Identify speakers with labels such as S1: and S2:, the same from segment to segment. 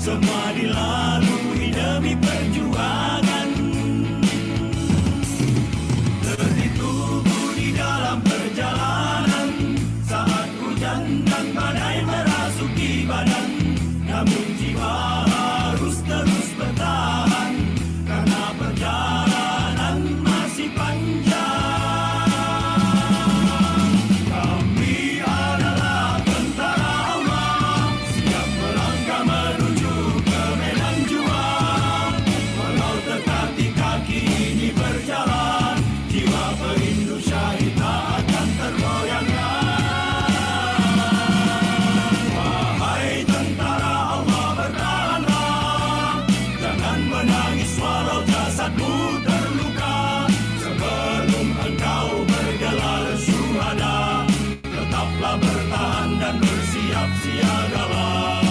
S1: semua dilalui demi perjuangan. Letih tubuh di dalam perjalanan, saat hujan dan badai merasuki badan, namun jiwa harus terus bertahan, karena perjalanan masih panjang. Kami adalah tentara Allah, siap melangkah menuju ke medan juang. Walau tertatih kaki ini berjalan, jiwa perindu syahid tak akan tergoyahkan. Wahai tentara Allah, bertahanlah, jangan menangis walau jasadmu terluka. Sebelum engkau bergelar syuhada, tetaplah bertahan dan bersiap siagalah.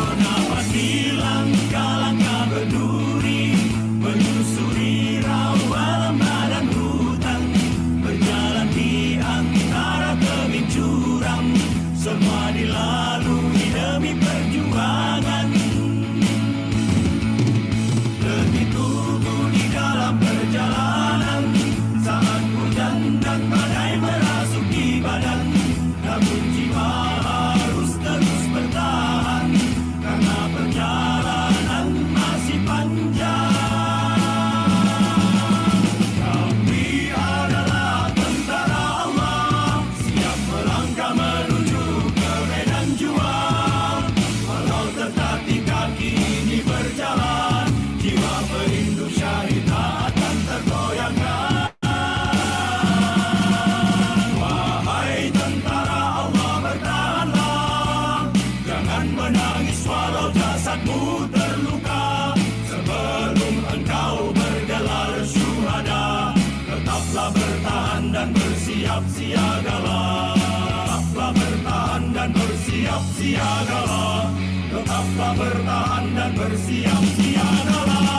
S1: Menapak di langkah-langkah berduri, menyusuri rawa lembah dan hutan, berjalan di antara tebing curam, semua dilalui demi perjuangan. Letih tubuh di dalam perjalanan, saat hujan dan badai merasuki badan, namun jiwa harus terus bertahan, karena perjalanan masih panjang. Kami adalah tentara Allah, siap melangkah menuju ke medan juang. Walau tertatih kaki ini berjalan, jiwa perindu syahid tak akan tergoyahkan. Wahai tentara Allah, bertahanlah, jangan menangis walau jasadmu terluka. Sebelum engkau bergelar syuhada, tetaplah bertahan dan bersiap siagalah. Tetaplah bertahan dan bersiap siagalah. Tetaplah bertahan dan bersiap siagalah.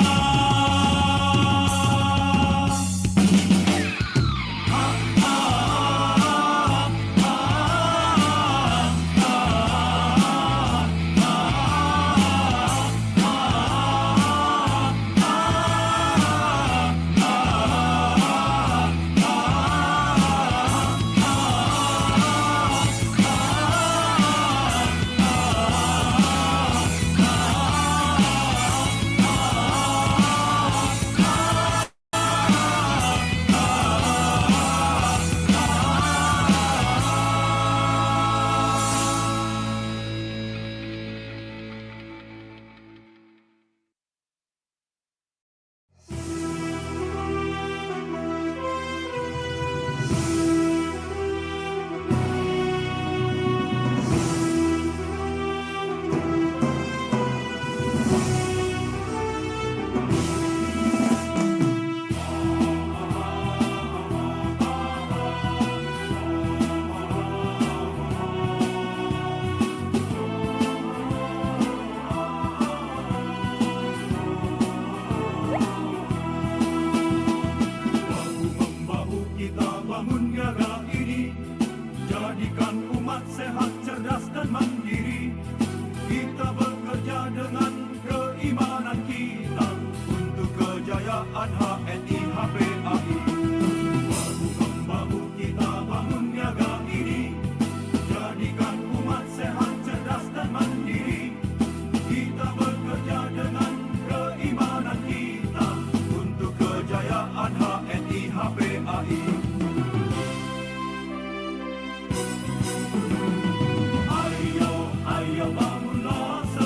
S1: Ayo bangunlah.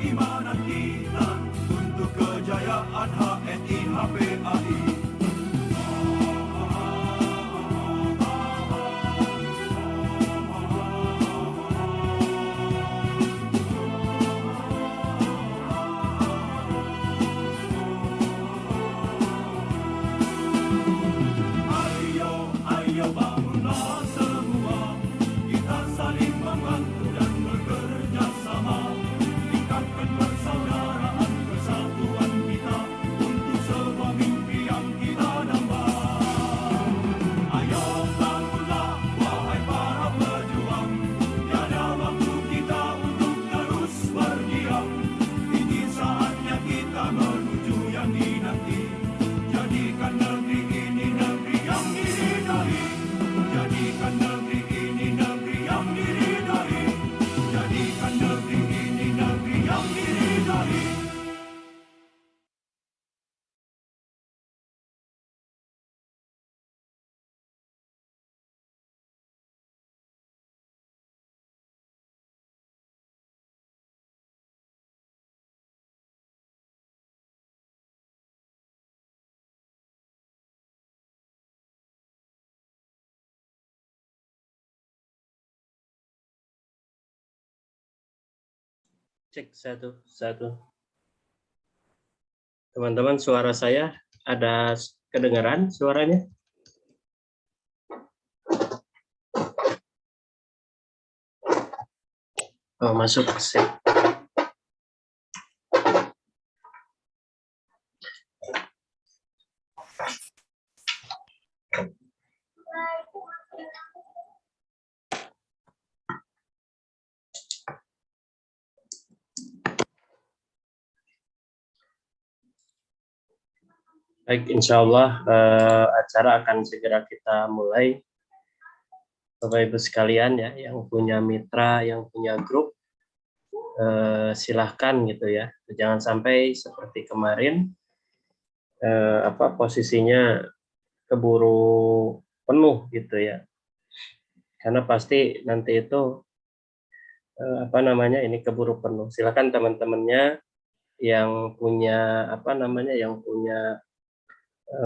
S1: keimanan kita untuk kejayaan HNI HPAI. Ayo bangunlah semua, kita saling membantu dan bekerja sama, tingkatkan persaudaraan persatuan kita untuk sebuah mimpi yang kita dambakan. Ayo bangunlah wahai para pejuang, tiada waktu kita untuk terus berdiam. Ini saatnya kita menuju yang dinanti, jadikan negeri ini negeri yang diridai. Jadikan negeri ini negeri yang diridai. Jadikan negeri ini negeri yang diridai.
S2: Cek satu. Teman-teman, suara saya ada kedengaran suaranya? Oh, masuk. Sip. Baik, insya Allah acara akan segera kita mulai. Bapak Ibu sekalian ya, yang punya mitra, yang punya grup, silahkan gitu ya. Jangan sampai seperti kemarin posisinya keburu penuh gitu ya. Karena pasti nanti itu ini keburu penuh. Silakan teman-temannya yang punya yang punya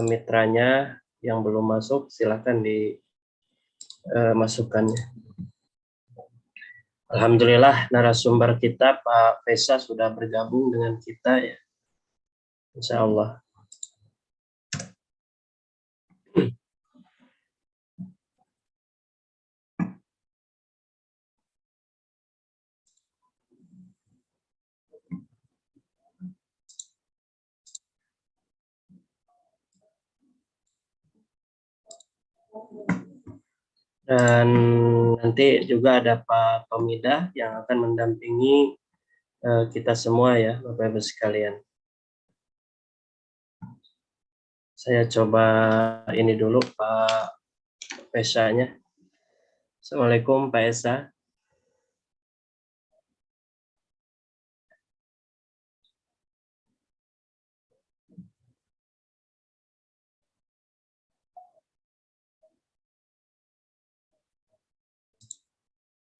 S2: mitranya yang belum masuk, silakan dimasukkannya. Alhamdulillah narasumber kita Pak Fesa sudah bergabung dengan kita ya. Insya Allah. Dan nanti juga ada Pak Pemidah yang akan mendampingi kita semua ya, Bapak Ibu sekalian. Saya coba ini dulu Pak Esa-nya. Assalamualaikum Pak Esa.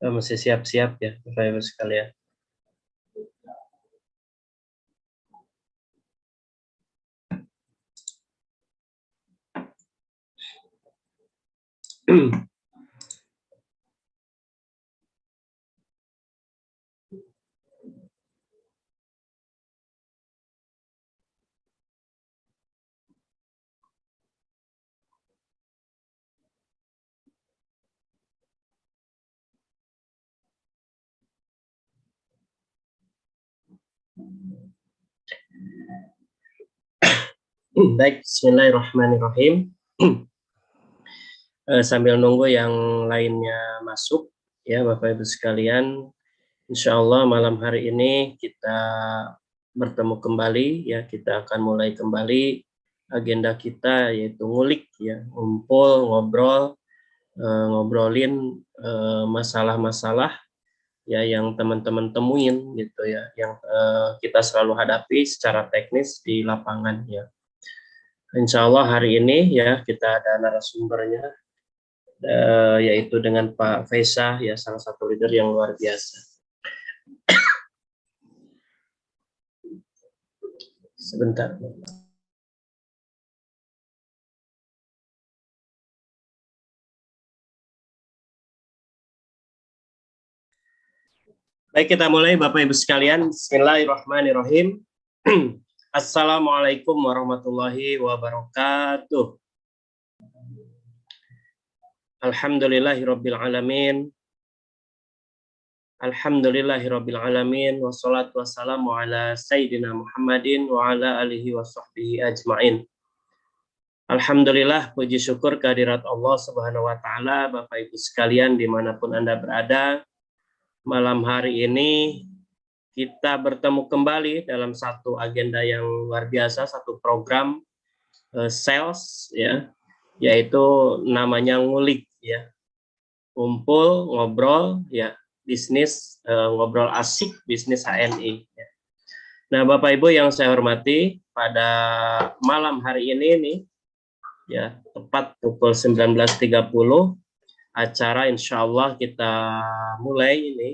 S2: Masih siap-siap ya Bapak Ibu sekalian. Baik, bismillahirrahmanirrahim. Sambil nunggu yang lainnya masuk ya Bapak Ibu sekalian, insya Allah malam hari ini kita bertemu kembali ya, kita akan mulai kembali agenda kita yaitu ngulik ya, ngumpul, ngobrolin masalah-masalah ya yang teman-teman temuin gitu ya, yang kita selalu hadapi secara teknis di lapangan ya. Insya Allah hari ini ya kita ada narasumbernya yaitu dengan Pak Fesa ya, salah satu leader yang luar biasa. Sebentar. Baik, kita mulai Bapak Ibu sekalian. Bismillahirrahmanirrahim. Assalamualaikum warahmatullahi wabarakatuh. Alhamdulillahirabbil alamin. Alhamdulillahirabbil alamin wassalatu wassalamu ala sayyidina Muhammadin wa ala alihi washabbihi ajmain. Alhamdulillah, puji syukur kehadirat Allah Subhanahu wa taala. Bapak Ibu sekalian dimanapun Anda berada, malam hari ini kita bertemu kembali dalam satu agenda yang luar biasa, satu program sales ya, yaitu namanya ngulik ya. Kumpul, ngobrol ya, bisnis ngobrol asik bisnis HNI ya. Nah, Bapak Ibu yang saya hormati, pada malam hari ini nih ya, tepat pukul 19.30 acara insya Allah kita mulai ini.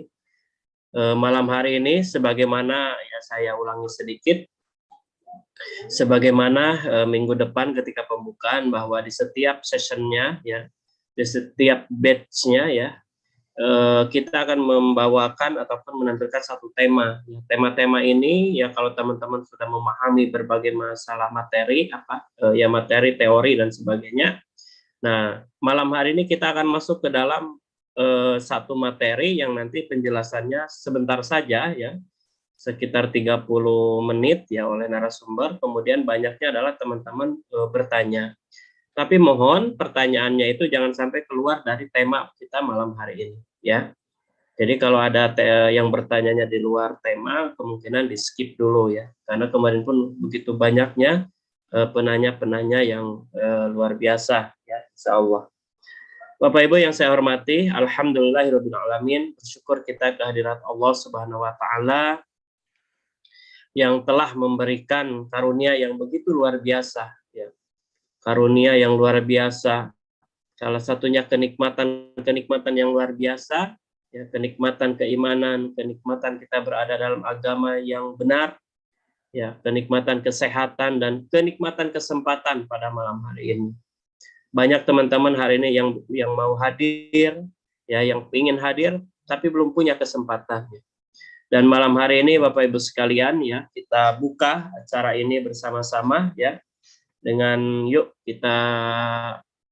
S2: Malam hari ini sebagaimana ya saya ulangi sedikit, sebagaimana minggu depan ketika pembukaan, bahwa di setiap sessionnya ya, di setiap batch-nya ya, kita akan membawakan ataupun menampilkan satu tema. Tema-tema ini ya, kalau teman-teman sudah memahami berbagai masalah materi ya, materi, teori dan sebagainya. Nah, malam hari ini kita akan masuk ke dalam satu materi yang nanti penjelasannya sebentar saja ya, sekitar 30 menit ya oleh narasumber, kemudian banyaknya adalah teman-teman bertanya. Tapi mohon pertanyaannya itu jangan sampai keluar dari tema kita malam hari ini ya. Jadi kalau ada yang bertanyanya di luar tema, kemungkinan di skip dulu ya, karena kemarin pun begitu banyaknya penanya-penanya yang luar biasa ya, insya Allah. Bapak Ibu yang saya hormati, alhamdulillahirabbil alamin, bersyukur kita kehadirat Allah Subhanahu wa taala yang telah memberikan karunia yang begitu luar biasa ya. Karunia yang luar biasa. Salah satunya kenikmatan yang luar biasa ya, kenikmatan keimanan, kenikmatan kita berada dalam agama yang benar ya, kenikmatan kesehatan dan kenikmatan kesempatan pada malam hari ini. Banyak teman-teman hari ini yang mau hadir ya, yang ingin hadir tapi belum punya kesempatan. Dan malam hari ini Bapak Ibu sekalian ya, kita buka acara ini bersama-sama ya, dengan yuk kita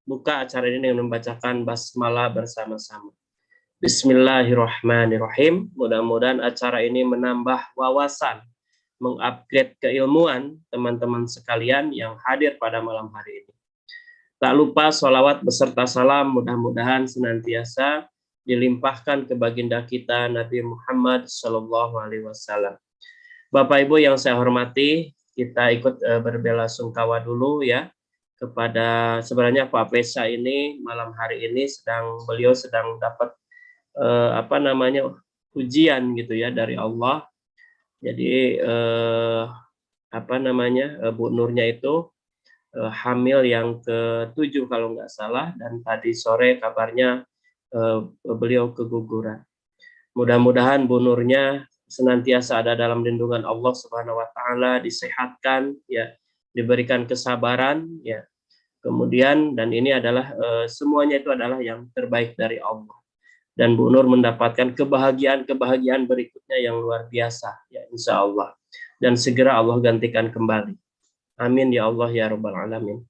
S2: buka acara ini dengan membacakan basmalah bersama-sama. Bismillahirrahmanirrahim. Mudah-mudahan acara ini menambah wawasan, mengupgrade keilmuan teman-teman sekalian yang hadir pada malam hari ini. Tak lupa sholawat beserta salam mudah-mudahan senantiasa dilimpahkan ke baginda kita Nabi Muhammad SAW. Bapak Ibu yang saya hormati, kita ikut berbelasungkawa dulu ya kepada, sebenarnya Pak Pesa ini malam hari ini beliau sedang dapat ujian gitu ya dari Allah. Jadi Bu Nurnya itu hamil yang ke-7 kalau nggak salah, dan tadi sore kabarnya beliau keguguran. Mudah-mudahan Bu Nurnya senantiasa ada dalam lindungan Allah Subhanahu wa taala, disehatkan ya, diberikan kesabaran ya. Kemudian, dan ini adalah semuanya itu adalah yang terbaik dari Allah. Dan Bu Nur mendapatkan kebahagiaan berikutnya yang luar biasa ya, insya Allah. Dan segera Allah gantikan kembali. Amin ya Allah ya Rabbal Alamin.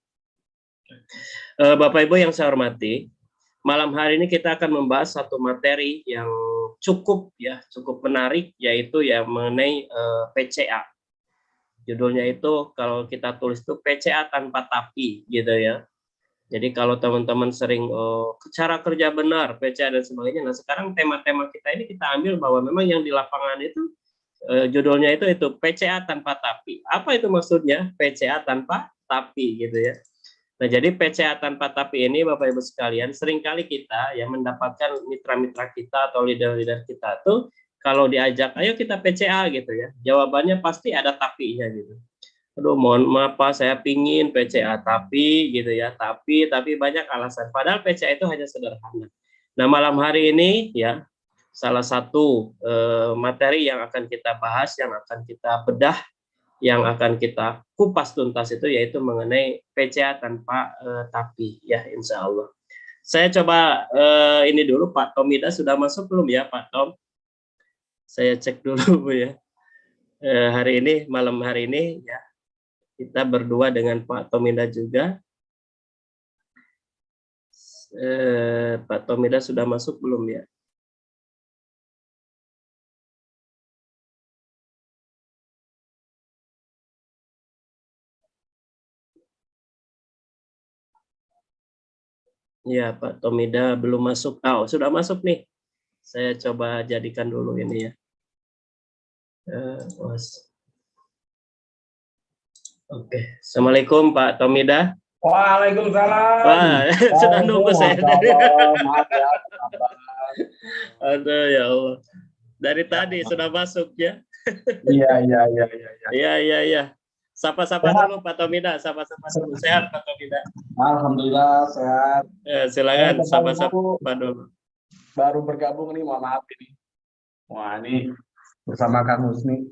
S2: Bapak Ibu yang saya hormati, malam hari ini kita akan membahas satu materi yang cukup menarik, yaitu ya mengenai PCA. Judulnya itu kalau kita tulis itu PCA tanpa tapi gitu ya. Jadi kalau teman-teman sering cara kerja benar, PCA dan sebagainya. Nah, sekarang tema-tema kita ini kita ambil bahwa memang yang di lapangan itu judulnya itu PCA tanpa tapi. Apa itu maksudnya PCA tanpa tapi gitu ya. Nah, jadi PCA tanpa tapi ini Bapak Ibu sekalian, seringkali kita yang mendapatkan mitra-mitra kita atau leader-leader kita tuh kalau diajak ayo kita PCA gitu ya, jawabannya pasti ada tapinya gitu. Aduh, mohon maaf Pak, saya pingin PCA tapi gitu ya, tapi banyak alasan. Padahal PCA itu hanya sederhana. Nah, malam hari ini ya, salah satu materi yang akan kita bahas, yang akan kita bedah yang akan kita kupas tuntas itu yaitu mengenai PCA tanpa tapi ya insya Allah. Saya coba ini dulu Pak Tomida sudah masuk belum ya Pak Tom? Saya cek dulu ya. Hari ini malam hari ini ya kita berdua dengan Pak Tomida juga. Pak Tomida sudah masuk belum ya? Ya, Pak Tomida belum masuk. Oh, sudah masuk nih. Saya coba jadikan dulu ini ya. Oke. Assalamualaikum Pak Tomida.
S3: Waalaikumsalam.
S2: Wah, sudah nunggu saya.
S3: Maaf ya.
S2: Aduh, ya Allah. Dari tadi sudah masuk ya.
S3: Iya.
S2: Iya. Sapa-sapa dulu Pak Tomida, sapa-sapa dulu. Sehat Pak Tomida?
S3: Alhamdulillah sehat.
S2: Silakan sapa-sapa dulu.
S3: Baru bergabung nih, mohon maaf ini. Wah, ini bersama Kang Husni.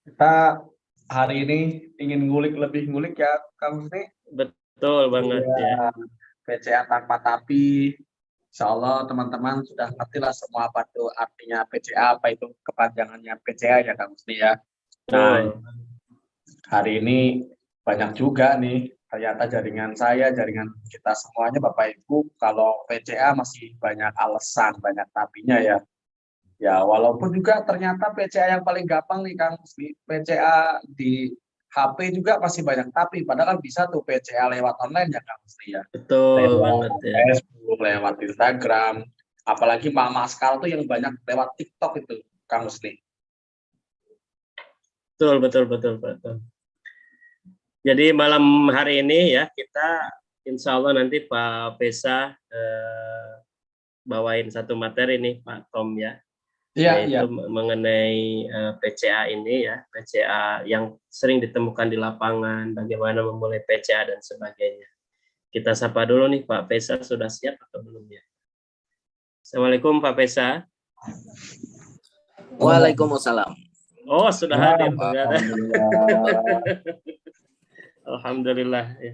S3: Kita hari ini ingin lebih ngulik ya Kang Husni.
S2: Betul banget ya.
S3: PCA tanpa tapi. Insya Allah teman-teman sudah ngerti lah semua apa itu artinya PCA, apa itu kepanjangannya PCA ya Kang Husni ya. Nah, hari ini banyak juga nih ternyata jaringan kita semuanya Bapak Ibu kalau PCA masih banyak alasan, banyak tapinya ya. Ya walaupun juga ternyata PCA yang paling gampang nih Kang Husni, PCA di HP juga masih banyak tapi padahal bisa tuh PCA lewat online ya Kang Husni ya.
S2: Betul banget ya.
S3: Facebook, lewat Instagram, apalagi mama sekarang tuh yang banyak lewat TikTok itu Kang Husni.
S2: Betul. Jadi malam hari ini ya kita insya Allah nanti Pak Pesa bawain satu materi nih Pak Tom ya. Yaitu mengenai PCA ini ya, PCA yang sering ditemukan di lapangan, bagaimana memulai PCA dan sebagainya. Kita sapa dulu nih Pak Pesa, sudah siap atau belum ya? Assalamualaikum Pak Pesa.
S4: Waalaikumsalam.
S2: Oh sudah hadir. Alhamdulillah ya.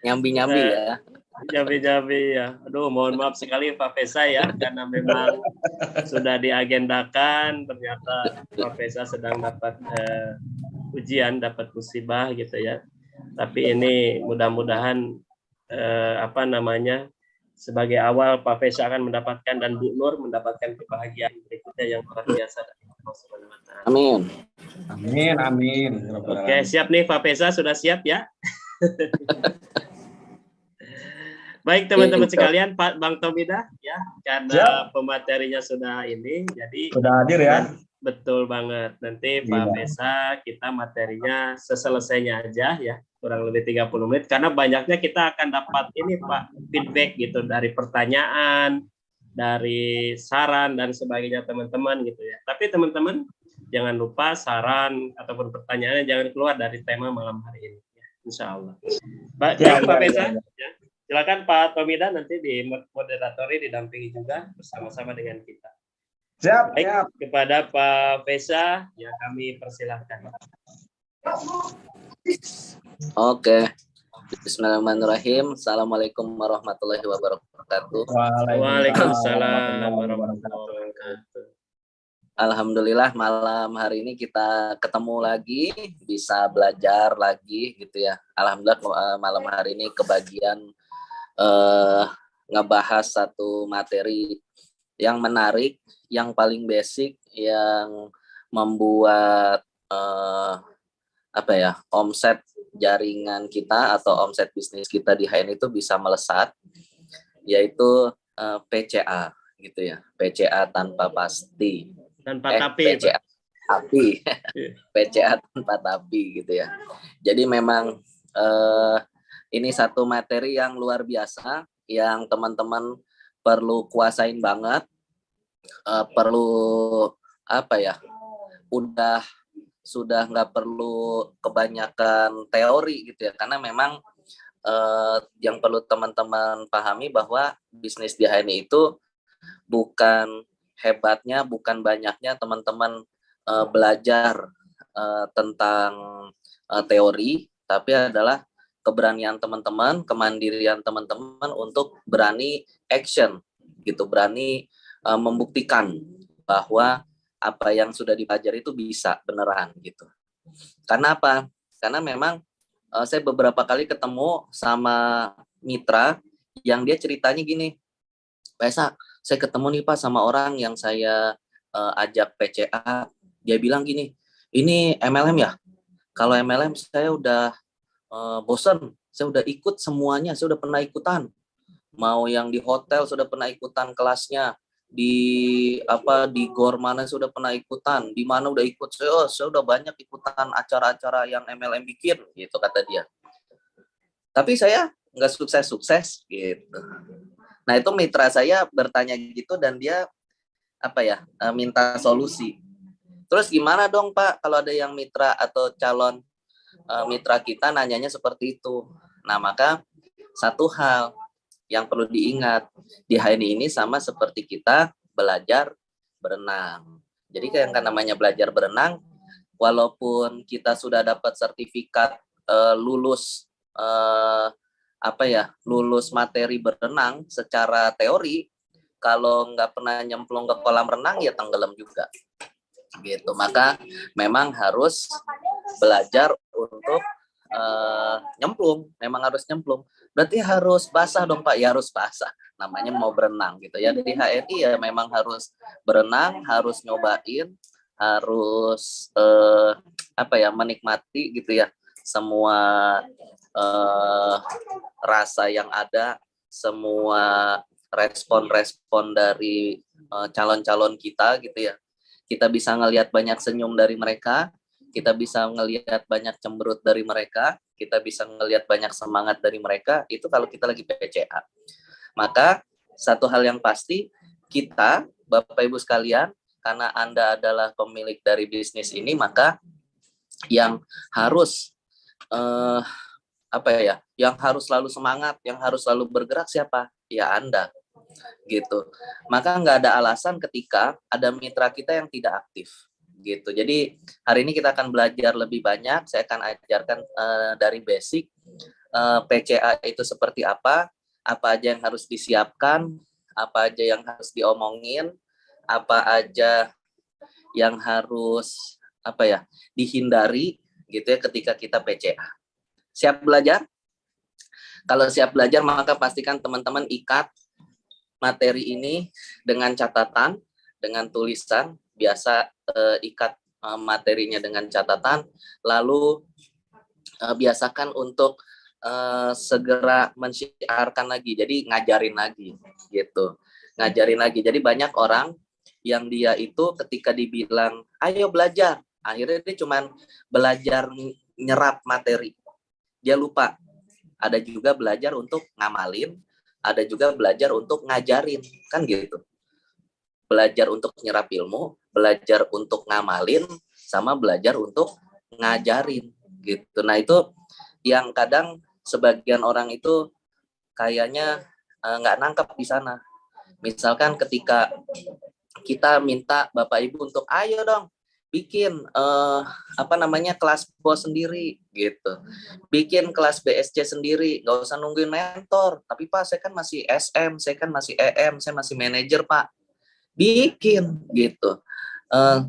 S4: Nyambi-nyambi ya.
S2: Nyambi ya. Aduh, mohon maaf sekali Pak Pesa ya, karena memang sudah diagendakan, ternyata Pak Pesa sedang dapat ujian, dapat musibah gitu ya. Tapi ini mudah-mudahan sebagai awal Pak Pesa akan mendapatkan dan Bu Nur mendapatkan kebahagiaan berikutnya yang luar biasa dari Allah Subhanahu wa Ta'ala.
S3: Amin.
S2: Oke, siap nih Pak Pesa, sudah siap ya? Baik teman-teman sekalian, Pak Bang Tomida ya, karena pematerinya sudah ini, jadi
S3: sudah hadir ya.
S2: Betul banget. Nanti Pak Pesa kita materinya seselesainya aja ya, kurang lebih 30 menit karena banyaknya kita akan dapat ini Pak feedback gitu dari pertanyaan, dari saran dan sebagainya teman-teman gitu ya. Tapi teman-teman jangan lupa saran ataupun pertanyaannya jangan keluar dari tema malam hari ini ya, insya Allah. Pak Pesa ya. Silakan Pak Tomida nanti di moderatori didampingi juga bersama-sama dengan kita.
S3: Siap.
S2: Kepada Pak Pesa ya kami persilahkan.
S4: Oke. Bismillahirrahmanirrahim. Assalamualaikum warahmatullahi wabarakatuh.
S2: Waalaikumsalam warahmatullahi wabarakatuh.
S4: Alhamdulillah malam hari ini kita ketemu lagi, bisa belajar lagi gitu ya. Alhamdulillah malam hari ini kebagian ngebahas satu materi yang menarik, yang paling basic, yang membuat omset jaringan kita atau omset bisnis kita di HN itu bisa melesat, yaitu PCA gitu ya, PCA tanpa pasti, PCA tapi PCA tanpa tapi gitu ya. Jadi memang ini satu materi yang luar biasa yang teman-teman perlu kuasain banget, perlu sudah nggak perlu kebanyakan teori gitu ya, karena memang yang perlu teman-teman pahami bahwa bisnis di HNI itu bukan hebatnya, bukan banyaknya teman-teman belajar tentang teori, tapi adalah keberanian teman-teman, kemandirian teman-teman untuk berani action gitu, berani membuktikan bahwa apa yang sudah dipelajari itu bisa beneran gitu. Karena apa? Karena memang saya beberapa kali ketemu sama mitra yang dia ceritanya gini, Pak Esa, saya ketemu nih Pak sama orang yang saya ajak PCA, dia bilang gini, ini MLM ya? Kalau MLM saya udah bosen, saya udah ikut semuanya, saya udah pernah ikutan. Mau yang di hotel sudah pernah ikutan kelasnya, di GOR mana sudah pernah ikutan, di mana udah ikut, saya udah banyak ikutan acara-acara yang MLM bikin, gitu kata dia. Tapi saya nggak sukses-sukses gitu. Nah itu mitra saya bertanya gitu dan dia minta solusi. Terus gimana dong Pak kalau ada yang mitra atau calon mitra kita nanyanya seperti itu? Nah maka satu hal yang perlu diingat di HNI ini sama seperti kita belajar berenang. Jadi kayak namanya belajar berenang, walaupun kita sudah dapat sertifikat lulus lulus materi berenang secara teori, kalau nggak pernah nyemplung ke kolam renang ya tenggelam juga gitu. Maka memang harus belajar untuk nyemplung, memang harus nyemplung. Berarti harus basah dong Pak, ya harus basah, namanya mau berenang gitu ya. Di HNI ya memang harus berenang, harus nyobain, harus menikmati gitu ya semua rasa yang ada, semua respon-respon dari calon-calon kita gitu ya. Kita bisa ngelihat banyak senyum dari mereka, kita bisa ngelihat banyak cemberut dari mereka, kita bisa ngelihat banyak semangat dari mereka, itu kalau kita lagi PCA. Maka satu hal yang pasti, kita, Bapak Ibu sekalian, karena Anda adalah pemilik dari bisnis ini, maka yang harus yang harus selalu semangat, yang harus selalu bergerak siapa? Ya Anda. Gitu. Maka nggak ada alasan ketika ada mitra kita yang tidak aktif gitu. Jadi hari ini kita akan belajar lebih banyak. Saya akan ajarkan dari basic PCA itu seperti apa aja yang harus disiapkan, apa aja yang harus diomongin, apa aja yang harus dihindari gitu ya ketika kita PCA. Siap belajar? Kalau siap belajar maka pastikan teman-teman ikat materi ini dengan catatan, dengan tulisan, biasa ikat materinya dengan catatan, lalu biasakan untuk segera mensiarkan lagi, jadi ngajarin lagi, gitu. Ngajarin lagi, jadi banyak orang yang dia itu ketika dibilang, ayo belajar, akhirnya dia cuma belajar nyerap materi, dia lupa. Ada juga belajar untuk ngamalin, ada juga belajar untuk ngajarin, kan gitu. Belajar untuk nyerap ilmu, belajar untuk ngamalin, sama belajar untuk ngajarin, gitu. Nah itu yang kadang sebagian orang itu kayaknya nggak nangkep di sana. Misalkan ketika kita minta Bapak Ibu untuk ayo dong bikin kelas bos sendiri gitu, bikin kelas BSC sendiri, nggak usah nungguin mentor. Tapi Pak saya kan masih SM, saya kan masih EM, saya masih manajer Pak, bikin gitu.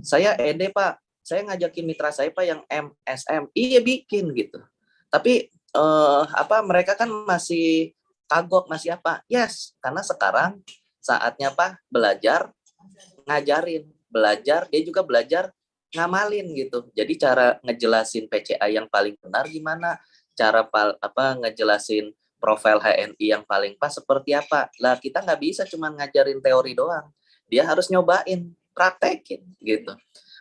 S4: Saya ED Pak, saya ngajakin mitra saya Pak yang MSM, iya bikin gitu. Tapi mereka kan masih kagok, masih apa? Yes, karena sekarang saatnya Pak belajar ngajarin, belajar dia juga belajar ngamalin gitu. Jadi cara ngejelasin PCA yang paling benar gimana? Cara ngejelasin profil HNI yang paling pas seperti apa? Lah kita nggak bisa cuma ngajarin teori doang. Dia harus nyobain, praktekin gitu.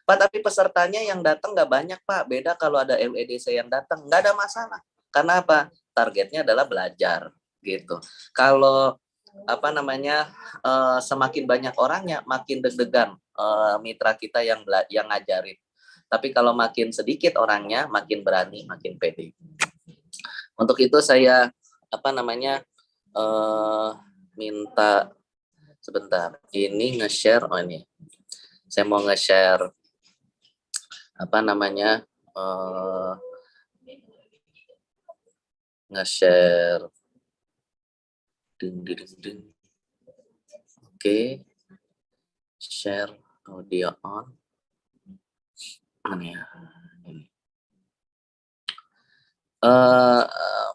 S4: Pak tapi pesertanya yang datang nggak banyak Pak. Beda kalau ada LEDC yang datang, nggak ada masalah. Karena apa? Targetnya adalah belajar gitu. Kalau semakin banyak orangnya makin deg-degan mitra kita yang ngajarin. Tapi kalau makin sedikit orangnya makin berani, makin pede. Untuk itu saya minta sebentar ini nge-share. Ini saya mau nge-share apa namanya, nge-share. Oke, share audio on. Mana ya? Ini.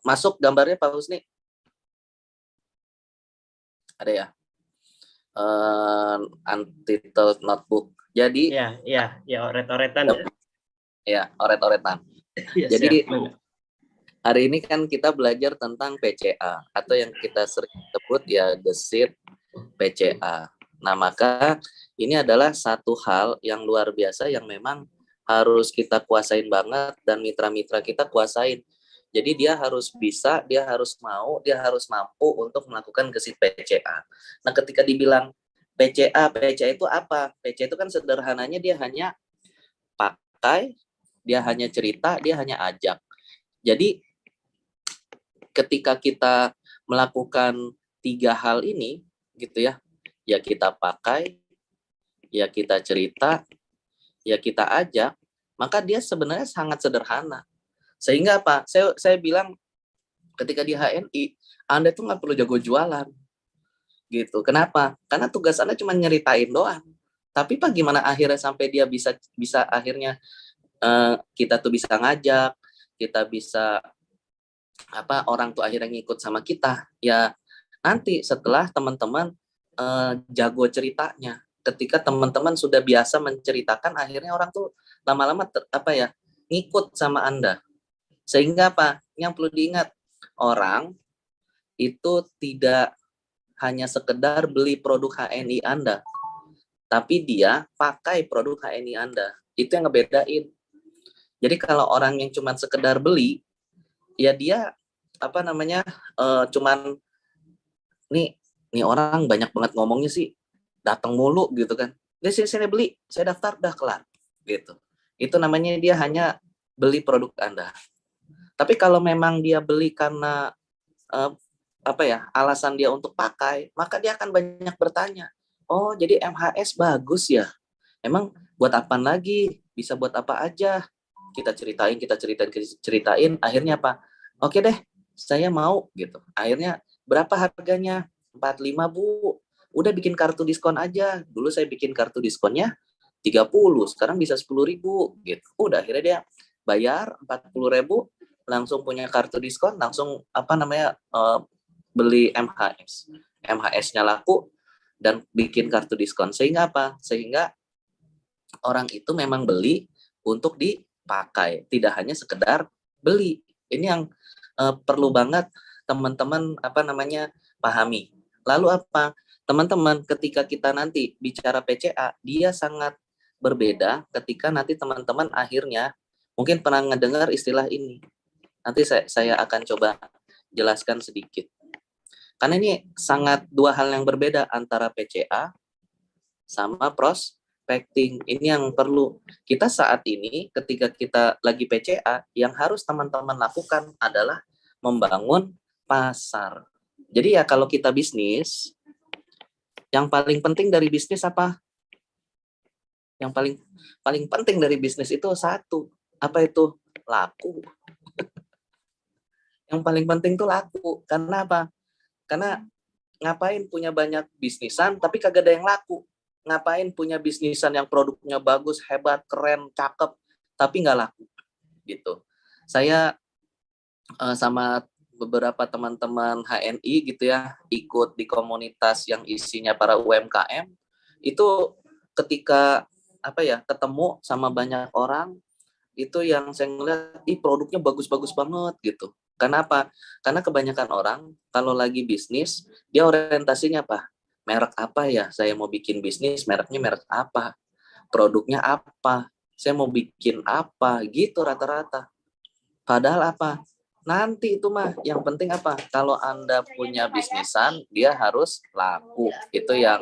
S4: Masuk gambarnya Pak Husni? Ada ya? Untitled notebook. Jadi
S2: ya, oret-oretan ya.
S4: Ya, oret-oretan.
S2: Ya,
S4: Jadi
S2: siap.
S4: hari ini kan kita belajar tentang PCA atau yang kita sering sebut ya gesit PCA. Nah, maka ini adalah satu hal yang luar biasa yang memang harus kita kuasain banget dan mitra-mitra kita kuasain. Jadi dia harus bisa, dia harus mau, dia harus mampu untuk melakukan gesit PCA. Nah, ketika dibilang PCA itu apa? PCA itu kan sederhananya dia hanya pakai, dia hanya cerita, dia hanya ajak. Jadi ketika kita melakukan 3 hal ini gitu ya kita pakai, ya kita cerita, ya kita ajak, maka dia sebenarnya sangat sederhana. Sehingga apa? Saya bilang ketika di HNI, Anda tuh nggak perlu jago jualan. Gitu. Kenapa? Karena tugas Anda cuma nyeritain doang. Tapi Pak gimana akhirnya sampai dia bisa akhirnya kita tuh bisa ngajak, kita bisa orang tuh akhirnya ngikut sama kita. Ya nanti setelah teman-teman jago ceritanya, ketika teman-teman sudah biasa menceritakan, akhirnya orang tuh lama-lama ngikut sama Anda. Sehingga apa? Yang perlu diingat, orang itu tidak hanya sekedar beli produk HNI Anda, tapi dia pakai produk HNI Anda. Itu yang ngebedain. Jadi kalau orang yang cuma sekedar beli, ya dia cuman nih orang banyak banget ngomongnya sih, datang mulu gitu kan. Dia sini beli, saya daftar dah kelar gitu. Itu namanya dia hanya beli produk Anda. Tapi kalau memang dia beli karena alasan dia untuk pakai, maka dia akan banyak bertanya. Oh, jadi MHS bagus ya. Emang buat apa lagi? Bisa buat apa aja? Kita ceritain, akhirnya apa? Oke deh, saya mau gitu. Akhirnya berapa harganya? 45 Bu. Udah bikin kartu diskon aja. Dulu saya bikin kartu diskonnya 30, sekarang bisa 10.000 gitu. Udah akhirnya dia bayar 40.000, langsung punya kartu diskon, langsung beli MHS. MHS-nya laku dan bikin kartu diskon. Sehingga apa? Sehingga orang itu memang beli untuk dipakai, tidak hanya sekedar beli. Ini yang perlu banget teman-teman pahami. Lalu apa? Teman-teman, ketika kita nanti bicara PCA, dia sangat berbeda ketika nanti teman-teman akhirnya mungkin pernah ngedengar istilah ini. Nanti saya akan coba jelaskan sedikit. Karena ini sangat 2 hal yang berbeda antara PCA sama prospecting. Ini yang perlu kita saat ini ketika kita lagi PCA, yang harus teman-teman lakukan adalah membangun pasar. Jadi ya kalau kita bisnis, yang paling penting dari bisnis apa? Yang paling penting dari bisnis itu satu. Apa itu? Laku. Yang paling penting itu laku. Karena apa? Karena ngapain punya banyak bisnisan tapi kagak ada yang laku? Ngapain punya bisnisan yang produknya bagus, hebat, keren, cakep, tapi nggak laku? Gitu. Saya sama beberapa teman-teman HNI gitu ya, ikut di komunitas yang isinya para UMKM, itu ketika ketemu sama banyak orang, itu yang saya ngeliat, produknya bagus-bagus banget gitu. Kenapa? Karena kebanyakan orang kalau lagi bisnis, dia orientasinya apa? Merek apa ya? Saya mau bikin bisnis, mereknya merek apa? Produknya apa? Saya mau bikin apa? Gitu rata-rata. Padahal apa? Nanti itu mah yang penting apa? Kalau Anda punya bisnisan, dia harus laku. Itu yang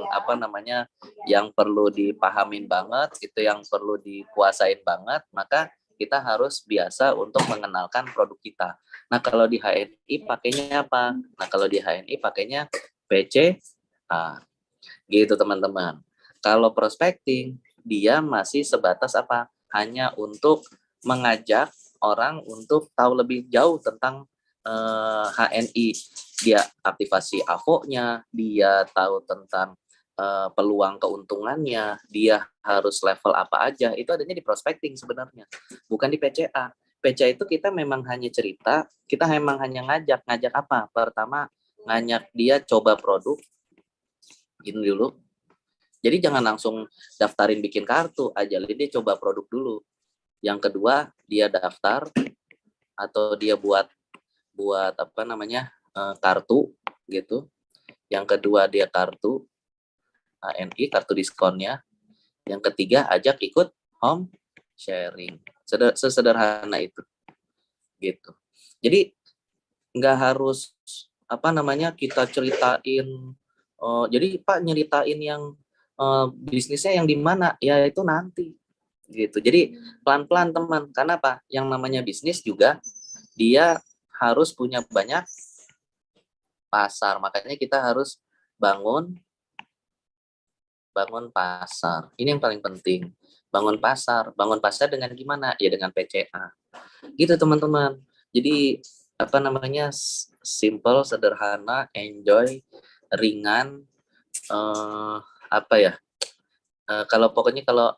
S4: yang perlu dipahamin banget, itu yang perlu dikuasain banget. Maka kita harus biasa untuk mengenalkan produk kita. Nah, kalau di HNI pakainya apa? Nah, kalau di HNI pakainya PCA. Gitu teman-teman. Kalau prospecting, dia masih sebatas apa? hanya untuk mengajak orang untuk tahu lebih jauh tentang HNI. Dia aktivasi AVO-nya, dia tahu tentang peluang keuntungannya, dia harus level apa aja. Itu adanya di prospecting sebenarnya, bukan di PCA. PCA itu kita memang hanya cerita, kita memang hanya ngajak apa? Pertama, ngajak dia coba produk, gini dulu. Jadi jangan langsung daftarin bikin kartu aja, dia coba produk dulu. Yang kedua, dia daftar atau dia buat apa namanya kartu gitu. Yang kedua dia kartu HNI, kartu diskonnya. Yang ketiga ajak ikut home sharing. Sesederhana itu gitu. Jadi nggak harus apa namanya kita ceritain. Jadi Pak nyeritain yang bisnisnya yang di mana? Ya itu nanti gitu. Jadi pelan-pelan teman. Karena apa? Yang namanya bisnis juga dia harus punya banyak pasar. Makanya kita harus bangun pasar. Ini yang paling penting. Bangun pasar dengan gimana? Ya dengan PCA. Gitu teman-teman. Jadi apa namanya? Simple, sederhana, enjoy, ringan. Apa ya? Kalau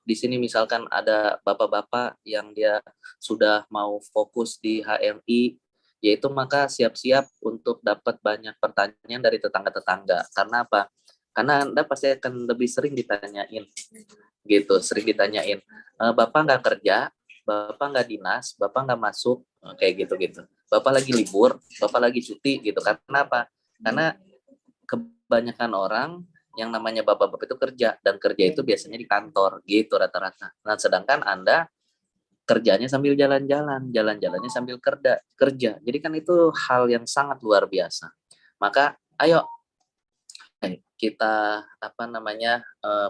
S4: di sini misalkan ada bapak-bapak yang dia sudah mau fokus di HMI, yaitu maka siap-siap untuk dapat banyak pertanyaan dari tetangga-tetangga. Karena apa? Karena Anda pasti akan lebih sering ditanyain, gitu, Bapak nggak kerja, Bapak nggak dinas, Bapak nggak masuk, kayak gitu. Bapak lagi libur, Bapak lagi cuti, gitu. Karena apa? Karena kebanyakan orang yang namanya bapak-bapak itu kerja, dan kerja itu biasanya di kantor, gitu rata-rata. Nah, sedangkan Anda kerjanya sambil jalan-jalannya sambil kerja. Jadi kan itu hal yang sangat luar biasa. Maka ayo kita apa namanya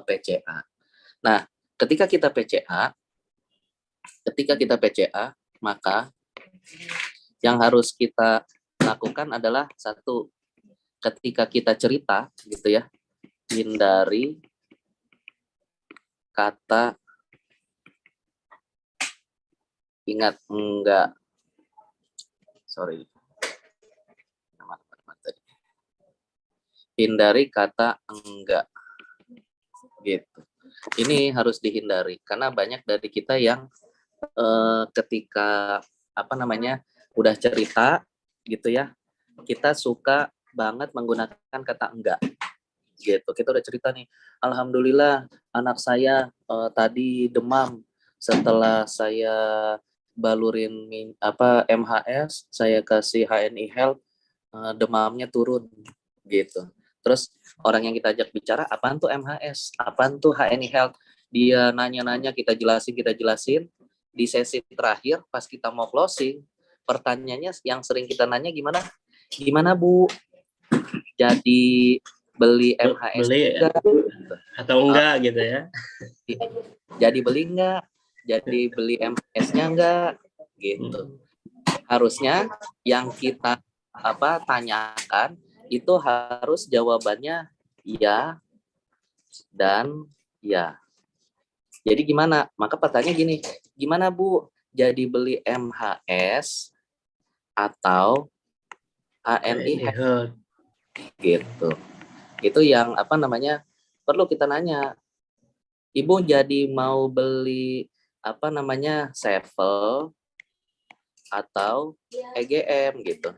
S4: PCA. Nah, ketika kita PCA, maka yang harus kita lakukan adalah satu, ketika kita cerita gitu ya, hindari kata ingat enggak, hindari kata enggak, gitu. Ini harus dihindari karena banyak dari kita yang ketika apa namanya udah cerita gitu ya, kita suka banget menggunakan kata enggak, gitu. Kita udah cerita nih, alhamdulillah anak saya tadi demam, setelah saya balurin MHS, saya kasih HNI Health, demamnya turun, gitu. Terus orang yang kita ajak bicara, apaan tuh MHS, apaan tuh HNI Health, dia nanya-nanya, kita jelasin. Di sesi terakhir pas kita mau closing, pertanyaannya yang sering kita nanya, gimana Bu, jadi beli MHS enggak?
S2: Atau enggak gitu ya?
S4: Jadi beli enggak? Jadi beli MHS-nya enggak? Gitu. Harusnya yang kita tanyakan itu harus jawabannya iya dan ya. Jadi gimana? Maka pertanyaan gini, gimana Bu? Jadi beli MHS atau HNI Health? Gitu. Itu yang perlu kita nanya. Ibu jadi mau beli Sevel atau EGM gitu.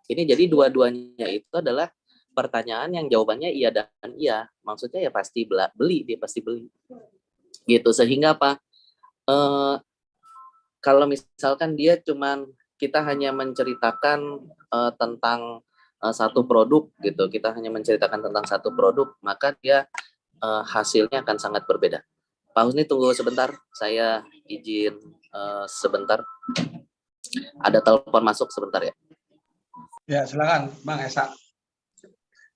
S4: Ini jadi dua-duanya itu adalah pertanyaan yang jawabannya iya dan iya. Maksudnya ya pasti beli, dia pasti beli. Gitu, sehingga apa? Kalau misalkan kita hanya menceritakan tentang satu produk gitu, maka dia hasilnya akan sangat berbeda. Pak Husni tunggu sebentar, saya izin sebentar. Ada telepon masuk sebentar ya.
S3: Ya, silakan Bang Esa.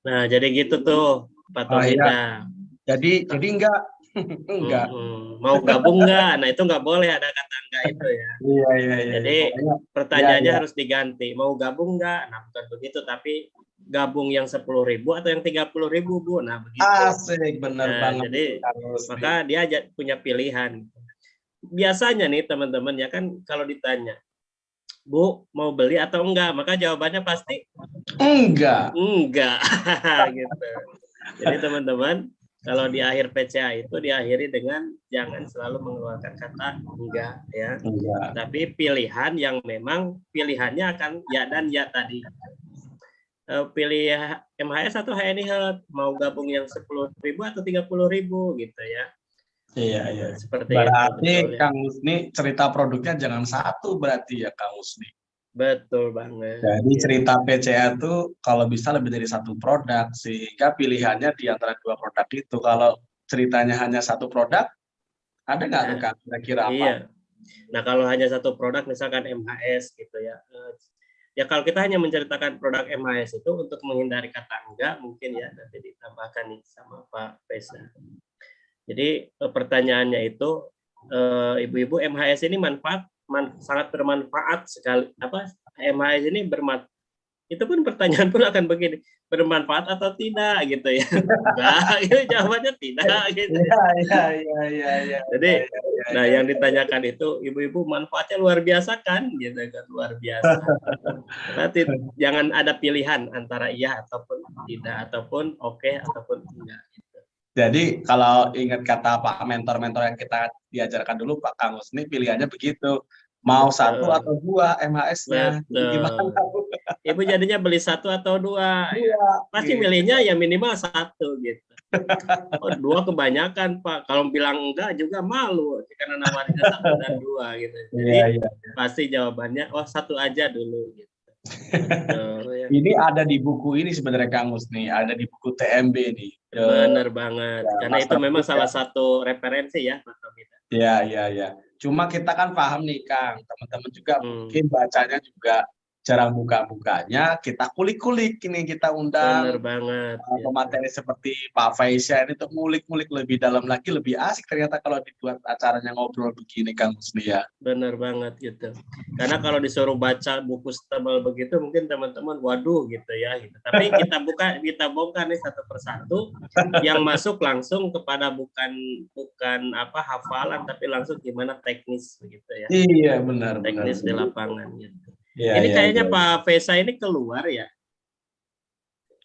S2: Nah, jadi gitu tuh, Pak Tomita.
S3: Ya. Jadi enggak.
S2: Mau gabung enggak? Nah, itu enggak boleh ada kata enggak itu ya.
S3: Iya.
S2: Jadi pertanyaannya harus diganti. Mau gabung enggak? Nah, bukan begitu, tapi gabung yang 10.000 atau yang 30.000, Bu. Nah, begitu.
S3: Asik, benar banget.
S2: Jadi maka dia punya pilihan. biasanya nih teman-teman ya kan kalau ditanya, Bu mau beli atau enggak, maka jawabannya pasti
S3: Enggak.
S2: gitu. Jadi teman-teman, kalau di akhir PCA itu diakhiri dengan jangan selalu mengeluarkan kata enggak ya.
S3: Enggak.
S2: Tapi pilihan yang memang pilihannya akan ya dan ya tadi. Pilih MHS atau HNI Health, mau gabung yang 10.000 atau 30.000 gitu ya.
S3: Iya, iya.
S2: Seperti
S3: Berarti
S2: itu, betul, ya.
S3: Kang Husni cerita produknya jangan satu berarti ya Kang Husni.
S2: Betul banget.
S3: Jadi
S2: ya.
S3: cerita PCA itu kalau bisa lebih dari satu produk sehingga pilihannya di antara dua produk itu. Kalau ceritanya hanya satu produk, ada nggak tuh Kang kira-kira apa?
S2: Iya. Nah kalau hanya satu produk misalkan MHS gitu ya. Ya kalau kita hanya menceritakan produk MHS itu untuk menghindari kata enggak mungkin ya nanti ditambahkan nih sama Pak Faisal. Jadi pertanyaannya itu ibu-ibu MHS ini sangat bermanfaat sekali apa MHS ini itu pun pertanyaan pun akan begini, bermanfaat atau tidak gitu ya. Nah, itu jawabannya tidak gitu.
S3: Iya.
S2: Jadi nah yang ditanyakan itu ibu-ibu manfaatnya luar biasa kan gitu kan, luar biasa. Berarti jangan ada pilihan antara iya ataupun tidak ataupun oke ataupun enggak.
S3: Jadi kalau ingat kata Pak mentor-mentor yang kita diajarkan dulu Pak Kang Husni pilihannya begitu. Mau satu atau dua MHS-nya. Gimana
S2: Betul. Ibu jadinya beli satu atau dua. Pasti
S3: gitu.
S2: milihnya ya minimal satu gitu. Oh, dua kebanyakan Pak. Kalau bilang enggak juga malu karena nawarnya satu dan dua gitu. Jadi pasti jawabannya oh satu aja dulu gitu. Betul, ya.
S3: Ini ada di buku ini sebenarnya Kang Husni, ada di buku TMB nih.
S2: Benar banget.
S3: Ya,
S2: karena itu memang salah satu referensi ya Mas Tomita.
S3: Ya. Cuma kita kan paham nih Kang, teman-teman juga mungkin bacanya juga jarang buka-bukanya, kita kulik-kulik ini kita undang.
S2: Benar banget.
S3: Pemateri seperti Pak Faisal ini untuk ngulik-ngulik lebih dalam lagi, lebih asik ternyata kalau dibuat acaranya ngobrol begini Kang Husni ya.
S2: Benar banget gitu. Karena kalau disuruh baca buku tebal begitu mungkin teman-teman waduh gitu ya gitu. Tapi kita bongkar nih satu persatu yang masuk langsung kepada bukan apa hafalan tapi langsung gimana teknis begitu ya.
S3: Iya benar.
S2: Teknis di lapangan gitu.
S3: Ya,
S2: ini kayaknya Pak Fesa ini keluar ya.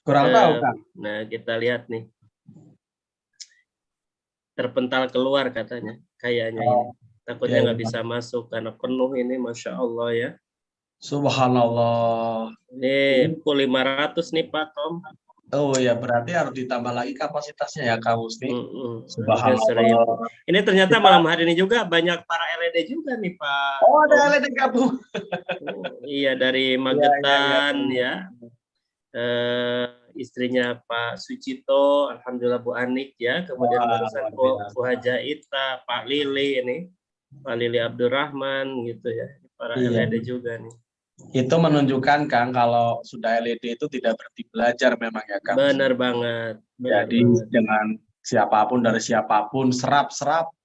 S3: Kurang tahu Kang.
S2: Nah kita lihat nih. Terpental keluar katanya. Kayaknya ini. Takutnya nggak bisa masuk karena penuh ini, Masya Allah ya.
S3: Subhanallah.
S2: Ini pukul 500 nih Pak Tom.
S3: Oh ya, berarti harus ditambah lagi kapasitasnya ya Kang Husni.
S2: Subhanallah. Ini ternyata malam hari ini juga banyak para LED juga nih Pak.
S3: Oh ada LED gabung.
S2: Iya dari Magetan ya. Istrinya Pak Sucito, alhamdulillah Bu Anik ya. Kemudian barusan Bu Hajaita, Pak Lili ini. Pak Lili Abdurrahman gitu ya. Para LED juga nih.
S3: Itu menunjukkan Kang kalau sudah LED itu tidak berhenti belajar memang ya Kang.
S2: Benar banget.
S3: Jadi dengan siapapun dari siapapun serap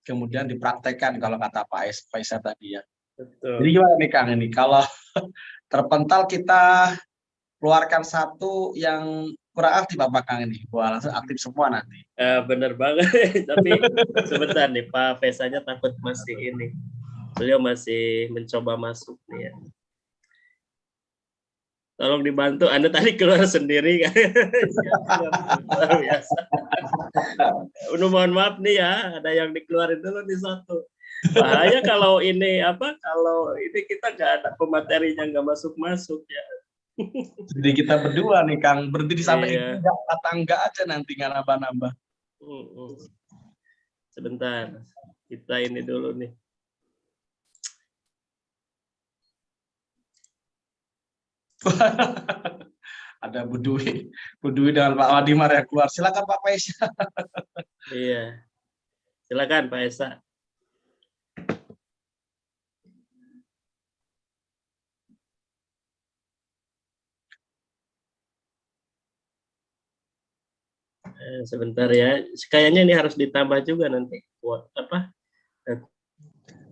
S3: kemudian dipraktekkan kalau kata Pak Faisal tadi ya.
S2: Betul.
S3: Jadi gimana nih Kang ini kalau terpental kita keluarkan satu yang kurang aktif apa Kang ini? Wah langsung aktif semua nanti.
S2: Benar banget. Tapi sebentar nih Pak Faisanya takut masih ini. Beliau masih mencoba masuk nih ya. Tolong dibantu, Anda tadi keluar sendiri kan? Luar biasa. Mohon maaf nih ya, ada yang dikeluarin dulu di satu. Bahaya kalau ini kalau ini kita nggak ada pematerinya nggak masuk ya.
S3: Jadi kita berdua nih Kang, berhenti sampai enggak kata enggak aja nanti nggak nambah-nambah.
S2: Sebentar, kita ini dulu nih.
S3: Ada Bu Dwi dengan Pak Wadimar yang keluar. Silakan Pak Faisal.
S2: Iya, silakan Pak Esa. Sebentar ya, kayaknya ini harus ditambah juga nanti. Apa?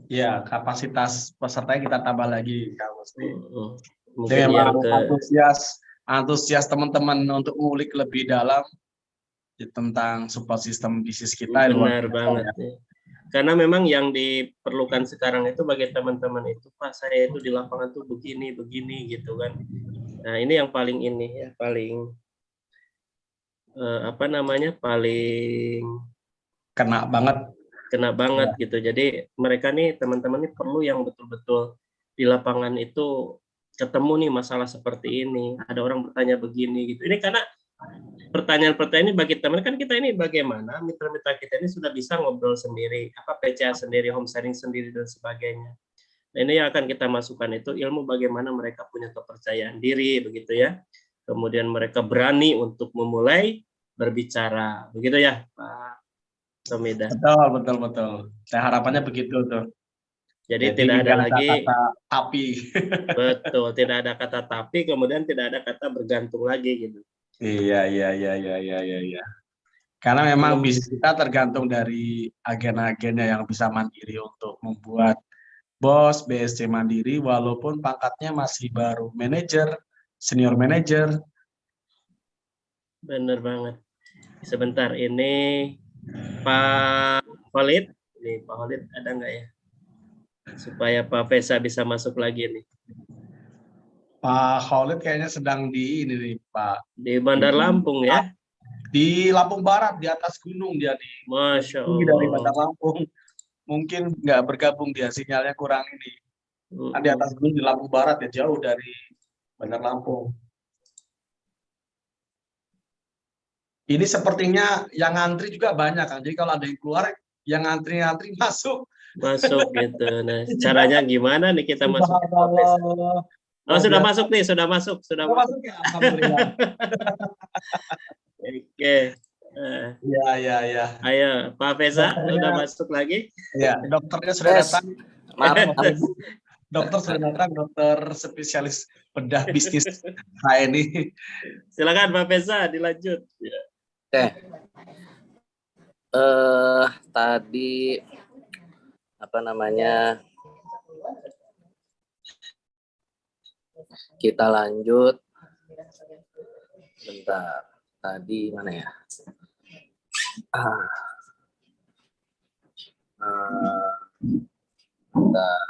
S3: Ya, kapasitas pesertanya kita tambah lagi, Kang Husni.
S2: Mungkin
S3: yang antusias teman-teman untuk ngulik lebih dalam tentang support system bisnis kita.
S2: Benar banget. Ya. Karena memang yang diperlukan sekarang itu bagi teman-teman itu, Pak, saya itu di lapangan tuh begini gitu kan. Nah, ini yang paling ini ya, paling apa namanya, paling
S3: Kena banget.
S2: kena banget gitu. Jadi mereka nih, teman-teman nih perlu yang betul-betul di lapangan itu ketemu nih masalah seperti ini. Ada orang bertanya begini gitu. Ini karena pertanyaan-pertanyaan ini bagi teman kan kita ini bagaimana mitra-mitra kita ini sudah bisa ngobrol sendiri, apa PCA sendiri, home sharing sendiri dan sebagainya. Nah, ini yang akan kita masukkan itu ilmu bagaimana mereka punya kepercayaan diri begitu ya. Kemudian mereka berani untuk memulai berbicara. Begitu ya, Pak Tomida.
S3: Betul. Saya harapannya begitu tuh.
S2: Jadi
S3: Jadi
S2: tidak ada
S3: nggak
S2: lagi
S3: kata tapi.
S2: betul, tidak ada kata tapi, kemudian tidak ada kata bergantung lagi gitu.
S3: Iya. Karena memang bisnis kita tergantung dari agen-agennya yang bisa mandiri untuk membuat bos BSC mandiri walaupun pangkatnya masih baru manajer, senior manajer.
S2: Benar banget. Sebentar, ini Pak Khalid. Nih, Pak Khalid ada nggak ya? Supaya Pak Fesa bisa masuk lagi nih.
S3: Pak Khalid kayaknya sedang di ini nih, Pak.
S2: Di Bandar Lampung ya?
S3: Di Lampung Barat, di atas gunung dia di.
S2: Masya
S3: Tinggi dari
S2: Allah.
S3: Bandar Lampung. Mungkin nggak bergabung dia, sinyalnya kurang ini. Di atas gunung di Lampung Barat ya, jauh dari Bandar Lampung. Ini sepertinya yang ngantri juga banyak kan. Jadi kalau ada yang keluar, yang ngantri masuk.
S2: Masuk gitu. Nah, caranya gimana nih kita masuk? Oh, sudah masuk nih, sudah masuk.
S3: Ya, alhamdulillah.
S2: Oke.
S3: Ya.
S2: Ayo, Pak Fesa, udah masuk lagi?
S3: Ya, dokternya sudah datang.
S4: Maaf.
S3: Dokter sudah datang, dokter spesialis bedah bisnis HNI.
S2: Silakan Pak Fesa, dilanjut.
S4: Oke. Tadi apa namanya? Kita lanjut. Bentar. Tadi mana ya? Bentar.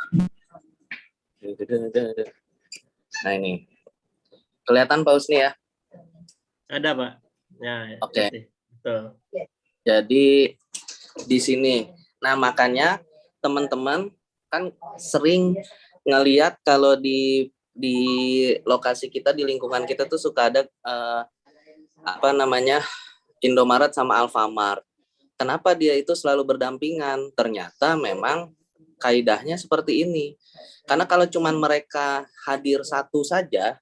S4: Nah ini. Kelihatan Pak Husni ya?
S2: Ada, Pak. Ya,
S4: Oke.
S2: Betul.
S4: Jadi di sini. Nah, makanya teman-teman kan sering ngelihat kalau di lokasi kita, di lingkungan kita tuh suka ada apa namanya, Indomaret sama Alfamart. Kenapa dia itu selalu berdampingan? Ternyata memang kaidahnya seperti ini. Karena kalau cuman mereka hadir satu saja,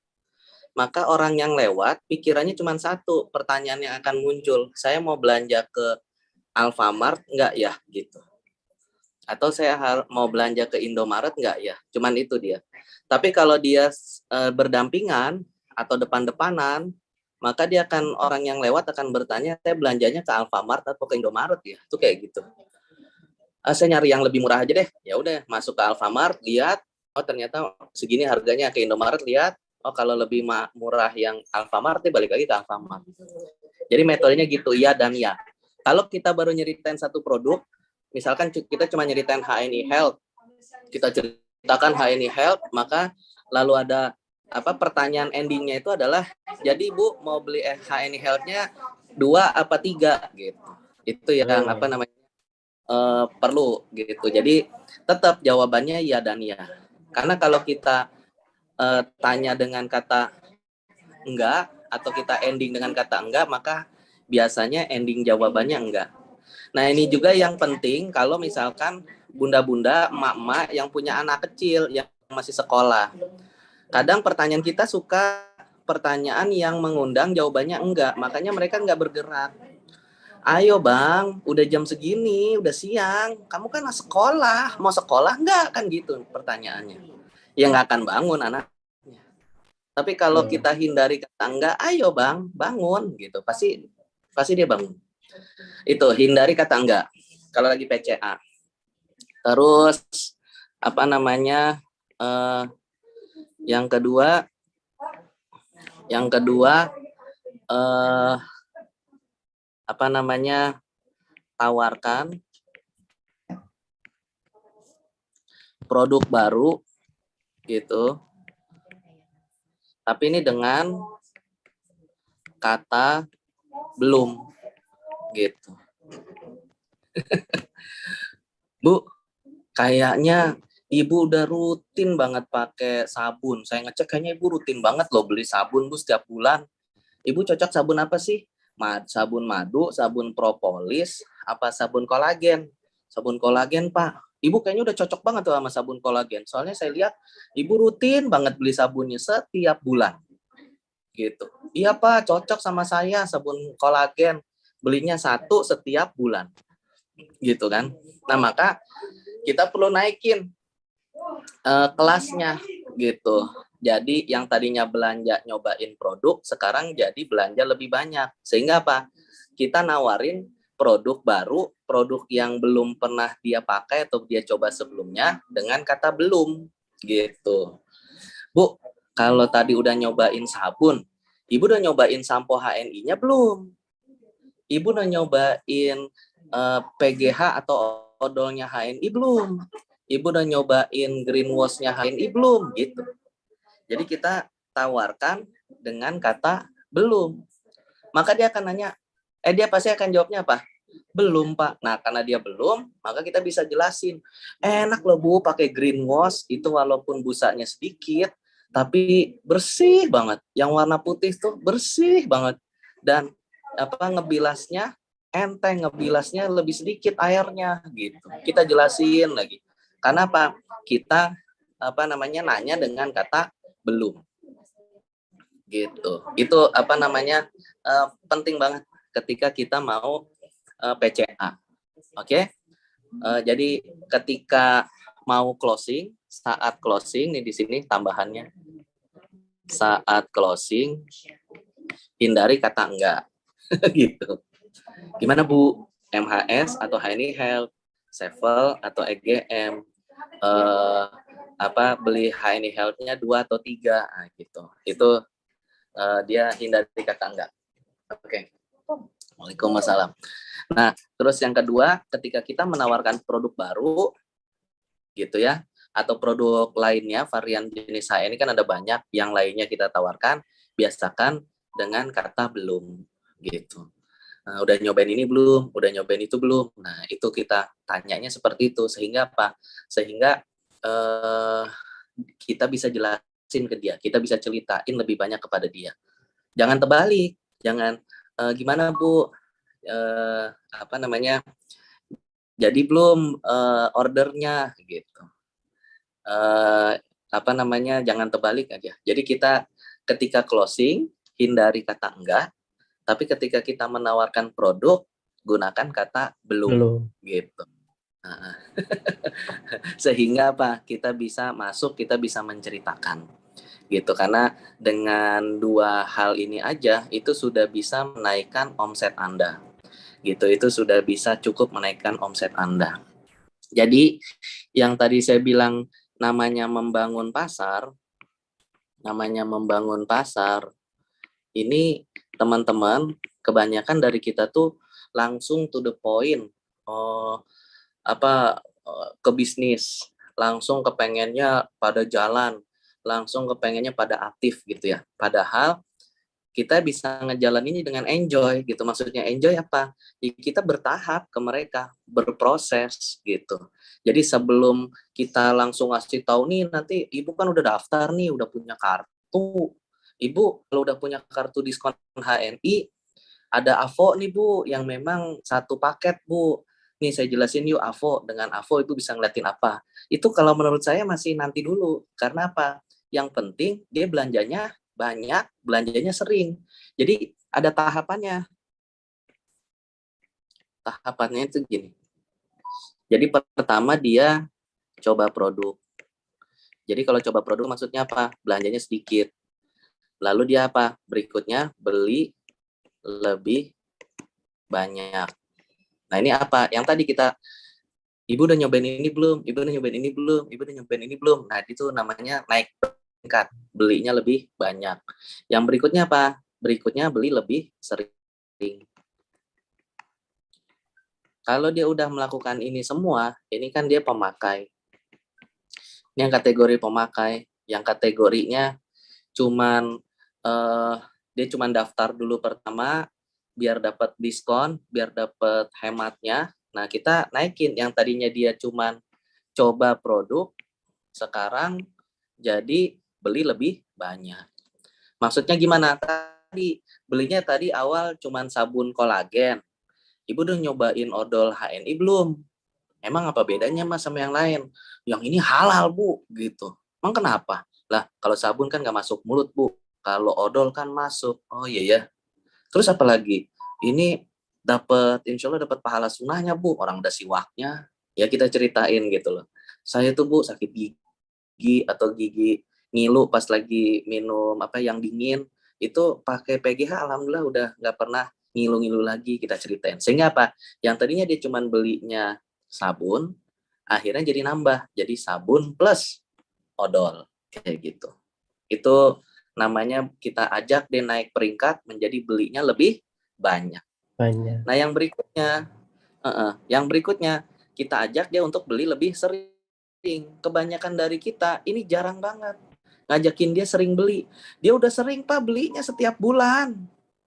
S4: maka orang yang lewat pikirannya cuma satu, pertanyaan yang akan muncul, saya mau belanja ke Alfamart enggak ya gitu. Atau saya mau belanja ke Indomaret enggak ya? Cuman itu dia. Tapi kalau dia berdampingan atau depan-depanan, maka dia akan, orang yang lewat akan bertanya, saya belanjanya ke Alfamart atau ke Indomaret ya? Itu kayak gitu. Saya nyari yang lebih murah aja deh. Ya udah, masuk ke Alfamart, lihat, oh ternyata segini harganya. Ke Indomaret lihat, oh kalau lebih murah yang Alfamart, balik lagi ke Alfamart. Jadi metodenya gitu, ya dan ya. Kalau kita baru nyeritain satu produk, misalkan kita cuma nyeritain HNI Health, kita ceritakan HNI Health, maka lalu ada pertanyaan endingnya itu adalah, jadi Bu mau beli HNI Health-nya 2 apa 3 gitu. Itu yang perlu gitu. Jadi tetap jawabannya ya dan ya. Karena kalau kita tanya dengan kata enggak atau kita ending dengan kata enggak, maka biasanya ending jawabannya enggak. Nah, ini juga yang penting kalau misalkan bunda-bunda, emak-emak yang punya anak kecil yang masih sekolah. Kadang pertanyaan kita suka pertanyaan yang mengundang jawabannya enggak, makanya mereka enggak bergerak. Ayo bang, udah jam segini, udah siang, kamu kan sekolah, mau sekolah enggak? Kan gitu pertanyaannya. Ya enggak akan bangun anaknya. Tapi kalau kita hindari kata enggak, ayo bang, bangun gitu, pasti dia bangun. Itu hindari kata enggak kalau lagi PCA. Terus yang kedua tawarkan produk baru gitu. Tapi ini dengan kata belum gitu. Bu, kayaknya Ibu udah rutin banget pakai sabun. Saya ngecek kayaknya Ibu rutin banget loh beli sabun Bu setiap bulan. Ibu cocok sabun apa sih? Sabun madu, sabun propolis, apa sabun kolagen? Sabun kolagen, Pak. Ibu kayaknya udah cocok banget tuh sama sabun kolagen. Soalnya saya lihat Ibu rutin banget beli sabunnya setiap bulan. Gitu. Iya, Pak, cocok sama saya sabun kolagen. Belinya 1 setiap bulan. Gitu kan. Nah, maka kita perlu naikin kelasnya gitu. Jadi yang tadinya belanja nyobain produk, sekarang jadi belanja lebih banyak. Sehingga apa? Kita nawarin produk baru, produk yang belum pernah dia pakai atau dia coba sebelumnya dengan kata belum gitu. Bu, kalau tadi udah nyobain sabun, Ibu udah nyobain sampo HNI-nya belum? Ibu udah nyobain PGH atau odolnya HNI belum? Ibu udah nyobain green wash-nya HNI belum? Gitu. Jadi kita tawarkan dengan kata belum. Maka dia akan nanya, dia pasti akan jawabnya apa? Belum, Pak. Nah, karena dia belum, maka kita bisa jelasin. Enak loh, Bu, pakai green wash, itu walaupun busanya sedikit, tapi bersih banget. Yang warna putih tuh bersih banget. Dan ngebilasnya enteng, ngebilasnya lebih sedikit airnya gitu. Kita jelasin lagi. Karena apa? Kita nanya dengan kata belum. Gitu. Itu penting banget ketika kita mau PCA. Oke? Jadi ketika mau closing, saat closing nih di sini tambahannya. Saat closing hindari kata enggak. Gitu. Gimana Bu? MHS atau HNI Health, Sevel atau EGM, beli HNI Health-nya 2 atau 3, nah, gitu. Itu dia hindari kata enggak. Oke. Waalaikumsalam. Nah, terus yang kedua, ketika kita menawarkan produk baru, gitu ya, atau produk lainnya, varian jenis HNI kan ada banyak, yang lainnya kita tawarkan, biasakan dengan kata belum, gitu. Nah, udah nyobain ini belum? Udah nyobain itu belum? Nah, itu kita tanyanya seperti itu. Sehingga apa? Sehingga kita bisa jelasin ke dia. Kita bisa ceritain lebih banyak kepada dia. Jangan terbalik. Jangan, gimana Bu? Jadi belum ordernya? Gitu. Jangan terbalik aja. Jadi kita ketika closing, hindari kata enggak. Tapi ketika kita menawarkan produk, gunakan kata belum. Gitu. Nah, sehingga apa? Kita bisa masuk, kita bisa menceritakan. Gitu. Karena dengan 2 hal ini aja, itu sudah bisa menaikkan omset Anda. Gitu. Itu sudah bisa cukup menaikkan omset Anda. Jadi, yang tadi saya bilang namanya membangun pasar, ini teman-teman, kebanyakan dari kita tuh langsung to the point, ke bisnis, langsung kepengennya pada jalan, langsung kepengennya pada aktif gitu ya. Padahal kita bisa ngejalaninnya dengan enjoy gitu. Maksudnya enjoy apa? Kita bertahap ke mereka, berproses gitu. Jadi sebelum kita langsung ngasih tahu nih, nanti Ibu kan udah daftar nih, udah punya kartu. Ibu kalau udah punya kartu diskon HNI, ada AVO nih Bu, yang memang 1 paket Bu. Nih saya jelasin yuk AVO. Dengan AVO Ibu bisa ngeliatin apa. Itu kalau menurut saya masih nanti dulu. Karena apa? Yang penting dia belanjanya banyak, belanjanya sering. Jadi ada tahapannya. Tahapannya itu gini. Jadi pertama dia coba produk. Jadi kalau coba produk maksudnya apa? Belanjanya sedikit. Lalu dia apa? Berikutnya beli lebih banyak. Nah ini apa? Yang tadi Ibu udah nyobain ini belum? Ibu udah nyobain ini belum? Ibu udah nyobain ini belum? Nah itu namanya naik tingkat, belinya lebih banyak. Yang berikutnya apa? Berikutnya beli lebih sering. Kalau dia udah melakukan ini semua, ini kan dia pemakai. Ini yang kategori pemakai, yang kategorinya cuman dia cuman daftar dulu pertama biar dapat diskon, biar dapat hematnya. Nah, kita naikin yang tadinya dia cuman coba produk, sekarang jadi beli lebih banyak. Maksudnya gimana? Tadi belinya tadi awal cuman sabun kolagen. Ibu udah nyobain odol HNI belum? Emang apa bedanya Mas sama yang lain? Yang ini halal Bu, gitu. Emang kenapa? Lah, kalau sabun kan nggak masuk mulut Bu. Kalau odol kan masuk. Oh iya ya. Terus apa lagi? Ini insya Allah dapat pahala sunnahnya Bu. Orang udah siwaknya. Ya kita ceritain gitu loh. Saya tuh Bu sakit gigi atau gigi ngilu pas lagi minum apa yang dingin. Itu pakai PGH alhamdulillah udah nggak pernah ngilu-ngilu lagi, kita ceritain. Sehingga apa? Yang tadinya dia cuma belinya sabun, akhirnya jadi nambah. Jadi sabun plus odol. Kayak gitu. Itu namanya kita ajak dia naik peringkat menjadi belinya lebih banyak.
S2: Banyak.
S4: Nah, yang berikutnya kita ajak dia untuk beli lebih sering. Kebanyakan dari kita ini jarang banget ngajakin dia sering beli. Dia udah sering Pak belinya setiap bulan.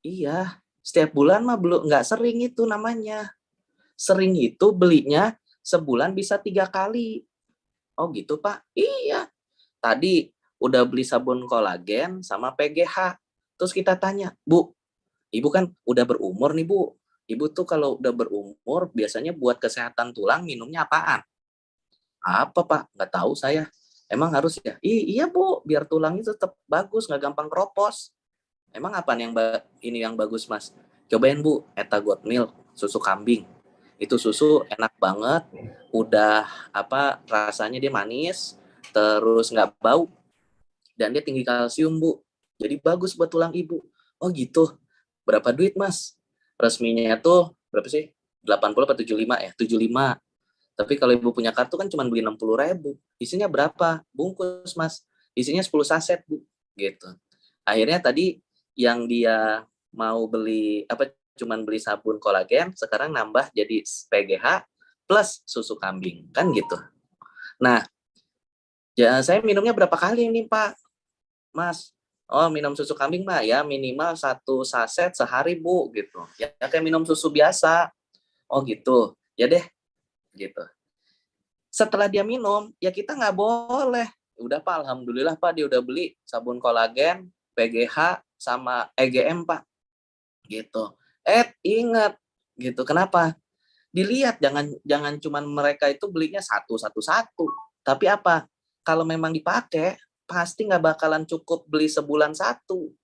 S4: Iya, setiap bulan mah belum, nggak sering itu namanya. Sering itu belinya sebulan bisa 3 kali. Oh gitu Pak? Iya. Tadi udah beli sabun kolagen sama PGH. Terus kita tanya, Bu, Ibu kan udah berumur nih Bu. Ibu tuh kalau udah berumur biasanya buat kesehatan tulang minumnya apaan? Apa Pak? Nggak tahu saya. Emang harus ya? Iya Bu, biar tulangnya tetap bagus, nggak gampang keropos. Emang apa yang ini yang bagus Mas? Cobain Bu, Etagot Milk, susu kambing. Itu susu enak banget, udah apa rasanya dia manis, terus nggak bau, dan dia tinggi kalsium Bu. Jadi bagus buat tulang ibu. Oh gitu. Berapa duit Mas? Resminya tuh berapa sih? 80 atau 75 ya? 75. Tapi kalau ibu punya kartu kan cuma beli 60.000. Isinya berapa? Bungkus Mas. Isinya 10 saset Bu. Gitu. Akhirnya tadi yang dia mau beli apa cuman beli sabun kolagen, sekarang nambah jadi PGH plus susu kambing. Kan gitu. Nah, ya saya minumnya berapa kali nih Pak? Mas, oh minum susu kambing mah ya minimal 1 saset sehari Bu gitu. Ya kayak minum susu biasa. Oh gitu. Ya deh gitu. Setelah dia minum, ya kita nggak boleh. Udah Pak, alhamdulillah Pak dia udah beli sabun kolagen, PGH sama EGM Pak. Gitu. Ingat gitu. Kenapa? Dilihat jangan cuman mereka itu belinya satu. Tapi apa? Kalau memang dipakai pasti nggak bakalan cukup beli sebulan satu.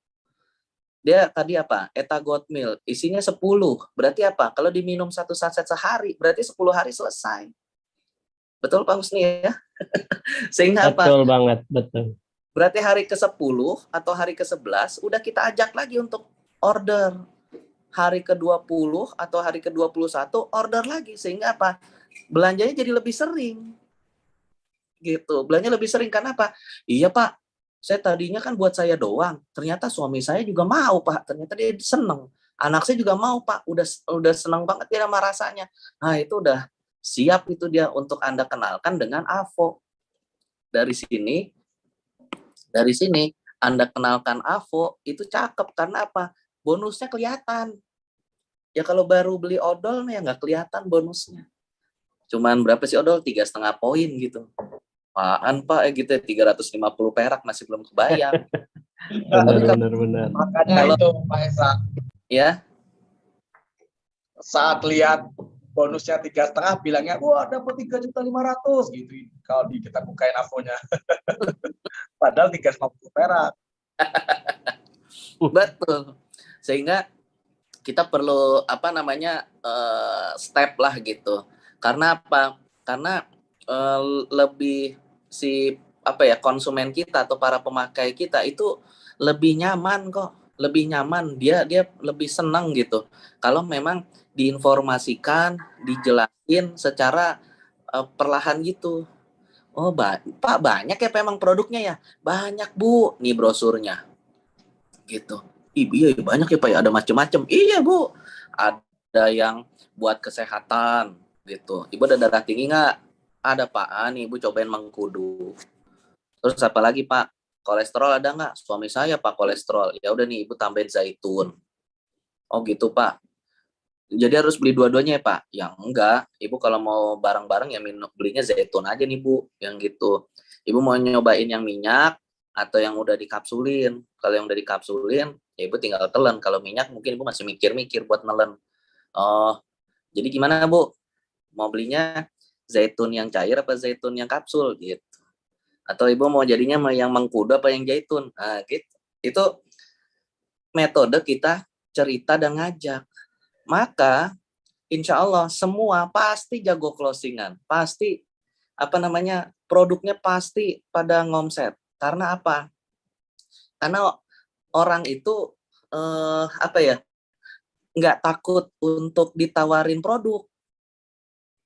S4: Dia tadi apa? Etagot Milk, isinya 10. Berarti apa? Kalau diminum 1 saset sehari, berarti 10 hari selesai. Betul Pak Husni ya? Sehingga apa?
S2: Betul banget, betul.
S4: Berarti hari ke-10 atau hari ke-11 udah kita ajak lagi untuk order. Hari ke-20 atau hari ke-21 order lagi. Sehingga apa? Belanjanya jadi lebih sering. Gitu. Belanja lebih sering karena apa? Iya Pak, saya tadinya kan buat saya doang. Ternyata suami saya juga mau Pak. Ternyata dia seneng. Anak saya juga mau Pak. Udah seneng banget dia sama rasanya. Nah itu udah siap itu dia untuk Anda kenalkan dengan Avo. Dari sini Anda kenalkan Avo itu cakep karena apa? Bonusnya kelihatan. Ya kalau baru beli odol ya nggak kelihatan bonusnya. Cuman berapa sih odol? 3,5 poin gitu. Apaan Pak gitu ya 350 perak masih belum kebayang.
S2: Benar.
S3: Makanya
S4: Kalau-
S3: itu Pak Esa,
S4: Ya,
S3: saat lihat bonusnya 3,5 bilangnya wah dapat 3.500.000 gitu. Kalau kita bukain avonya. Padahal 350 perak.
S4: betul. Sehingga kita perlu step lah gitu. Karena apa? Karena lebih konsumen kita atau para pemakai kita itu lebih nyaman kok, lebih nyaman, dia lebih senang gitu kalau memang diinformasikan, dijelasin secara perlahan gitu. Oh Pak banyak ya memang produknya ya, banyak Bu, nih brosurnya gitu. Iya banyak ya Pak ya, ada macam-macam. Iya Bu, ada yang buat kesehatan gitu. Ibu ada darah tinggi nggak? Ada Pak, nih Ibu cobain mengkudu. Terus apa lagi Pak? Kolesterol ada nggak? Suami saya Pak kolesterol. Ya udah nih Ibu tambahin zaitun. Oh gitu Pak. Jadi harus beli dua-duanya ya Pak? Yang enggak. Ibu kalau mau bareng-bareng ya belinya zaitun aja nih Bu. Yang gitu. Ibu mau nyobain yang minyak atau yang udah dikapsulin. Kalau yang udah dikapsulin, ya Ibu tinggal telan. Kalau minyak mungkin Ibu masih mikir-mikir buat nelen. Oh, jadi gimana Bu? Mau belinya zaitun yang cair apa zaitun yang kapsul gitu? Atau Ibu mau jadinya yang mengkudu apa yang zaitun? Nah, gitu. Itu metode kita cerita dan ngajak. Maka insya Allah semua pasti jago closingan, pasti produknya pasti pada ngomset. Karena apa? Karena orang itu nggak takut untuk ditawarin produk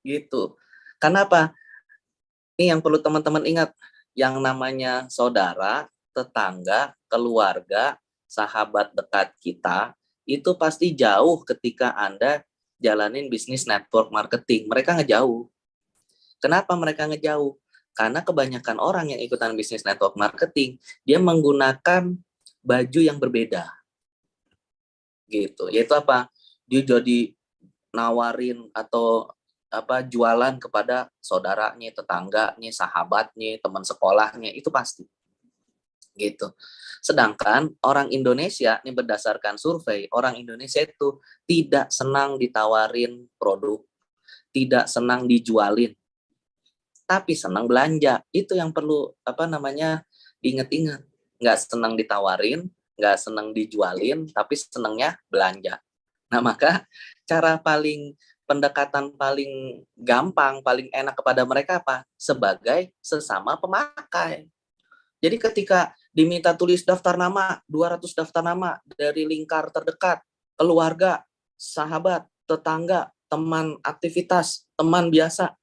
S4: gitu. Karena apa? Ini yang perlu teman-teman ingat, yang namanya saudara, tetangga, keluarga, sahabat dekat kita itu pasti jauh ketika Anda jalanin bisnis network marketing. Mereka ngejauh. Kenapa mereka ngejauh? Karena kebanyakan orang yang ikutan bisnis network marketing, dia menggunakan baju yang berbeda. Gitu. Yaitu apa? Dia jadi nawarin atau jualan kepada saudaranya, tetangganya, sahabatnya, teman sekolahnya, itu pasti. Gitu. Sedangkan orang Indonesia, ini berdasarkan survei, orang Indonesia itu tidak senang ditawarin produk, tidak senang dijualin, tapi senang belanja. Itu yang perlu diingat-ingat. Nggak senang ditawarin, nggak senang dijualin, tapi senangnya belanja. Nah, maka pendekatan paling gampang, paling enak kepada mereka apa? Sebagai sesama pemakai. Jadi ketika diminta tulis daftar nama, 200 daftar nama dari lingkar terdekat, keluarga, sahabat, tetangga, teman aktivitas, teman biasa,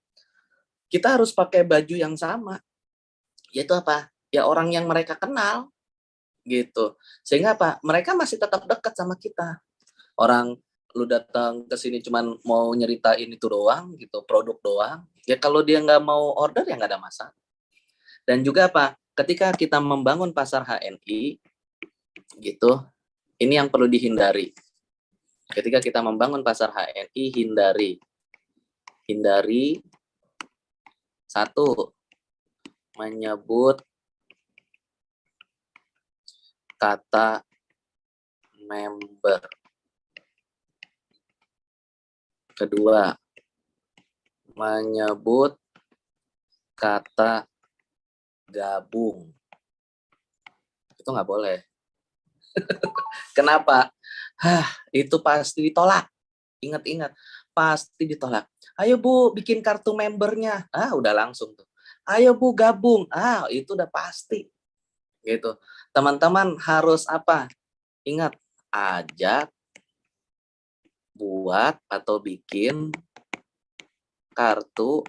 S4: kita harus pakai baju yang sama. Yaitu apa? Ya orang yang mereka kenal. Gitu. Sehingga apa? Mereka masih tetap dekat sama kita. Orang lu datang ke sini cuman mau nyeritain itu doang gitu, produk doang, ya kalau dia nggak mau order ya nggak ada masalah. Dan juga apa, ketika kita membangun pasar HNI gitu, ini yang perlu dihindari. Ketika kita membangun pasar HNI, hindari satu, menyebut kata member. Kedua, menyebut kata gabung. Itu nggak boleh. Kenapa? Itu pasti ditolak. Ingat-ingat, pasti ditolak. Ayo Bu, bikin kartu membernya. Udah langsung tuh. Ayo Bu, gabung. Itu udah pasti. Gitu. Teman-teman harus apa? Ingat, ajak, buat atau bikin kartu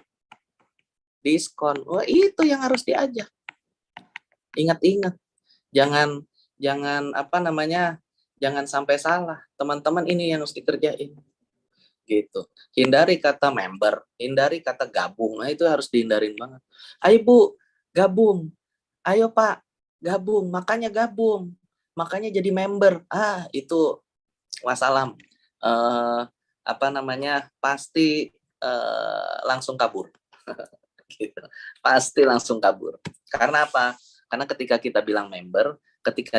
S4: diskon. Wah, itu yang harus diajak. Ingat-ingat. Jangan jangan sampai salah. Teman-teman, ini yang harus dikerjain. Gitu. Hindari kata member, hindari kata gabung. Nah, itu harus dihindarin banget. Ayo Bu, gabung. Ayo Pak, gabung. Makanya gabung. Makanya jadi member. Itu wassalam. Pasti langsung kabur. Gitu. Pasti langsung kabur. Karena apa? Karena ketika kita bilang member, ketika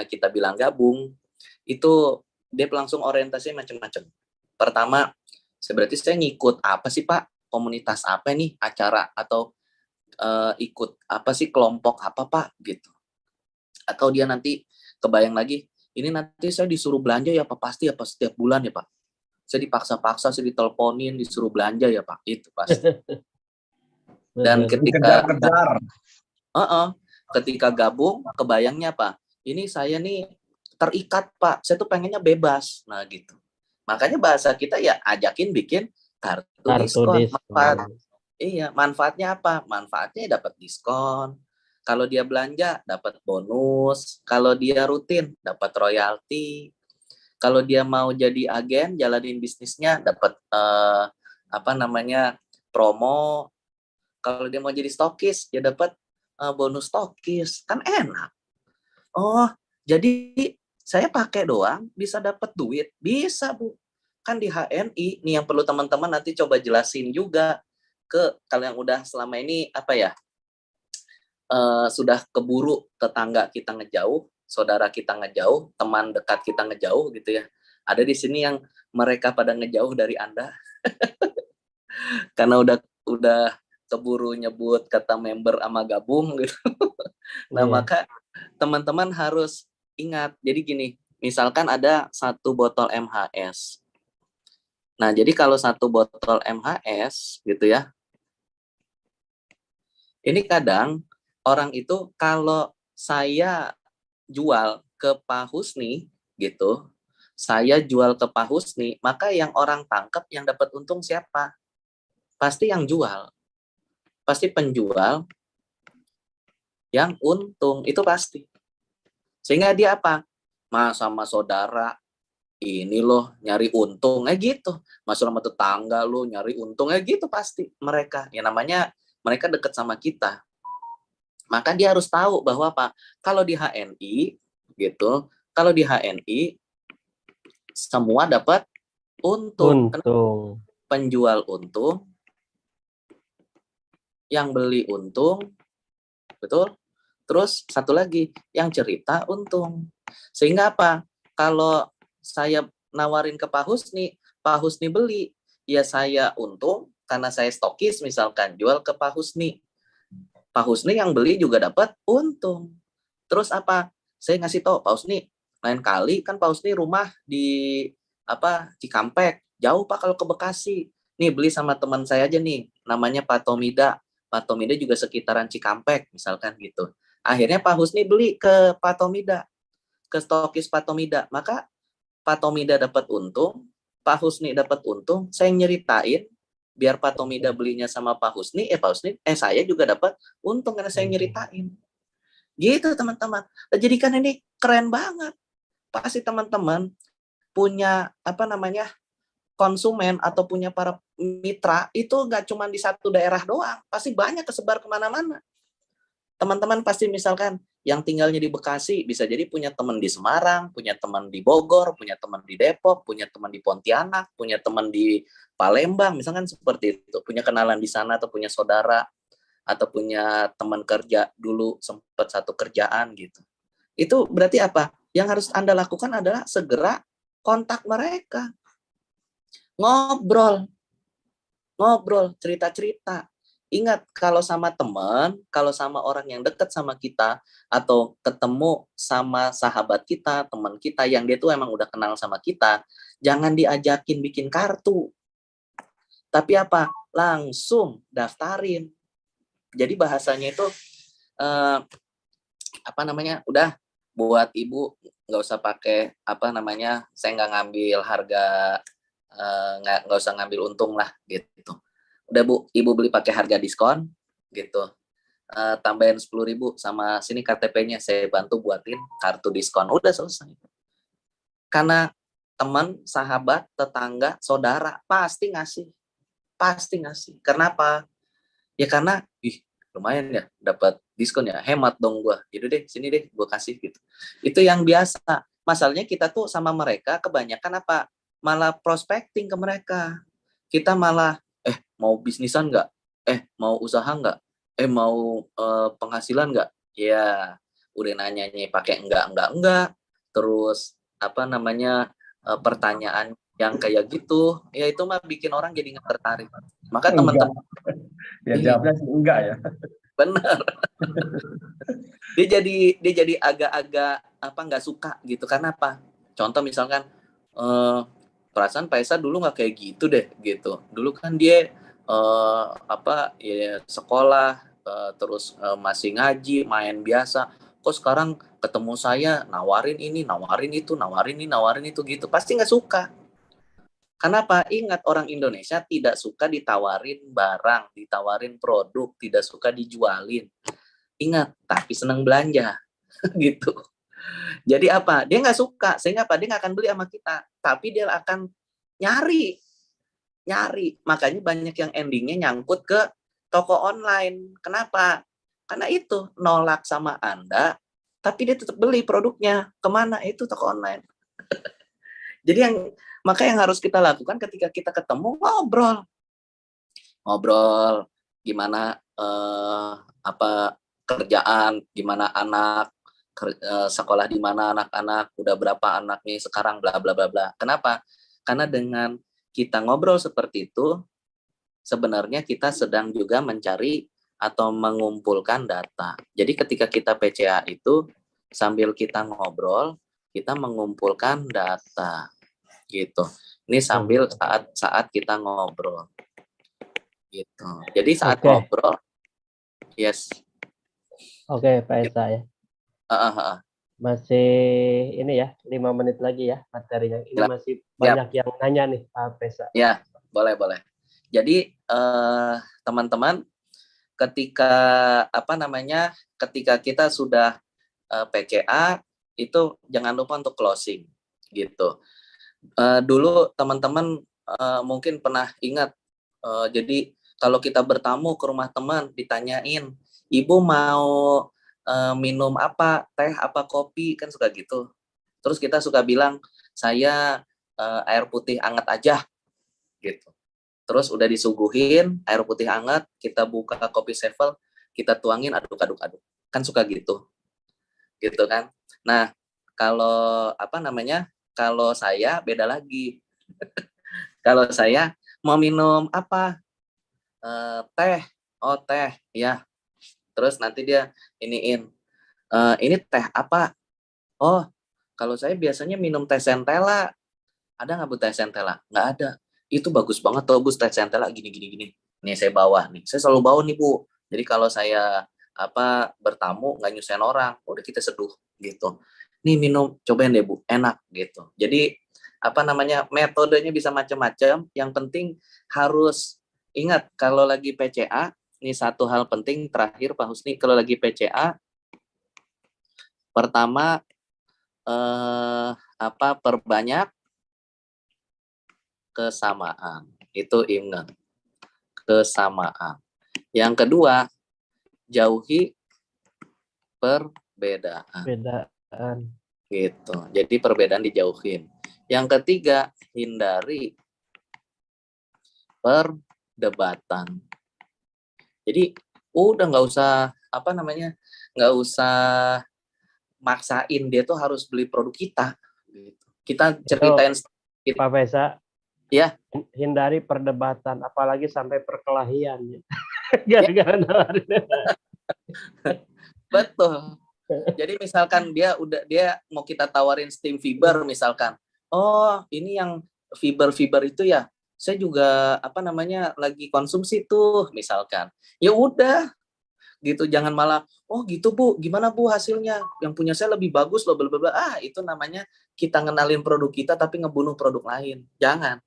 S4: kita bilang gabung, itu dia langsung orientasinya macam-macam. Pertama, berarti saya ngikut apa sih Pak? Komunitas apa nih? Acara atau ikut apa sih, kelompok apa Pak? Gitu. Atau dia nanti kebayang lagi, ini nanti saya disuruh belanja ya Pak, pasti apa setiap bulan ya Pak? Saya dipaksa-paksa, saya diteleponin, disuruh belanja ya Pak, itu pasti. Dan ketika gabung, kebayangnya apa? Ini saya nih terikat Pak, saya tuh pengennya bebas. Nah gitu. Makanya bahasa kita ya ajakin bikin kartu diskon. Manfaatnya apa? Manfaatnya dapat diskon. Kalau dia belanja dapat bonus, kalau dia rutin dapat royalti. Kalau dia mau jadi agen, jalanin bisnisnya dapat promo. Kalau dia mau jadi stokis, dia dapat bonus tokis, kan enak. Oh, jadi saya pakai doang bisa dapat duit, bisa Bu. Kan di HNI nih yang perlu teman-teman nanti coba jelasin juga ke kalau yang udah selama ini apa ya, sudah keburu tetangga kita ngejauh, saudara kita ngejauh, teman dekat kita ngejauh gitu ya. Ada di sini yang mereka pada ngejauh dari Anda karena udah keburu nyebut kata member sama gabung gitu. Nah, maka teman-teman harus ingat. Jadi gini, misalkan ada 1 botol MHS. Nah, jadi kalau 1 botol MHS gitu ya, ini kadang orang itu kalau saya jual ke Pak Husni gitu, saya jual ke Pak Husni, maka yang orang tangkap yang dapat untung siapa? Pasti yang jual. Pasti penjual yang untung, itu pasti. Sehingga dia apa? Mas sama saudara ini loh nyari untung gitu. Mas sama tetangga lo nyari untung gitu pasti mereka. Ya namanya mereka dekat sama kita. Maka dia harus tahu bahwa apa? Kalau di HNI gitu, kalau di HNI semua dapat untung.
S2: Untung.
S4: Penjual untung, yang beli untung, betul? Terus satu lagi, yang cerita untung. Sehingga apa? Kalau saya nawarin ke Pak Husni beli, ya saya untung karena saya stokis misalkan jual ke Pak Husni. Pak Husni yang beli juga dapat untung. Terus apa? Saya ngasih tahu Pak Husni, lain kali kan Pak Husni rumah di Cikampek, jauh Pak kalau ke Bekasi. Nih beli sama teman saya aja nih, namanya Pak Tomida. Pak Tomida juga sekitaran Cikampek misalkan gitu. Akhirnya Pak Husni beli ke Pak Tomida, ke stokis Pak Tomida. Maka Pak Tomida dapat untung, Pak Husni dapat untung, saya nyeritain biar Pak Tomida belinya sama Pak Husni, saya juga dapat untung karena saya nyeritain. Gitu teman-teman. Jadi kan ini keren banget. Pasti teman-teman punya konsumen atau punya para mitra itu nggak cuma di satu daerah doang, pasti banyak kesebar kemana-mana. Teman-teman pasti misalkan yang tinggalnya di Bekasi bisa jadi punya teman di Semarang, punya teman di Bogor, punya teman di Depok, punya teman di Pontianak, punya teman di Palembang, misalkan seperti itu, punya kenalan di sana atau punya saudara atau punya teman kerja dulu sempat satu kerjaan gitu. Itu berarti apa? Yang harus Anda lakukan adalah segera kontak mereka. Ngobrol, cerita-cerita. Ingat, kalau sama teman, kalau sama orang yang dekat sama kita, atau ketemu sama sahabat kita, teman kita, yang dia tuh emang udah kenal sama kita, jangan diajakin bikin kartu. Tapi apa? Langsung daftarin. Jadi bahasanya itu, udah buat ibu, nggak usah pakai, saya nggak ngambil harga, nggak usah ngambil untung lah, gitu. Udah Bu, ibu beli pakai harga diskon gitu, tambahin 10.000 sama sini KTP-nya, saya bantu buatin kartu diskon, udah selesai. Karena teman, sahabat, tetangga, saudara pasti ngasih. Kenapa? Ya karena lumayan ya dapat diskon ya, hemat dong gua, jadi deh sini deh gua kasih gitu. Itu yang biasa. Masalahnya kita tuh sama mereka kebanyakan apa? Malah prospecting ke mereka. Kita malah mau bisnisan nggak? Mau usaha nggak? Mau penghasilan nggak? Ya, udah nanyanya pakai enggak. Terus pertanyaan yang kayak gitu, ya itu mah bikin orang jadi nggak tertarik. Maka teman-teman,
S3: ya jawabnya sih enggak ya.
S4: benar. dia jadi agak-agak nggak suka gitu. Karena apa? Contoh misalkan, perasaan Pak Esa dulu nggak kayak gitu deh gitu. Dulu kan dia sekolah, terus masih ngaji, main biasa. Kok sekarang ketemu saya nawarin ini, nawarin itu gitu. Pasti nggak suka. Kenapa? Ingat, orang Indonesia tidak suka ditawarin barang, ditawarin produk, tidak suka dijualin. Ingat, tapi senang belanja. Gitu. Jadi apa? Dia nggak suka, sehingga apa? Dia nggak akan beli sama kita. Tapi dia akan nyari. Makanya banyak yang endingnya nyangkut ke toko online. Kenapa? Karena itu nolak sama Anda, tapi dia tetap beli produknya. Kemana? Itu toko online. Jadi maka yang harus kita lakukan ketika kita ketemu, ngobrol gimana apa kerjaan, gimana anak, sekolah di mana anak-anak, udah berapa anak nih sekarang, bla bla bla bla. Kenapa? Karena dengan kita ngobrol seperti itu, sebenarnya kita sedang juga mencari atau mengumpulkan data. Jadi ketika kita PCA itu sambil kita ngobrol, kita mengumpulkan data gitu. Ini sambil saat kita ngobrol gitu. Jadi saat ngobrol, yes.
S2: Oke, Pak Esa ya. Masih ini ya, 5 menit lagi ya materinya. Ini masih banyak yang nanya nih Pak Esa.
S4: Ya, boleh. Jadi teman-teman, ketika ketika kita sudah PCA itu jangan lupa untuk closing gitu. Dulu teman-teman mungkin pernah ingat, jadi kalau kita bertamu ke rumah teman ditanyain, ibu mau minum apa, teh apa kopi, kan suka gitu. Terus kita suka bilang, saya air putih hangat aja gitu. Terus udah disuguhin air putih hangat, kita buka kopi sevel, kita tuangin, aduk. Kan suka gitu kan. Nah, kalau kalau saya beda lagi. Kalau saya mau minum apa? Teh. Oh, teh, ya. Terus nanti dia iniin. Ini teh apa? Oh, kalau saya biasanya minum teh centella. Ada nggak Bu teh centella? Nggak ada. Itu bagus banget tuh Bu teh centella gini. Nih saya bawa nih. Saya selalu bawa nih Bu. Jadi kalau saya bertamu nggak nyusahin orang, udah kita seduh gitu. Nih minum, cobain deh Bu, enak gitu. Jadi metodenya bisa macam-macam. Yang penting harus ingat kalau lagi PCA, ini satu hal penting terakhir Pak Husni, kalau lagi PCA, pertama perbanyak kesamaan. Itu ingat, kesamaan. Yang kedua, jauhi perbedaan. Gitu. Jadi perbedaan dijauhin. Yang ketiga, hindari perdebatan. Jadi udah nggak usah nggak usah maksain dia tuh harus beli produk kita. Kita ceritain
S2: Pak Fesa.
S4: Ya.
S2: Hindari perdebatan, apalagi sampai perkelahian. Gara-gara nawarin.
S4: Betul. Jadi misalkan dia mau kita tawarin steam fiber misalkan. Oh, ini yang fiber itu ya. Saya juga lagi konsumsi tuh misalkan. Ya udah. Gitu, jangan malah, oh gitu Bu, gimana Bu hasilnya? Yang punya saya lebih bagus loh, bla bla bla. Itu namanya kita ngenalin produk kita tapi ngebunuh produk lain. Jangan.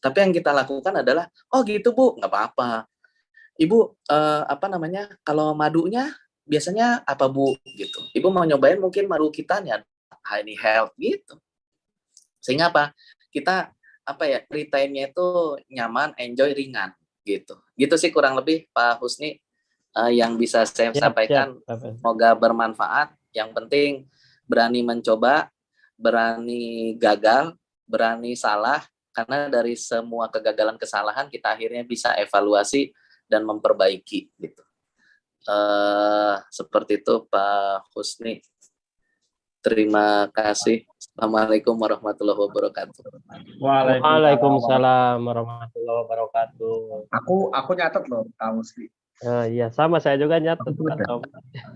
S4: Tapi yang kita lakukan adalah, oh gitu Bu, nggak apa-apa. Ibu, kalau madunya biasanya apa Bu? Gitu. Ibu mau nyobain mungkin madu kita nih, Honey Health gitu. Sehingga apa? Kita free time-nya itu nyaman, enjoy, ringan gitu. Gitu sih kurang lebih Pak Husni yang bisa saya sampaikan. Semoga bermanfaat. Yang penting berani mencoba, berani gagal, berani salah, karena dari semua kegagalan kesalahan kita akhirnya bisa evaluasi dan memperbaiki gitu. Seperti itu Pak Husni. Terima kasih. Assalamualaikum warahmatullahi wabarakatuh.
S2: Waalaikumsalam warahmatullahi wabarakatuh.
S3: Aku nyatet loh Pak Husni.
S2: Iya, sama saya juga nyatet.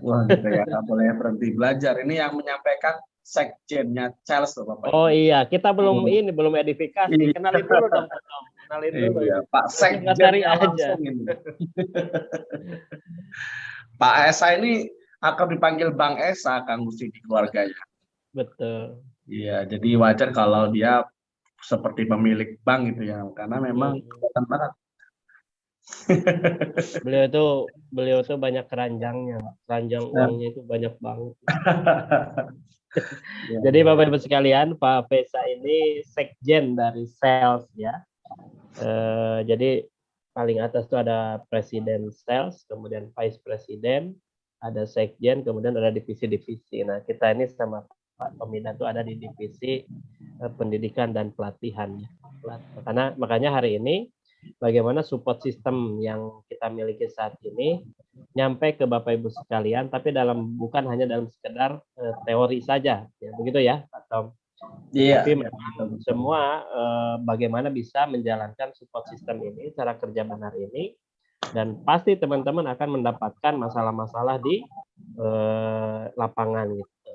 S3: Wah, gitu ya, nggak boleh berhenti belajar. Ini yang menyampaikan sekjennya Charles loh Bapak.
S2: Oh iya, kita belum edifikasi. Kenalin dulu dong, kenalin dulu.
S3: Iya, Pak Sekjennya langsung ini. Pak Esa ini akan dipanggil Bang Esa, Kang Gusti di keluarganya.
S2: Betul.
S3: Iya, jadi wajar kalau dia seperti pemilik bank gitu ya, karena memang kelihatan banget.
S2: Beliau tuh banyak keranjangnya, keranjang uangnya itu banyak banget. Jadi Bapak Ibu sekalian, Pak Fesa ini sekjen dari sales ya. Jadi paling atas itu ada presiden sales, kemudian vice president, ada sekjen, kemudian ada divisi-divisi. Nah, kita ini sama Pak Tomida itu ada di divisi pendidikan dan pelatihan. Karena makanya hari ini bagaimana support system yang kita miliki saat ini nyampe ke Bapak Ibu sekalian, tapi bukan hanya dalam sekedar teori saja, ya begitu ya, Pak Tom.
S3: Iya.
S2: Tapi memang semua bagaimana bisa menjalankan support system ini, cara kerja benar ini, dan pasti teman-teman akan mendapatkan masalah-masalah di lapangan gitu.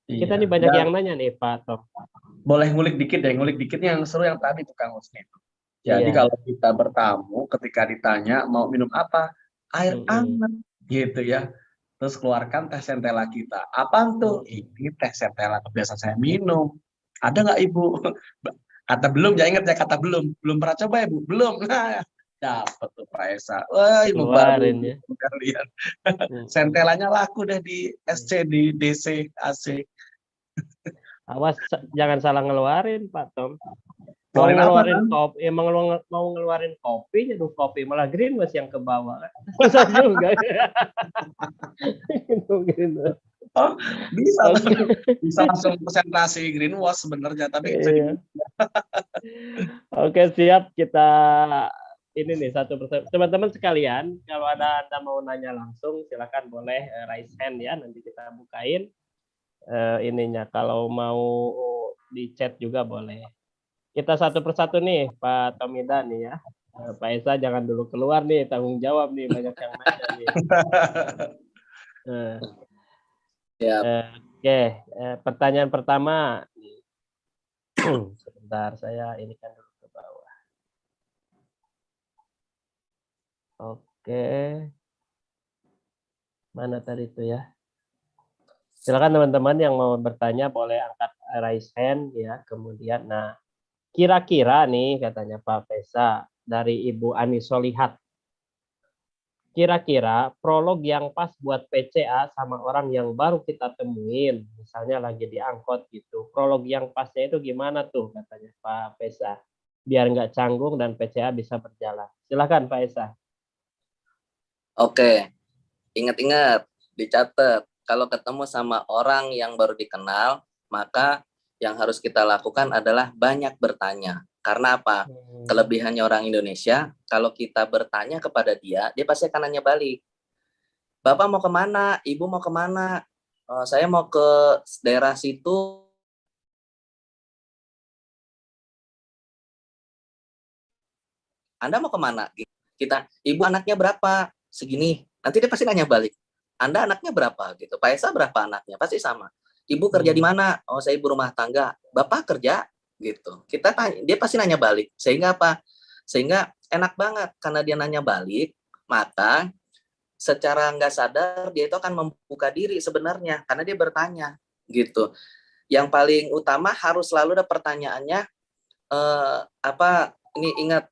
S2: Kita nih banyak yang nanya nih Pak Tom.
S3: Boleh ngulik dikit deh, ngulik dikitnya yang seru yang tadi tuh Kang Husni. Jadi
S2: Iya.
S3: kalau kita bertamu, ketika ditanya mau minum apa, air hangat gitu ya. Terus keluarkan teh centella kita. Apa tuh? Ini teh centella biasa saya minum. Ada nggak Ibu? Kata belum, ya ingat ya kata belum. Belum pernah coba ya Bu? Belum. Nah, dapat tuh Pak Esa. Wah, ilmu baru
S2: Keluarin ya.
S3: kalian. Centellanya laku deh di SC, di DC, AC.
S2: Awas jangan salah ngeluarin Pak Tom. Mau
S3: Keluarin apa,
S2: ngeluarin
S3: Kang?
S2: kopi, emang mau ngeluarin kopi, jadi kopi malah green mas yang ke bawah. Susah juga. Gitu.
S3: Oh, bisa
S2: Oke.
S3: bisa langsung presentasi greenwash sebenarnya, tapi
S2: Iya. Oke, siap, kita ini nih satu persatu. Teman-teman sekalian, kalau ada Anda mau nanya langsung, silakan boleh raise hand ya, nanti kita bukain ininya. Kalau mau di chat juga boleh. Kita satu persatu nih, Pak Tomida nih ya. Pak Esa jangan dulu keluar nih, tanggung jawab nih, banyak yang nanya nih. Oke, pertanyaan pertama. Sebentar, saya ini kan dulu ke bawah. Oke. Mana tadi itu ya? Silakan teman-teman yang mau bertanya boleh angkat raise hand ya. Kemudian, nah kira-kira nih katanya Pak Pesa dari Ibu Ani Solihat. Kira-kira prolog yang pas buat PCA sama orang yang baru kita temuin, misalnya lagi di angkot gitu. Prolog yang pasnya itu gimana tuh katanya Pak Pesa, biar nggak canggung dan PCA bisa berjalan. Silakan Pak Esa.
S4: Oke, ingat-ingat, dicatat. Kalau ketemu sama orang yang baru dikenal, maka yang harus kita lakukan adalah banyak bertanya. Karena apa? Kelebihannya orang Indonesia, kalau kita bertanya kepada dia, dia pasti akan nanya balik. Bapak mau kemana? Ibu mau kemana? Saya mau ke daerah situ. Anda mau kemana? Kita, ibu anaknya berapa? Segini. Nanti dia pasti nanya balik. Anda anaknya berapa? Gitu. Pak Esa berapa anaknya? Pasti sama. Ibu kerja di mana? Oh, saya ibu rumah tangga. Bapak kerja? Gitu. Kita tanya, dia pasti nanya balik. Sehingga apa? Sehingga enak banget karena dia nanya balik, maka secara nggak sadar dia itu akan membuka diri sebenarnya karena dia bertanya gitu. Yang paling utama harus selalu ada pertanyaannya apa? Ini ingat,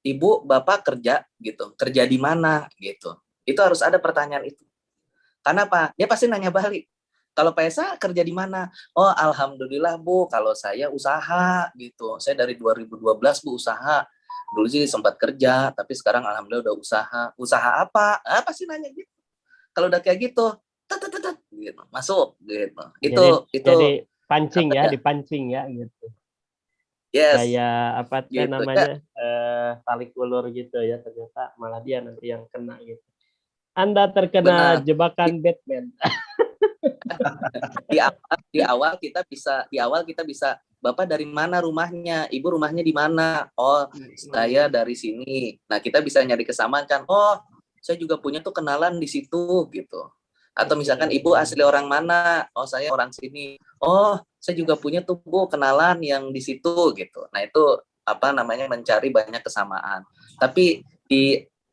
S4: Ibu, Bapak kerja gitu. Kerja di mana gitu. Itu harus ada pertanyaan itu. Karena apa? Dia pasti nanya balik. Kalau Pak Esa kerja di mana? Oh, alhamdulillah Bu, kalau saya usaha gitu. Saya dari 2012 Bu usaha. Dulu sih sempat kerja, tapi sekarang alhamdulillah udah usaha. Usaha apa? Ah, pasti nanya gitu. Kalau udah kayak gitu, gitu, masuk gitu.
S2: Jadi pancing ya, dipancing ya gitu.
S4: Yes.
S2: Kayak apa
S4: gitu,
S2: namanya? Tarik ulur gitu ya, ternyata malah dia nanti yang kena gitu. Anda terkena jebakan Batman.
S4: di awal kita bisa Bapak dari mana rumahnya, Ibu rumahnya di mana? Oh, saya dari sini. Nah, kita bisa nyari kesamaan kan. Oh, saya juga punya tuh kenalan di situ gitu. Atau misalkan Ibu asli orang mana? Oh, saya orang sini. Oh, saya juga punya tuh Bu kenalan yang di situ gitu. Nah, itu apa namanya, mencari banyak kesamaan. Tapi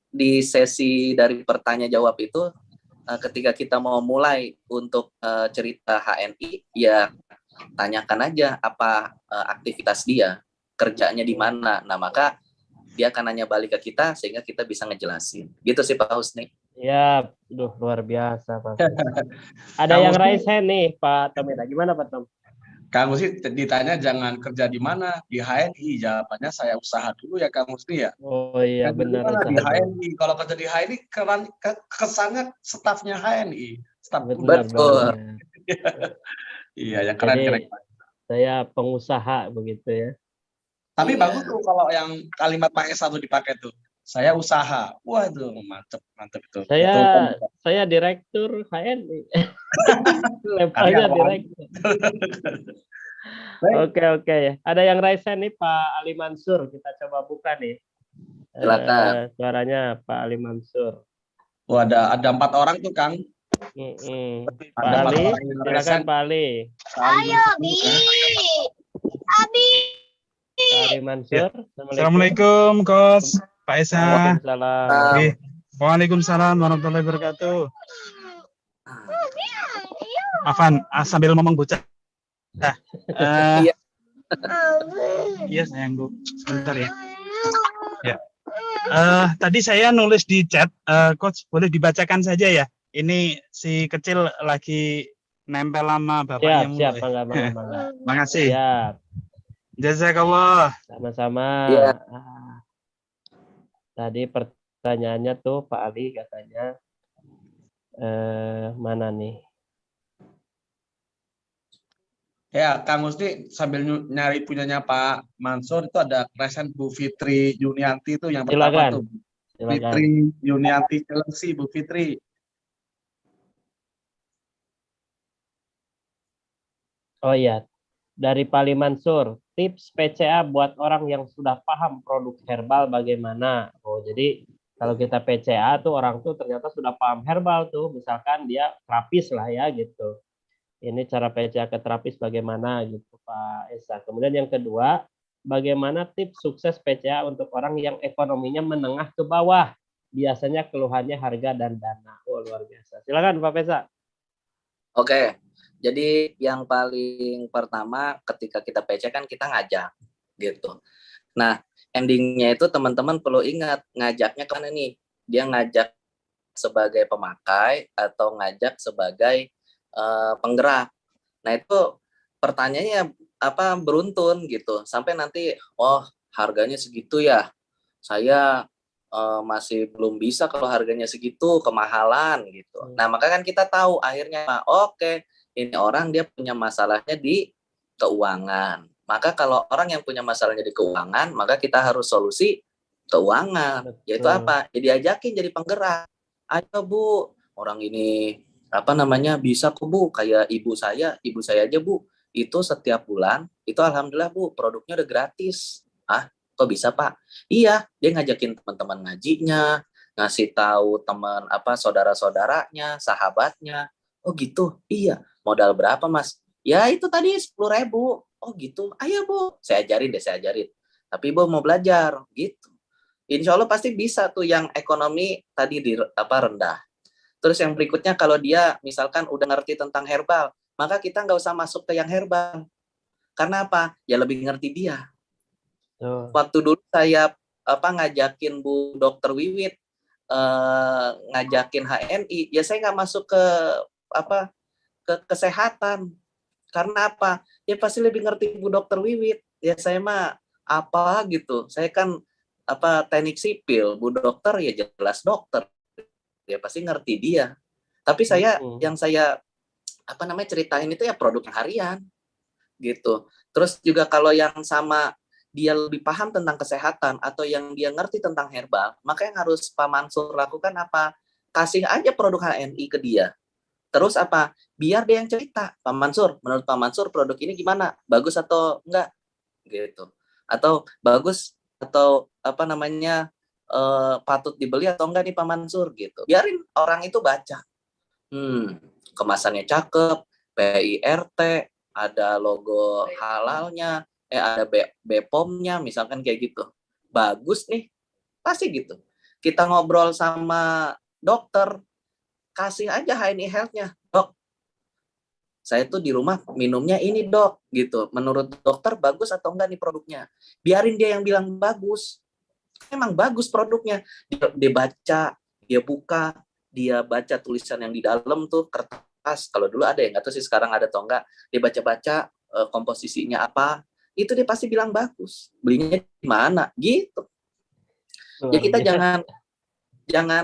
S4: di sesi dari pertanyaan jawab itu, ketika kita mau mulai untuk cerita HNI, ya tanyakan aja apa aktivitas dia, kerjanya di mana. Nah, maka dia akan nanya balik ke kita sehingga kita bisa ngejelasin. Gitu sih Pak Husni.
S2: Ya, luar biasa Pak. Ada yang raise hand nih Pak Tomida. Gimana Pak Tom?
S3: Kang Musni ditanya jangan kerja di mana, di HNI. Jawabannya saya usaha dulu ya Kang Musni ya.
S2: Oh iya
S3: Kerja di
S2: benar,
S3: mana? Di
S2: usaha dulu.
S3: HNI. Kalau kerja di HNI kesannya stafnya HNI, staf
S2: Benar
S4: Betul.
S2: banget.
S3: Iya, ya
S2: Jadi
S3: keren.
S2: saya pengusaha begitu ya.
S3: Tapi
S4: Iya.
S3: bagus tuh kalau yang kalimat Pak Esa tuh dipakai tuh. Saya usaha. Wah itu mantep itu.
S2: Saya
S3: Itu kan
S2: saya direktur HNI. Levelnya
S3: karyawan.
S2: direktur.
S3: Baik.
S2: Oke. Ada yang raise hand nih Pak Ali Mansur. Kita coba buka nih.
S4: Silakan.
S2: Suaranya Pak Ali Mansur.
S3: Oh, ada 4 orang tuh Kang.
S2: Pak
S3: Ada 4
S2: Ali,
S3: orang yang
S2: silakan
S3: resen.
S2: Pak Ali.
S5: Ayo, Bi. Abi.
S2: Pak Ali Mansur.
S6: Assalamualaikum, Coach. Pak Esa.
S2: Waalaikumsalam.
S6: Oke. Waalaikumsalam warahmatullahi wabarakatuh. Afan, sambil ngomong bocah. Nah,
S4: Iya.
S6: iya sayang Bu, sebentar ya. Ya. Tadi saya nulis di chat, Coach boleh dibacakan saja ya. Ini si kecil lagi nempel sama bapaknya mulu.
S2: Siap, bangga.
S6: Makasih.
S2: Siap.
S6: Jazakallah.
S2: Sama-sama.
S4: Iya.
S2: Tadi pertanyaannya tuh Pak Ali katanya mana nih?
S3: Ya, Kang Musni sambil nyari punyanya Pak Mansur itu ada resen Bu Fitri Yunianti itu yang pertama tuh.
S2: Silakan.
S3: Fitri Yunianti Chelsea, Bu Fitri.
S2: Oh iya, dari Pak Ali Mansur, tips PCA buat orang yang sudah paham produk herbal bagaimana? Oh, jadi kalau kita PCA tuh orang tuh ternyata sudah paham herbal tuh, misalkan dia terapis lah ya gitu. Ini cara PCA ke terapis bagaimana gitu Pak Esa. Kemudian yang kedua, bagaimana tips sukses PCA untuk orang yang ekonominya menengah ke bawah? Biasanya keluhannya harga dan dana. Oh, luar biasa. Silakan Pak Esa.
S4: Oke. Jadi yang paling pertama ketika kita PC kan kita ngajak gitu. Nah, endingnya itu teman-teman perlu ingat ngajaknya kan ini dia ngajak sebagai pemakai atau ngajak sebagai penggerak. Nah, itu pertanyaannya beruntun gitu. Sampai nanti harganya segitu ya. Saya masih belum bisa kalau harganya segitu, kemahalan gitu. Nah, maka kan kita tahu akhirnya oke, ini orang dia punya masalahnya di keuangan. Maka kalau orang yang punya masalahnya di keuangan, maka kita harus solusi keuangan.
S2: Betul.
S4: Yaitu apa? Ya diajakin jadi penggerak. Ayo Bu, orang ini bisa kok Bu, kayak ibu saya aja Bu, itu setiap bulan, itu alhamdulillah Bu, produknya udah gratis. Kok bisa Pak? Iya, dia ngajakin teman-teman ngajinya, ngasih tahu teman saudara-saudaranya, sahabatnya. Oh gitu, iya. Modal berapa Mas? Ya itu tadi 10.000. Oh gitu, ayo Bu, saya ajarin. Tapi Bu mau belajar, gitu. Insya Allah pasti bisa tuh yang ekonomi tadi rendah. Terus yang berikutnya kalau dia misalkan udah ngerti tentang herbal, maka kita nggak usah masuk ke yang herbal. Karena apa? Ya lebih ngerti dia. Waktu dulu saya ngajakin Bu Dokter Wiwit ngajakin HNI, ya saya nggak masuk ke kesehatan. Karena apa? Ya pasti lebih ngerti Bu Dokter Wiwit. Ya saya mah gitu. Saya kan teknik sipil, Bu Dokter ya jelas dokter. Ya pasti ngerti dia. Tapi yang saya ceritain itu ya produk harian gitu. Terus juga kalau yang sama dia lebih paham tentang kesehatan atau yang dia ngerti tentang herbal, maka yang harus Pak Mansur lakukan apa? Kasih aja produk HNI ke dia. Terus apa? Biar dia yang cerita. Pak Mansur, menurut Pak Mansur produk ini gimana? Bagus atau enggak? Gitu. Atau bagus atau patut dibeli atau enggak nih Pak Mansur gitu. Biarin orang itu baca. Kemasannya cakep, PIRT, ada logo halalnya, ada BPOM-nya, misalkan kayak gitu. Bagus nih, pasti gitu. Kita ngobrol sama dokter, kasih aja HNI Health-nya. Dok, saya tuh di rumah minumnya ini dok, gitu. Menurut dokter bagus atau enggak nih produknya? Biarin dia yang bilang bagus. Memang bagus produknya. Dia baca, dia buka, dia baca tulisan yang di dalam tuh kertas. Kalau dulu ada ya, nggak tahu sih sekarang ada atau enggak. Dia baca-baca, komposisinya apa, itu dia pasti bilang bagus. Belinya di mana gitu. Ya kita jangan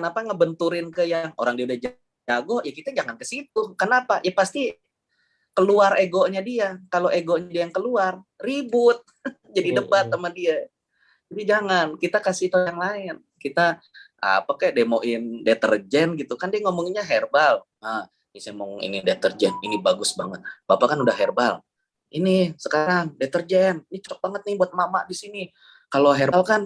S4: ngebenturin ke yang orang dia udah jago, ya kita jangan ke situ. Kenapa? Ya pasti keluar egonya dia. Kalau egonya dia yang keluar, ribut. Jadi debat sama dia. Jadi jangan, kita kasih tahu yang lain. Kita kayak demoin deterjen gitu. Kan dia ngomonginnya herbal. Nah, ini saya mau ini deterjen, ini bagus banget. Bapak kan udah herbal. Ini sekarang deterjen, ini cocok banget nih buat mama di sini. Kalau herbal kan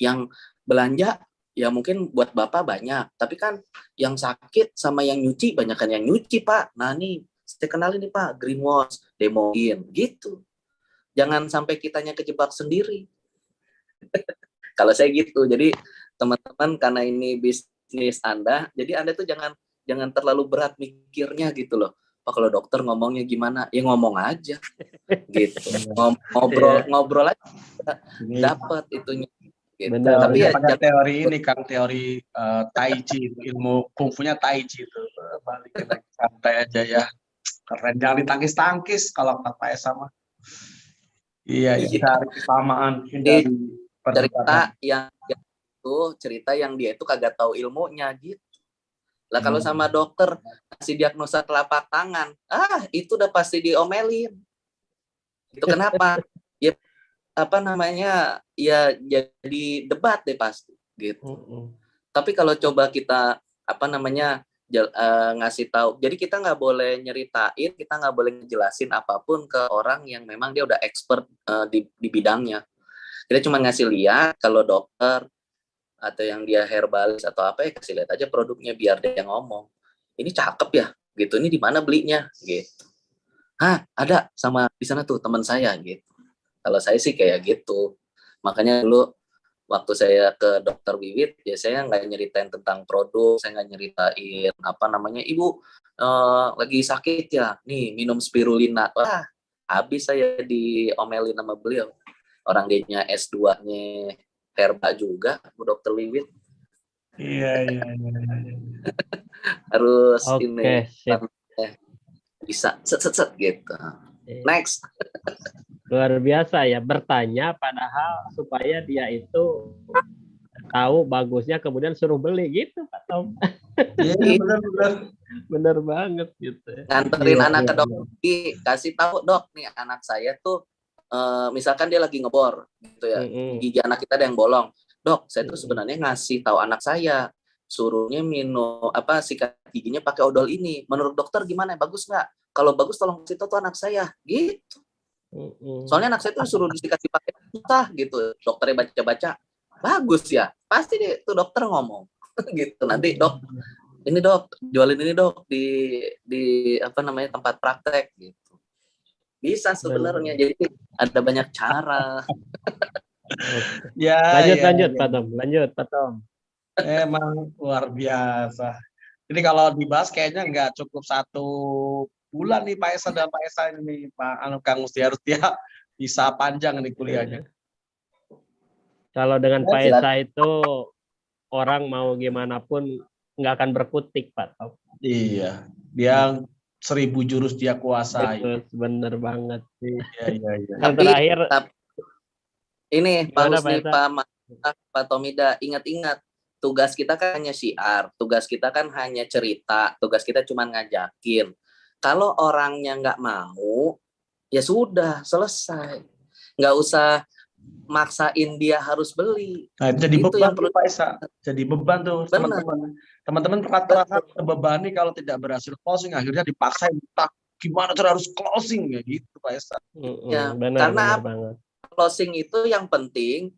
S4: yang belanja ya mungkin buat bapak banyak, tapi kan yang sakit sama yang nyuci banyak kan yang nyuci, Pak. Nah nih saya kenalin nih Pak, greenwash, demoin gitu. Jangan sampai kitanya kejebak sendiri. Kalau saya gitu. Jadi teman-teman, karena ini bisnis Anda, jadi Anda tuh jangan terlalu berat mikirnya gitu loh. Pak, kalau dokter ngomongnya gimana? Ya ngomong aja. Gitu. Ngobrol aja dapat itunya. Gitu.
S2: Benar.
S3: Tapi ya pada teori ini kan teori Tai Chi, ilmu kungfunya Tai Chi itu balikin lagi santai aja ya, keren, jangan ditangkis-tangkis kalau kata Esa mah. Iya, cari kesamaan dari cerita yang dia itu kagak tahu ilmunya gitu. Lah kalau sama dokter kasih diagnosa telapak tangan, itu udah pasti diomelin. Itu kenapa? Ya ya jadi debat deh pasti gitu. Tapi kalau coba kita ngasih tahu, jadi kita nggak boleh nyeritain, kita nggak boleh ngejelasin apapun ke orang yang memang dia udah expert di bidangnya. Kita cuma ngasih lihat kalau dokter atau yang dia herbalis atau apa, ya kasih lihat aja produknya biar dia ngomong. Ini cakep ya, gitu. Ini di mana belinya, gitu. Ada sama di sana tuh teman saya, gitu. Kalau saya sih kayak gitu. Makanya dulu waktu saya ke dokter Wiwit, ya saya nggak nyeritain tentang produk, saya nggak nyeritain Ibu lagi sakit ya, nih minum spirulina. Wah, habis saya diomelin sama beliau. Orang dianya S2-nya herba juga, Bu Dokter Wiwit.
S6: Iya.
S4: Harus
S2: Oke, sip.
S4: Bisa set gitu. Next.
S2: Luar biasa ya, bertanya padahal supaya dia itu tahu bagusnya, kemudian suruh beli gitu, Pak Tom.
S3: Iya, benar.
S2: Bener banget gitu.
S4: Nganterin anak ke dokter, kasih tahu, Dok, nih anak saya tuh misalkan dia lagi ngebor gitu ya, gigi anak kita ada yang bolong. Dok, saya tuh sebenarnya ngasih tahu anak saya, suruhnya minum sikat giginya pakai odol ini. Menurut dokter gimana? Bagus nggak? Kalau bagus tolong kasih tahu anak saya gitu. Soalnya anak saya tuh suruh disikat pakai susah gitu. Dokternya baca-baca, bagus ya. Pasti deh tuh dokter ngomong gitu. Nanti Dok, ini Dok, jualin ini Dok di tempat praktek gitu. Bisa sebenarnya, jadi ada banyak cara.
S2: Lanjut Pak Tom.
S3: Emang luar biasa. Jadi kalau dibahas kayaknya nggak cukup 1 bulan nih Pak Esa dan Pak Esa ini, Pak Kang Musti, harus dia bisa panjang nih kuliahnya.
S2: Kalau dengan Pak Esa itu orang mau gimana pun nggak akan berkutik, Pak Tom.
S3: Iya, dia 1000 jurus dia kuasai.
S2: Bener banget.
S3: Iya.
S2: Yang terakhir
S4: ini Pak Husni, Pak Tomida, ingat-ingat, tugas kita kan hanya syiar, tugas kita kan hanya cerita, tugas kita cuma ngajakin. Kalau orangnya nggak mau, ya sudah, selesai. Nggak usah maksain dia harus beli.
S3: Nah, jadi itu beban yang perlu Pak Esa. Jadi beban tuh teman-teman. Teman-teman rata-rata terbebani kalau tidak berhasil closing, akhirnya dipaksain, gimana cara harus closing ya gitu Pak Esa.
S4: Ya, karena closing itu yang penting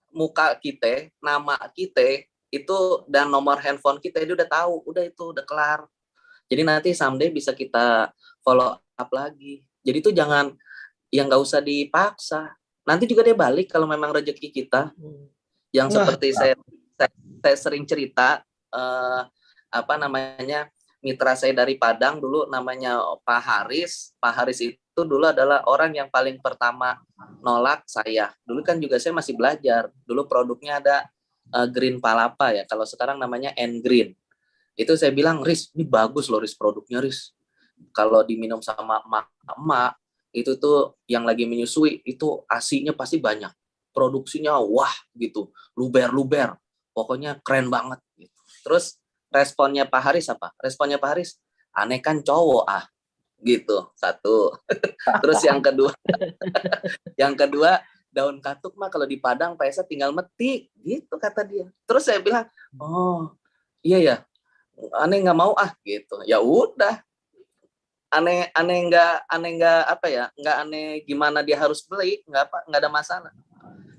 S4: muka kita, nama kita itu dan nomor handphone kita itu udah tahu, udah kelar. Jadi nanti someday bisa kita follow up lagi. Jadi itu nggak usah dipaksa. Nanti juga dia balik kalau memang rezeki kita. Yang seperti saya sering cerita, mitra saya dari Padang dulu namanya Pak Haris. Pak Haris itu dulu adalah orang yang paling pertama nolak saya. Dulu kan juga saya masih belajar. Dulu produknya ada Green Palapa ya. Kalau sekarang namanya N Green. Itu saya bilang, Riz, ini bagus loh Riz produknya Riz. kalau diminum sama emak-emak itu tuh yang lagi menyusui itu ASI-nya pasti banyak, produksinya wah gitu, luber-luber, pokoknya keren banget gitu. Terus responnya Pak Haris apa? Responnya Pak Haris, aneh kan cowok gitu, satu. Terus yang kedua daun katuk mah kalau di Padang Pak Esa tinggal metik gitu kata dia. Terus saya bilang, oh iya ya, aneh nggak mau gitu. Ya udah, aneh nggak apa ya, nggak aneh gimana dia harus beli, nggak ada masalah.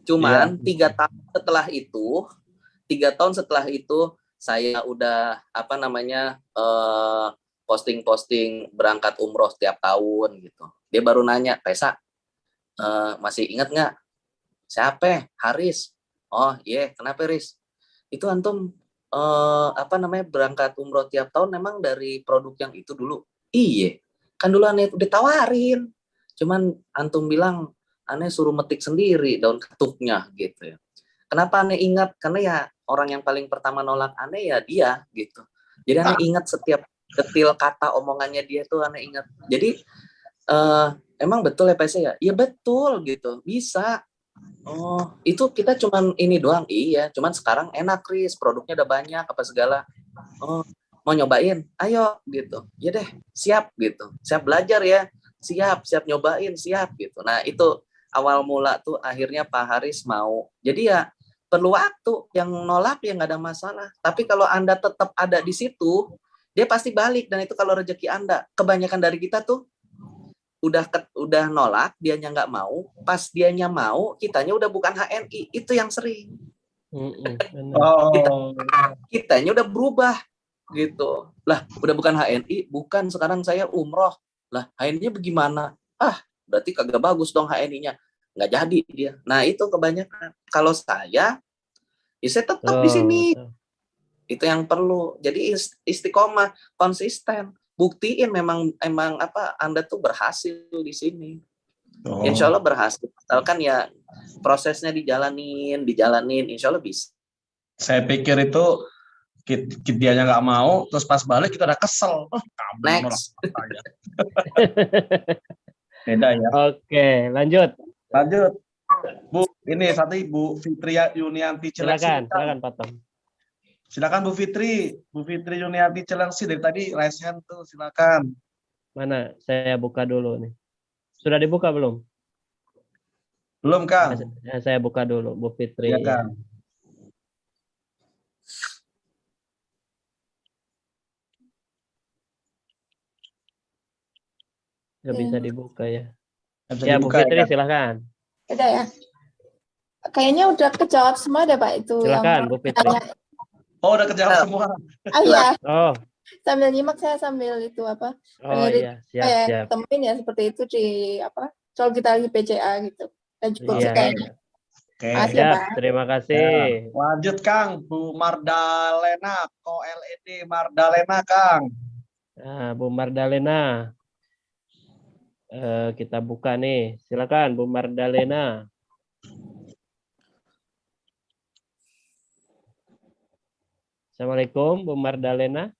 S4: Cuman 3 tahun setelah itu saya udah apa namanya posting berangkat umroh setiap tahun gitu. Dia baru nanya, Pesa masih ingat nggak siapa? Haris. Oh iya, kenapa Riz? Itu antum apa namanya berangkat umroh tiap tahun memang dari produk yang itu dulu. Iya, kan dulu aneh udah tawarin. Cuman antum bilang aneh suruh metik sendiri daun katuknya gitu ya. Kenapa aneh ingat? Karena ya orang yang paling pertama nolak aneh ya dia gitu. Jadi aneh ingat setiap detil kata omongannya dia tuh aneh ingat. Jadi emang betul ya Pak ya? Iya betul gitu. Bisa. Oh, itu kita cuman ini doang. Iya, cuman sekarang enak Kris, produknya udah banyak apa segala. Oh, mau nyobain? Ayo gitu. Ya deh, siap gitu. Siap belajar ya. Siap nyobain, siap gitu. Nah, itu awal mula tuh akhirnya Pak Haris mau. Jadi ya perlu waktu, yang nolak ya nggak ada masalah. Tapi kalau Anda tetap ada di situ, dia pasti balik dan itu kalau rezeki Anda. Kebanyakan dari kita tuh udah nolak, dianya nggak mau, pas dianya mau, kitanya udah bukan HNI, itu yang sering. Kitanya udah berubah gitu. Lah, udah bukan HNI, bukan sekarang saya umroh. Lah, HNI-nya bagaimana? Berarti kagak bagus dong HNI-nya. Nggak jadi dia. Nah, itu kebanyakan. Kalau saya, ya saya tetap di sini. Itu yang perlu. Jadi istiqomah, konsisten. Buktiin memang apa Anda tuh berhasil di sini. Insya Allah berhasil. Misalkan ya prosesnya dijalanin, insya Allah bisa.
S3: Saya pikir itu dianya nggak mau, terus pas balik kita udah kesel.
S4: Next.
S3: Beda ya.
S2: Oke, lanjut.
S3: Bu, ini satu Ibu Fitri Yunianti Cilengsi.
S2: Silakan Pak Tom.
S3: Silakan Bu Fitri Yunianti Cilengsi, dari tadi raise hand tuh, silakan.
S2: Mana? Saya buka dulu nih. Sudah dibuka belum?
S3: Belum, Kang.
S2: Saya buka dulu, Bu Fitri.
S3: Ya, Kang.
S2: Nggak bisa dibuka ya.
S3: Ya,
S2: Bu Fitri, silakan.
S5: Udah ya. Kayaknya udah kejawab semua deh Pak itu.
S2: Silakan Bu Fitri.
S3: Oh, udah kejawab semua.
S5: Iya.
S2: Oh.
S5: Sambil nyimak saya sambil itu apa?
S2: Oh iya, siap.
S5: Temuin ya seperti itu di apa? Soal kita lagi PCA gitu. Dan cukup kayaknya.
S3: Oke.
S2: Siap, terima kasih.
S3: Ya. Lanjut Kang, Bu Mardalena, LED Mardalena Kang.
S2: Nah, Bu Mardalena. Kita buka nih. Silakan Bu Mardalena. Assalamualaikum Bu Mardalena.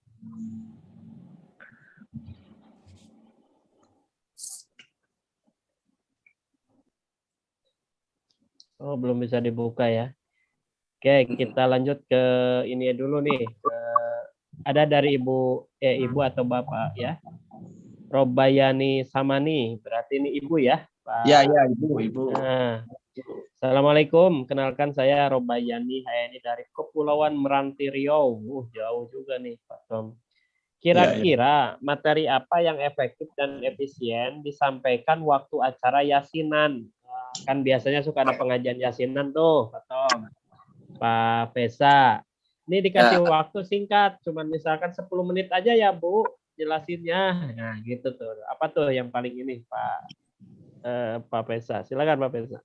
S2: Oh, belum bisa dibuka ya. Oke, kita lanjut ke ini dulu nih. Ada dari Ibu atau Bapak ya. Robayani Samani, berarti ini Ibu ya, Pak?
S3: Ya, Ibu.
S2: Nah, Assalamualaikum, kenalkan saya Robayani HNI dari Kepulauan Meranti Riau. Jauh juga nih Pak Tom. Kira-kira materi apa yang efektif dan efisien disampaikan waktu acara yasinan? Kan biasanya suka ada pengajian yasinan tuh, Pak Tom, Pak Pesa. Ini dikasih waktu singkat, cuman misalkan 10 menit aja ya Bu, jelasinnya. Nah gitu tuh. Apa tuh yang paling ini Pak Pesa? Silakan Pak Pesa.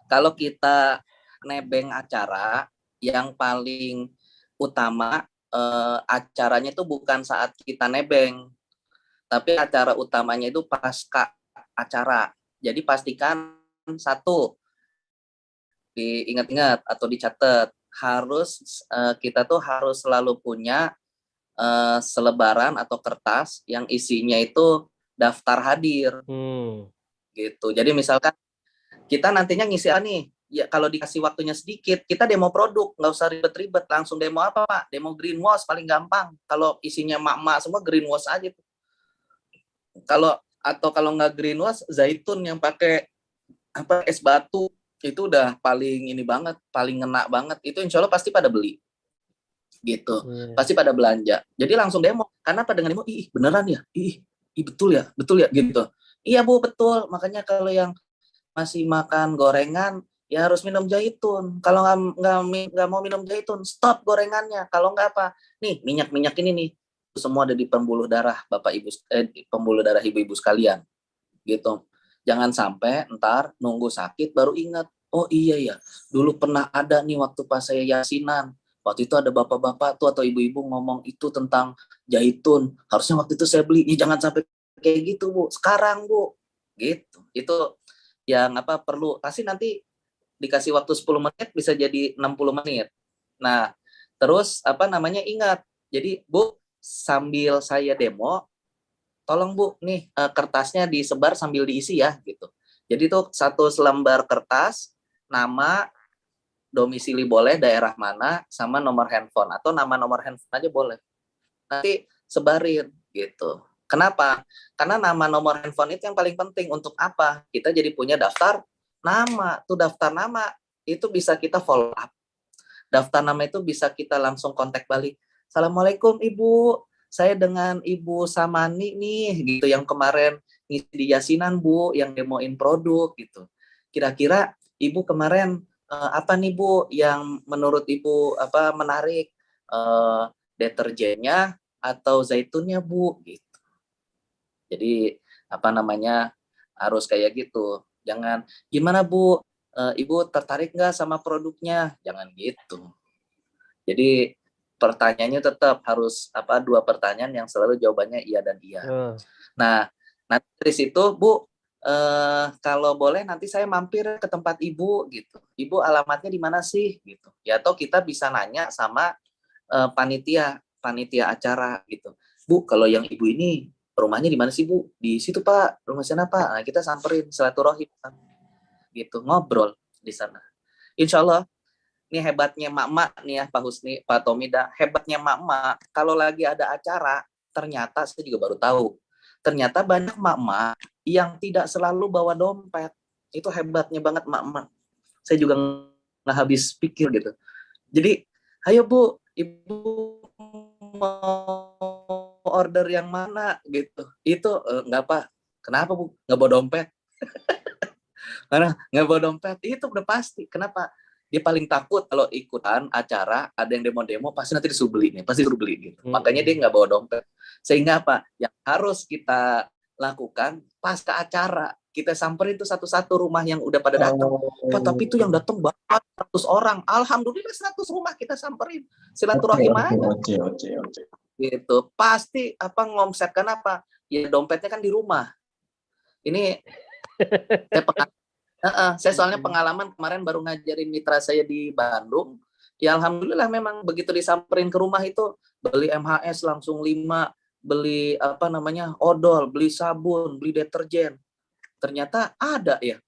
S4: Kalau kita nebeng acara, yang paling utama acaranya itu bukan saat kita nebeng, tapi acara utamanya itu pasca acara. Jadi pastikan satu, diingat-ingat atau dicatat, kita tuh harus selalu punya selebaran atau kertas yang isinya itu daftar hadir gitu. Jadi misalkan kita nantinya ngisi nih, ya kalau dikasih waktunya sedikit, kita demo produk, nggak usah ribet-ribet, langsung demo apa Pak? Demo greenwash paling gampang. Kalau isinya mak-mak semua greenwash aja tuh. Kalau nggak greenwash, zaitun yang pakai es batu itu udah paling ini banget, paling ngena banget. Itu insya Allah pasti pada beli gitu, pasti pada belanja. Jadi langsung demo, karena pada demo, ih beneran ya, ih betul ya gitu. Iya Bu betul, makanya kalau yang masih makan gorengan ya harus minum zaitun. Kalau nggak mau minum zaitun, stop gorengannya. Kalau nggak apa, nih minyak ini nih semua ada di pembuluh darah Bapak Ibu, pembuluh darah ibu-ibu sekalian, gitu. Jangan sampai ntar nunggu sakit baru ingat, oh iya ya, dulu pernah ada nih waktu pas saya yasinan. Waktu itu ada bapak-bapak tuh atau ibu-ibu ngomong itu tentang zaitun. Harusnya waktu itu saya beli. Jangan sampai kayak gitu Bu. Sekarang Bu, gitu. Itu yang perlu kasih nanti dikasih waktu 10 menit bisa jadi 60 menit. Nah, terus ingat. Jadi Bu, sambil saya demo, tolong Bu, nih kertasnya disebar sambil diisi ya gitu. Jadi tuh satu selembar kertas, nama, domisili boleh, daerah mana, sama nomor handphone atau nama nomor handphone aja boleh. Nanti sebarin gitu. Kenapa? Karena nama nomor handphone itu yang paling penting. Untuk apa? Kita jadi punya daftar nama. Tuh daftar nama itu bisa kita follow up. Daftar nama itu bisa kita langsung kontak balik. Assalamualaikum Ibu, saya dengan Ibu Samani nih gitu yang kemarin ngisi di Yasinan Bu, yang demoin produk gitu. Kira-kira Ibu kemarin apa nih Bu yang menurut Ibu menarik, deterjennya atau zaitunnya Bu gitu. Jadi harus kayak gitu. Jangan gimana Bu, Ibu tertarik nggak sama produknya? Jangan gitu. Jadi pertanyaannya tetap harus 2 pertanyaan yang selalu jawabannya iya dan iya. Nah, nanti dari situ Bu, kalau boleh nanti saya mampir ke tempat Ibu gitu. Ibu alamatnya di mana sih gitu. Ya atau kita bisa nanya sama panitia acara gitu. Bu, kalau yang Ibu ini rumahnya di mana sih Bu? Di situ Pak, rumah sana Pak. Nah, kita samperin silaturahim gitu, ngobrol di sana. Insya Allah, ini hebatnya mak-mak nih ya Pak Husni, Pak Tomida, hebatnya mak-mak kalau lagi ada acara, ternyata saya juga baru tahu. Ternyata banyak mak-mak yang tidak selalu bawa dompet. Itu hebatnya banget mak-mak. Saya juga nggak habis pikir gitu. Jadi, ayo Bu, Ibu mau order yang mana gitu. Itu nggak Pak. Kenapa Bu? Nggak bawa dompet. Karena nggak bawa dompet, itu udah pasti. Kenapa? Dia paling takut kalau ikutan acara, ada yang demo-demo, pasti nanti disuruh beli nih, pasti disuruh beli gitu. Makanya dia nggak bawa dompet. Sehingga apa? Yang harus kita lakukan pas ke acara, kita samperin itu satu-satu rumah yang udah pada datang. Pak, tapi itu yang datang banyak 100 orang. Alhamdulillah 100 rumah kita samperin. Silaturahim aja. Gitu. Pasti ngomsetkan apa? Ya dompetnya kan di rumah. Ini saya soalnya pengalaman kemarin baru ngajarin mitra saya di Bandung. Ya alhamdulillah memang begitu disamperin ke rumah itu beli MHS langsung 5, beli odol, beli sabun, beli deterjen. Ternyata ada ya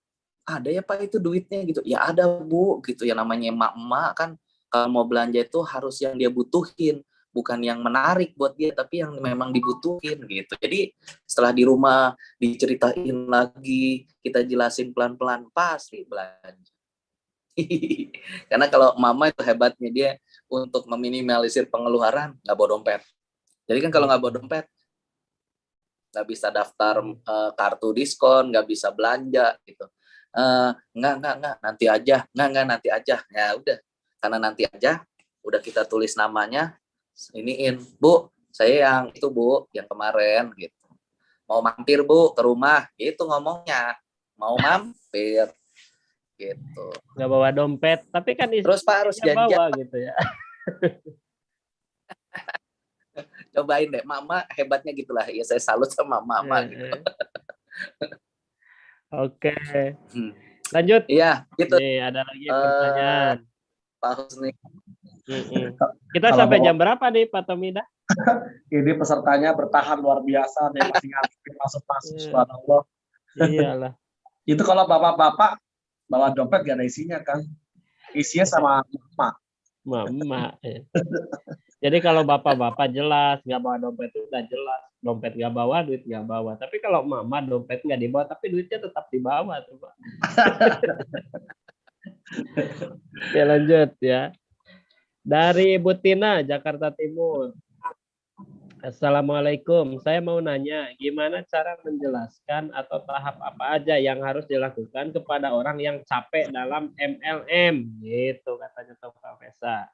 S4: Pak itu duitnya gitu. Ya ada Bu gitu ya, namanya emak-emak kan kalau mau belanja itu harus yang dia butuhin, bukan yang menarik buat dia tapi yang memang dibutuhin gitu. Jadi setelah di rumah diceritain lagi, kita jelasin pelan-pelan, pasti belanja. Karena kalau mama itu hebatnya dia untuk meminimalisir pengeluaran, nggak bawa dompet. Jadi kan kalau nggak bawa dompet nggak bisa daftar kartu diskon, nggak bisa belanja gitu. Nggak nanti aja, nggak nanti aja. Ya udah, karena nanti aja udah kita tulis namanya, iniin Bu, saya yang itu Bu, yang kemarin gitu. Mau mampir Bu ke rumah, gitu ngomongnya. Mau mampir gitu.
S2: Nggak bawa dompet, tapi kan
S4: Terus Pak harus janjian
S2: bawa gitu ya.
S4: Cobain deh, mama hebatnya gitulah. Ya saya salut sama mama gitu.
S2: Oke. Lanjut.
S4: Iya, gitu.
S2: Nih, ada lagi pertanyaan.
S4: Pak Husni.
S2: Kita
S3: Kalau
S2: sampai
S3: mau-
S2: jam berapa nih Pak Tomida?
S3: Ini pesertanya bertahan luar biasa, dia masih ngantri masuk-masuk,
S2: Iya.
S3: subhanallah.
S2: Iyalah.
S3: Itu kalau bapak-bapak bawa dompet gak ada isinya kan? Isinya sama emak.
S2: Mama. Ya. Jadi kalau bapak-bapak jelas nggak bawa dompet itu udah jelas, dompet nggak bawa, duit nggak bawa. Tapi kalau mama dompet nggak dibawa, tapi duitnya tetap dibawa tuh Pak. Ya lanjut ya. Dari Ibu Tina, Jakarta Timur. Assalamualaikum. Saya mau nanya, gimana cara menjelaskan atau tahap apa aja yang harus dilakukan kepada orang yang capek dalam MLM? Gitu katanya tuh Pak Fesa.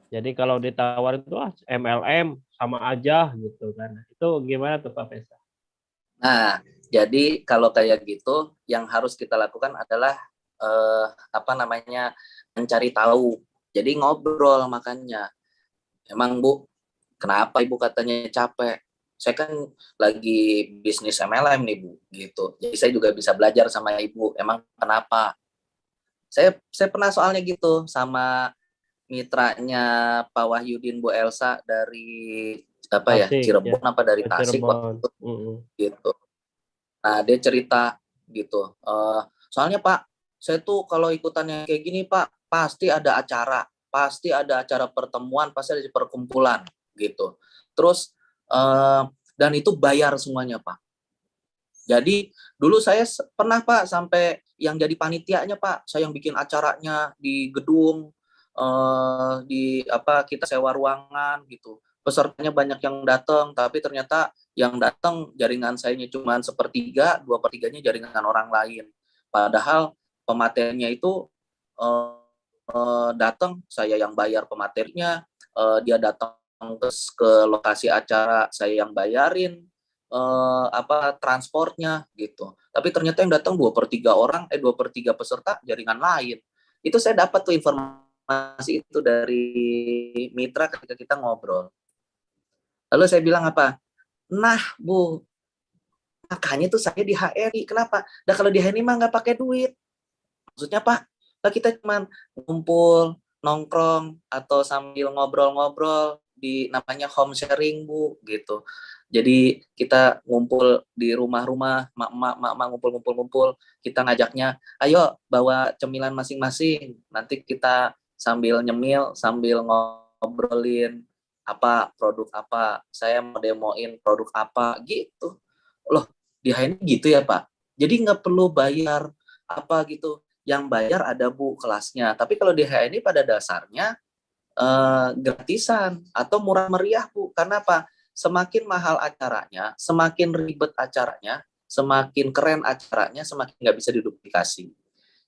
S2: Jadi kalau ditawarin tuh MLM sama aja gitu kan. Itu gimana tuh Pak Fesa?
S4: Nah, jadi kalau kayak gitu, yang harus kita lakukan adalah mencari tahu. Jadi ngobrol makanya. Emang Bu, kenapa Ibu katanya capek? Saya kan lagi bisnis MLM nih Bu, gitu. Jadi saya juga bisa belajar sama Ibu. Emang kenapa? Saya pernah soalnya gitu sama mitranya Pak Wahyudin Bu Elsa dari
S2: Tasik,
S4: Cirebon
S2: ya.
S4: apa dari Tasik
S2: Cirebon.
S4: waktu itu, gitu. Nah dia cerita gitu. Soalnya Pak, saya tuh kalau ikutannya kayak gini Pak, pasti ada acara pertemuan, pasti ada perkumpulan gitu. Terus dan itu bayar semuanya Pak. Jadi dulu saya pernah Pak sampai yang jadi panitianya Pak, saya yang bikin acaranya di gedung, kita sewa ruangan gitu. Pesertanya banyak yang datang, tapi ternyata yang datang jaringan sayanya cuma 1/3, 2/3-nya jaringan orang lain. Padahal pematerinya itu datang, saya yang bayar pematerinya, dia datang ke lokasi acara, saya yang bayarin transportnya gitu. Tapi ternyata yang datang 2/3 peserta jaringan lain. Itu saya dapat tuh informasi itu dari mitra ketika kita ngobrol. Lalu saya bilang apa? Nah Bu, makanya tuh saya di HRI. Kenapa? Nah kalau di HRI mah nggak pakai duit. Maksudnya Pak, nah kita cuma ngumpul, nongkrong, atau sambil ngobrol-ngobrol di namanya home sharing Bu, gitu. Jadi kita ngumpul di rumah-rumah, mak ngumpul-ngumpul, kita ngajaknya, ayo bawa cemilan masing-masing, nanti kita sambil nyemil, sambil ngobrolin produk apa, saya mau demoin produk apa, gitu. Loh, di HNI gitu ya Pak? Jadi nggak perlu bayar apa gitu, yang bayar ada Bu kelasnya. Tapi kalau di HNI pada dasarnya gratisan atau murah meriah Bu. Karena apa? Semakin mahal acaranya, semakin ribet acaranya, semakin keren acaranya, semakin nggak bisa diduplikasi.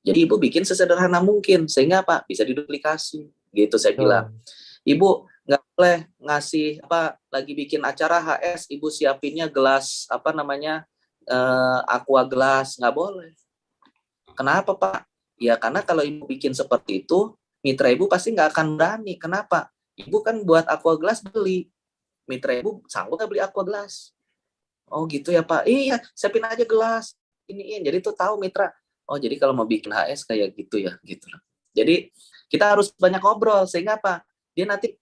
S4: Jadi Ibu bikin sesederhana mungkin sehingga apa? Bisa diduplikasi. Gitu saya bilang. Ibu nggak boleh ngasih lagi bikin acara HS, Ibu siapinnya gelas aqua gelas, nggak boleh. Kenapa Pak? Ya karena kalau Ibu bikin seperti itu, mitra Ibu pasti nggak akan berani. Kenapa? Ibu kan buat aqua gelas beli. Mitra Ibu sanggup nggak beli aqua gelas? Oh gitu ya Pak. Iya, siapin aja gelas. Iniin. Jadi tuh tahu mitra. Oh jadi kalau mau bikin HS kayak gitu ya, gitu. Jadi kita harus banyak ngobrol sehingga apa? Dia nanti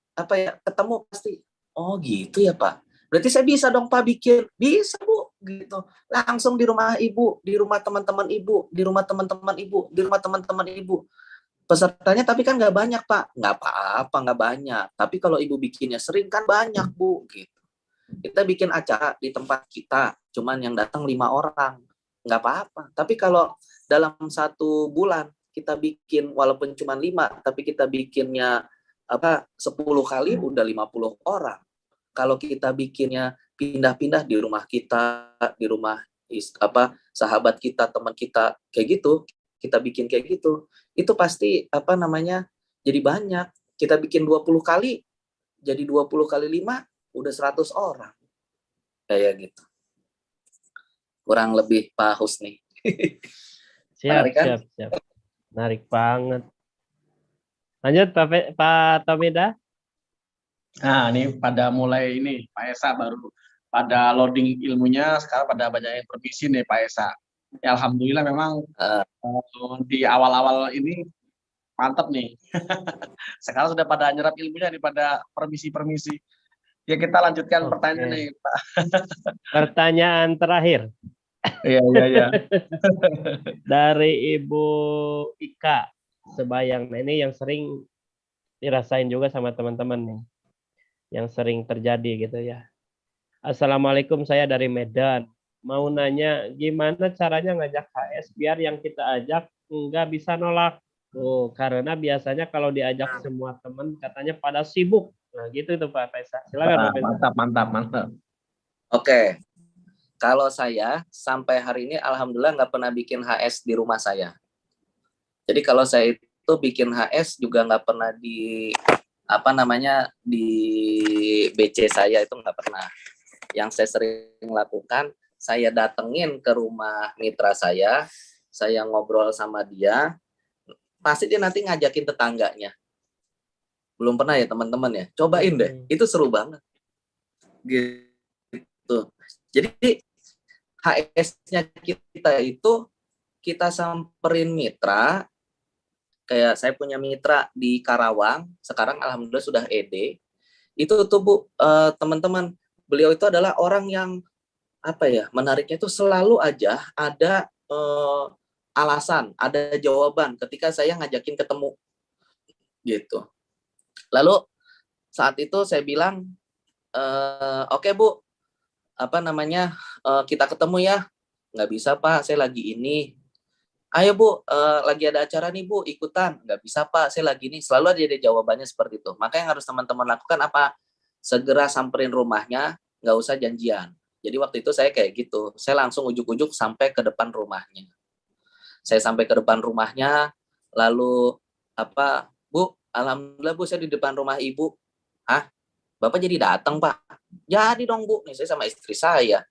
S4: ketemu pasti. Oh gitu ya Pak. Berarti saya bisa dong Pak bikin. Bisa Bu, gitu. Langsung di rumah Ibu, di rumah teman-teman Ibu, di rumah teman-teman Ibu, di rumah teman-teman Ibu. Pesertanya tapi kan nggak banyak Pak. Nggak apa-apa, nggak banyak. Tapi kalau Ibu bikinnya sering kan banyak Bu, gitu. Kita bikin acara di tempat kita, cuman yang datang 5 orang. Nggak apa-apa. Tapi kalau dalam 1 bulan kita bikin walaupun cuma 5, tapi kita bikinnya 10 kali udah 50 orang. Kalau kita bikinnya pindah-pindah di rumah kita, di rumah sahabat kita, teman kita, kayak gitu, kita bikin kayak gitu, itu pasti jadi banyak. Kita bikin 20 kali, jadi 20 kali 5, udah 100 orang. Kayak gitu. Kurang lebih Pak Husni.
S2: Siap. Menarik banget. Lanjut Pak Tomida.
S3: Nah, ini pada mulai ini Pak Esa baru pada loading ilmunya, sekarang pada banyak yang permisi nih Pak Esa. Ya, alhamdulillah memang di awal-awal ini mantap nih. Sekarang sudah pada nyerap ilmunya daripada permisi-permisi. Ya kita lanjutkan
S2: Oke.
S3: pertanyaan nih, Pak.
S2: Pertanyaan terakhir
S3: Iya, iya, iya.
S2: dari Ibu Ika Sebayang. Nah, ini yang sering dirasain juga sama teman-teman nih, yang sering terjadi gitu ya. Assalamualaikum, saya dari Medan. Mau nanya gimana caranya ngajak HS biar yang kita ajak nggak bisa nolak. Oh, karena biasanya kalau diajak semua teman katanya pada sibuk. Nah, gitu tuh Pak Faisal. Silakan Pak Faisal.
S3: Mantap, mantap, mantap.
S4: Oke, kalau saya sampai hari ini alhamdulillah nggak pernah bikin HS di rumah saya. Jadi kalau saya itu bikin HS juga nggak pernah di di BC saya, itu nggak pernah. Yang saya sering lakukan, saya datengin ke rumah mitra saya ngobrol sama dia, pasti dia nanti ngajakin tetangganya. Belum pernah ya teman-teman ya? Cobain deh, itu seru banget. Gitu. Jadi HS-nya kita itu kita samperin mitra, kayak saya punya mitra di Karawang, sekarang alhamdulillah sudah ED. Itu tuh Bu, teman-teman, beliau itu adalah orang yang menariknya itu selalu aja ada alasan, ada jawaban ketika saya ngajakin ketemu gitu. Lalu saat itu saya bilang, oke Bu, kita ketemu ya. Nggak bisa Pak, saya lagi ini. Ayo Bu, lagi ada acara nih Bu, ikutan. Nggak bisa Pak, saya lagi ini. Selalu ada jawabannya seperti itu. Maka yang harus teman-teman lakukan apa? Segera samperin rumahnya, nggak usah janjian. Jadi waktu itu saya kayak gitu. Saya langsung ujuk-ujuk sampai ke depan rumahnya. Saya sampai ke depan rumahnya, lalu Bu, alhamdulillah Bu, saya di depan rumah Ibu. Hah? Bapak jadi datang Pak? Jadi dong Bu, nih saya sama istri saya.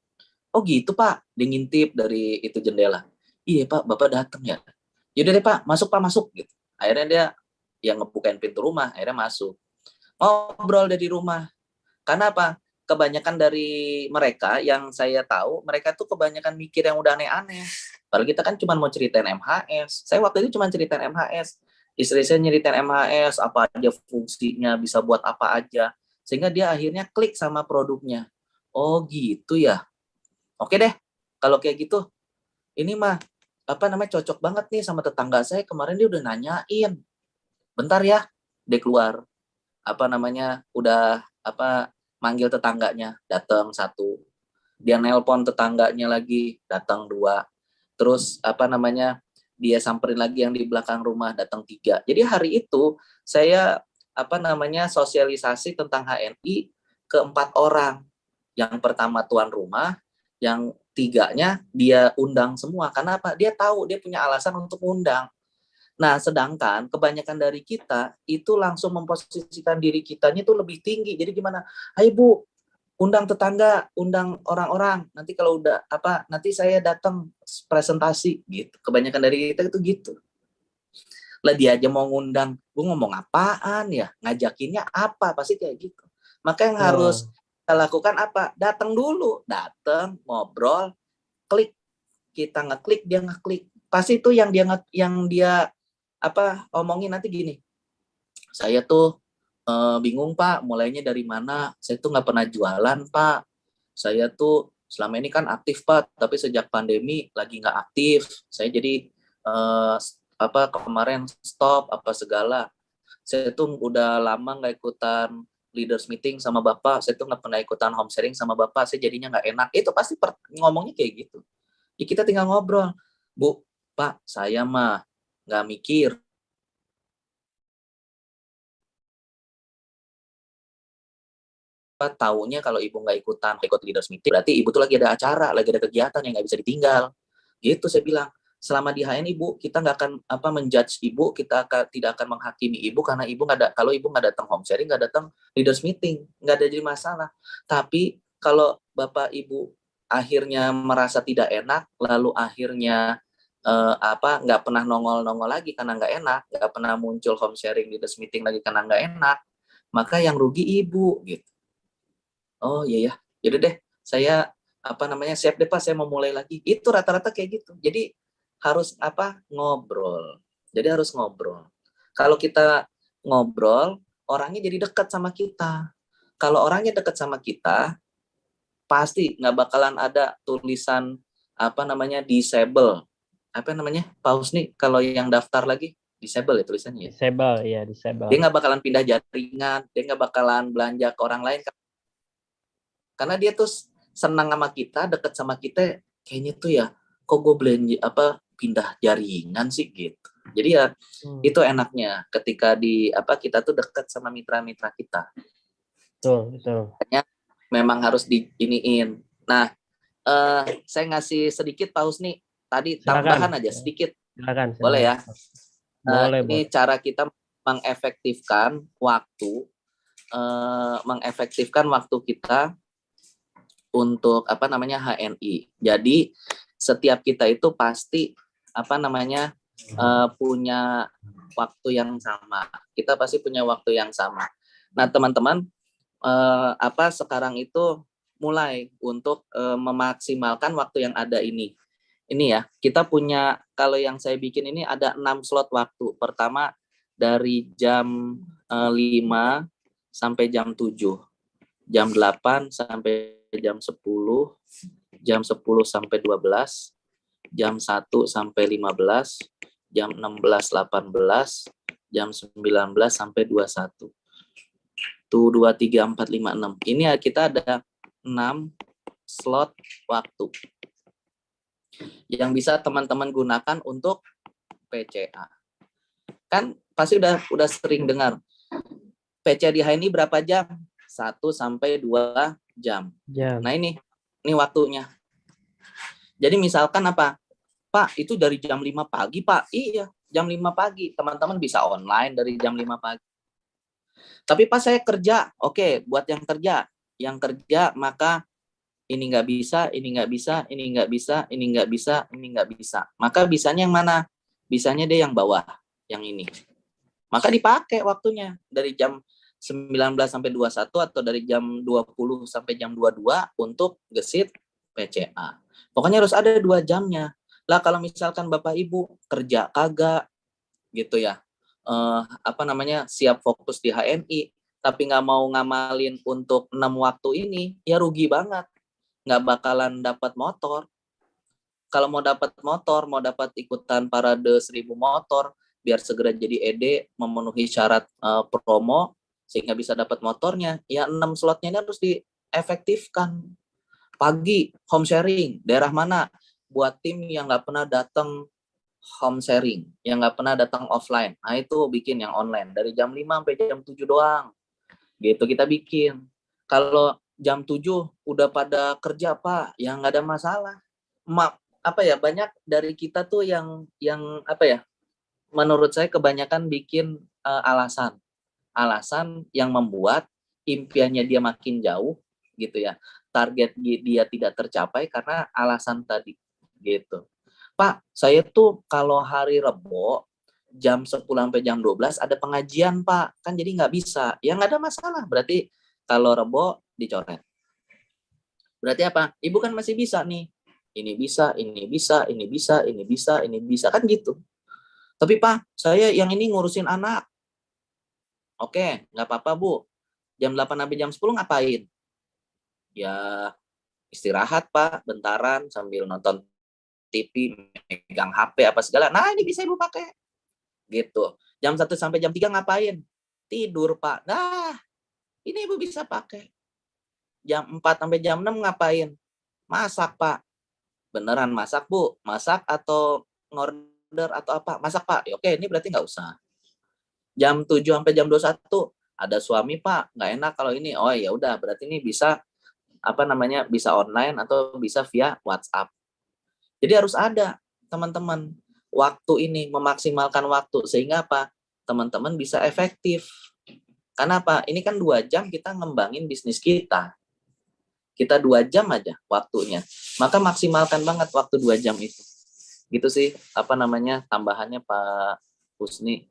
S4: Oh gitu Pak, dia ngintip dari itu jendela. Iya Pak, Bapak datang ya. Yaudah deh Pak, masuk Pak, masuk. Gitu. Akhirnya dia yang ngebukain pintu rumah, akhirnya masuk. Ngobrol dari rumah. Karena apa? Kebanyakan dari mereka yang saya tahu, mereka tuh kebanyakan mikir yang udah aneh-aneh. Padahal kita kan cuma mau ceritain MHS. Saya waktu itu cuma ceritain MHS. Istri saya nyeritain MHS, apa aja fungsinya, bisa buat apa aja. Sehingga dia akhirnya klik sama produknya. Oh gitu ya. Oke deh, kalau kayak gitu, ini mah cocok banget nih sama tetangga saya. Kemarin dia udah nanyain. Bentar ya, dia keluar. Udah manggil tetangganya, datang 1. Dia nelpon tetangganya lagi, datang 2. Terus dia samperin lagi yang di belakang rumah, datang 3. Jadi hari itu saya sosialisasi tentang HNI ke 4 orang. Yang pertama tuan rumah, yang 3-nya dia undang semua. Karena apa? Dia tahu, dia punya alasan untuk undang. Nah, sedangkan kebanyakan dari kita itu langsung memposisikan diri kitanya itu lebih tinggi. Jadi gimana? Ayo Bu, undang tetangga, undang orang-orang. Nanti kalau udah nanti saya datang presentasi gitu. Kebanyakan dari kita itu gitu. Lah dia aja mau ngundang, gue ngomong apaan ya? Ngajakinnya apa? Pasti kayak gitu. Maka yang harus kita lakukan apa? Datang dulu, ngobrol, klik. Kita ngeklik, dia ngeklik. Pasti itu yang dia omongin nanti gini. Saya tuh bingung Pak, mulainya dari mana? Saya tuh nggak pernah jualan Pak. Saya tuh selama ini kan aktif Pak, tapi sejak pandemi lagi nggak aktif. Saya jadi kemarin stop segala. Saya tuh udah lama nggak ikutan leaders meeting sama Bapak. Saya tuh nggak pernah ikutan home sharing sama Bapak. Saya jadinya nggak enak. Itu pasti ngomongnya kayak gitu. Ya kita tinggal ngobrol. Bu, Pak, saya mah nggak mikir. Taunya kalau ibu nggak ikut leaders meeting, berarti ibu tuh lagi ada acara, lagi ada kegiatan yang nggak bisa ditinggal. Gitu saya bilang. Selama di HN Ibu, kita nggak akan menjudge Ibu, kita tidak akan menghakimi Ibu karena Ibu kalau Ibu nggak datang home sharing, nggak datang leaders meeting, nggak ada jadi masalah. Tapi kalau Bapak Ibu akhirnya merasa tidak enak, lalu akhirnya nggak pernah nongol lagi karena nggak enak, nggak pernah muncul home sharing leaders meeting lagi karena nggak enak, maka yang rugi Ibu gitu. Oh iya ya, yaudah deh, saya siap deh Pak, saya mau mulai lagi. Itu rata-rata kayak gitu. Jadi harus ngobrol. Jadi harus ngobrol. Kalau kita ngobrol, orangnya jadi dekat sama kita. Kalau orangnya dekat sama kita, pasti nggak bakalan ada tulisan disable. Apa namanya? Paus nih kalau yang daftar lagi disable ya tulisannya.
S2: Disable, ya disable.
S4: Dia nggak bakalan pindah jaringan, dia nggak bakalan belanja ke orang lain. Karena dia tuh senang sama kita, dekat sama kita, kayaknya tuh ya, kok gue belanja pindah jaringan sih gitu. Jadi ya itu enaknya ketika kita tuh dekat sama mitra-mitra kita.
S2: Betul.
S4: Makanya memang harus diiniin. Nah, saya ngasih sedikit paus nih. Tadi tambahan aja sedikit.
S2: Silakan.
S4: Boleh ya?
S2: Boleh.
S4: Ini cara kita mengefektifkan waktu kita untuk HNI. Jadi setiap kita itu pasti punya waktu yang sama. Kita pasti punya waktu yang sama. Nah, teman-teman, sekarang itu mulai untuk memaksimalkan waktu yang ada ini. Ini ya, kita punya, kalau yang saya bikin ini ada 6 slot waktu. Pertama dari jam 5 sampai jam 7. Jam 8 sampai jam 10. Jam 10 sampai 12. Jam 1 sampai 15. Jam 16, 18. Jam 19 sampai 21. 1, 2, 3, 4, 5, 6. Ini ya kita ada 6 slot waktu yang bisa teman-teman gunakan untuk PCA. Kan pasti udah sering dengar PCA di HNI berapa jam? 1 sampai 2 jam. Nah ini waktunya. Jadi misalkan Pak, itu dari jam 5 pagi, Pak. Iya, jam 5 pagi. Teman-teman bisa online dari jam 5 pagi. Tapi Pak, saya kerja. Oke, buat yang kerja. Yang kerja, maka ini nggak bisa, ini nggak bisa, ini nggak bisa, ini nggak bisa, ini nggak bisa. Maka bisanya yang mana? Bisanya dia yang bawah, yang ini. Maka dipakai waktunya dari jam 19 sampai 21 atau dari jam 20 sampai jam 22 untuk gesit PCA. Pokoknya harus ada 2 jamnya. Lah kalau misalkan Bapak Ibu kerja kagak gitu ya, siap fokus di HNI, tapi nggak mau ngamalin untuk 6 waktu ini, ya rugi banget. Nggak bakalan dapat motor. Kalau mau dapat motor, mau dapat ikutan parade 1000 motor, biar segera jadi ED, memenuhi syarat promo, sehingga bisa dapat motornya, ya 6 slotnya ini harus diefektifkan. Pagi, home sharing, daerah mana? Buat tim yang nggak pernah datang home sharing, yang nggak pernah datang offline. Nah itu bikin yang online, dari jam 5 sampai jam 7 doang. Gitu kita bikin. Kalau jam 7 udah pada kerja Pak, yang nggak ada masalah. Banyak dari kita tuh yang menurut saya kebanyakan bikin alasan yang membuat impiannya dia makin jauh gitu ya. Target dia tidak tercapai karena alasan tadi gitu. Pak, saya tuh kalau hari Rebo jam 10 sampai jam 12 ada pengajian Pak, kan jadi nggak bisa. Ya nggak ada masalah, berarti kalau Rebo dicoret. Berarti apa? Ibu kan masih bisa nih. Ini bisa, ini bisa, ini bisa, ini bisa, ini bisa. Kan gitu. Tapi Pak, saya yang ini ngurusin anak. Oke, nggak apa-apa Bu. Jam 8 sampai jam 10 ngapain? Ya istirahat Pak, bentaran sambil nonton TV, megang HP apa segala. Nah ini bisa Ibu pakai. Gitu. Jam 1 sampai jam 3 ngapain? Tidur Pak. Nah ini Ibu bisa pakai. Jam 4 sampai jam 6 ngapain? Masak Pak. Beneran masak Bu? Masak atau ngorder atau apa? Masak Pak. Ya, oke ini berarti nggak usah. Jam 7 sampai jam 21 ada suami Pak. Nggak enak kalau ini. Oh ya udah berarti ini bisa bisa online atau bisa via WhatsApp. Jadi harus ada teman-teman waktu ini, memaksimalkan waktu sehingga apa? Teman-teman bisa efektif. Karena apa? Ini kan 2 jam kita ngembangin bisnis kita. Kita 2 jam aja waktunya. Maka maksimalkan banget waktu 2 jam itu. Gitu sih, tambahannya Pak Husni.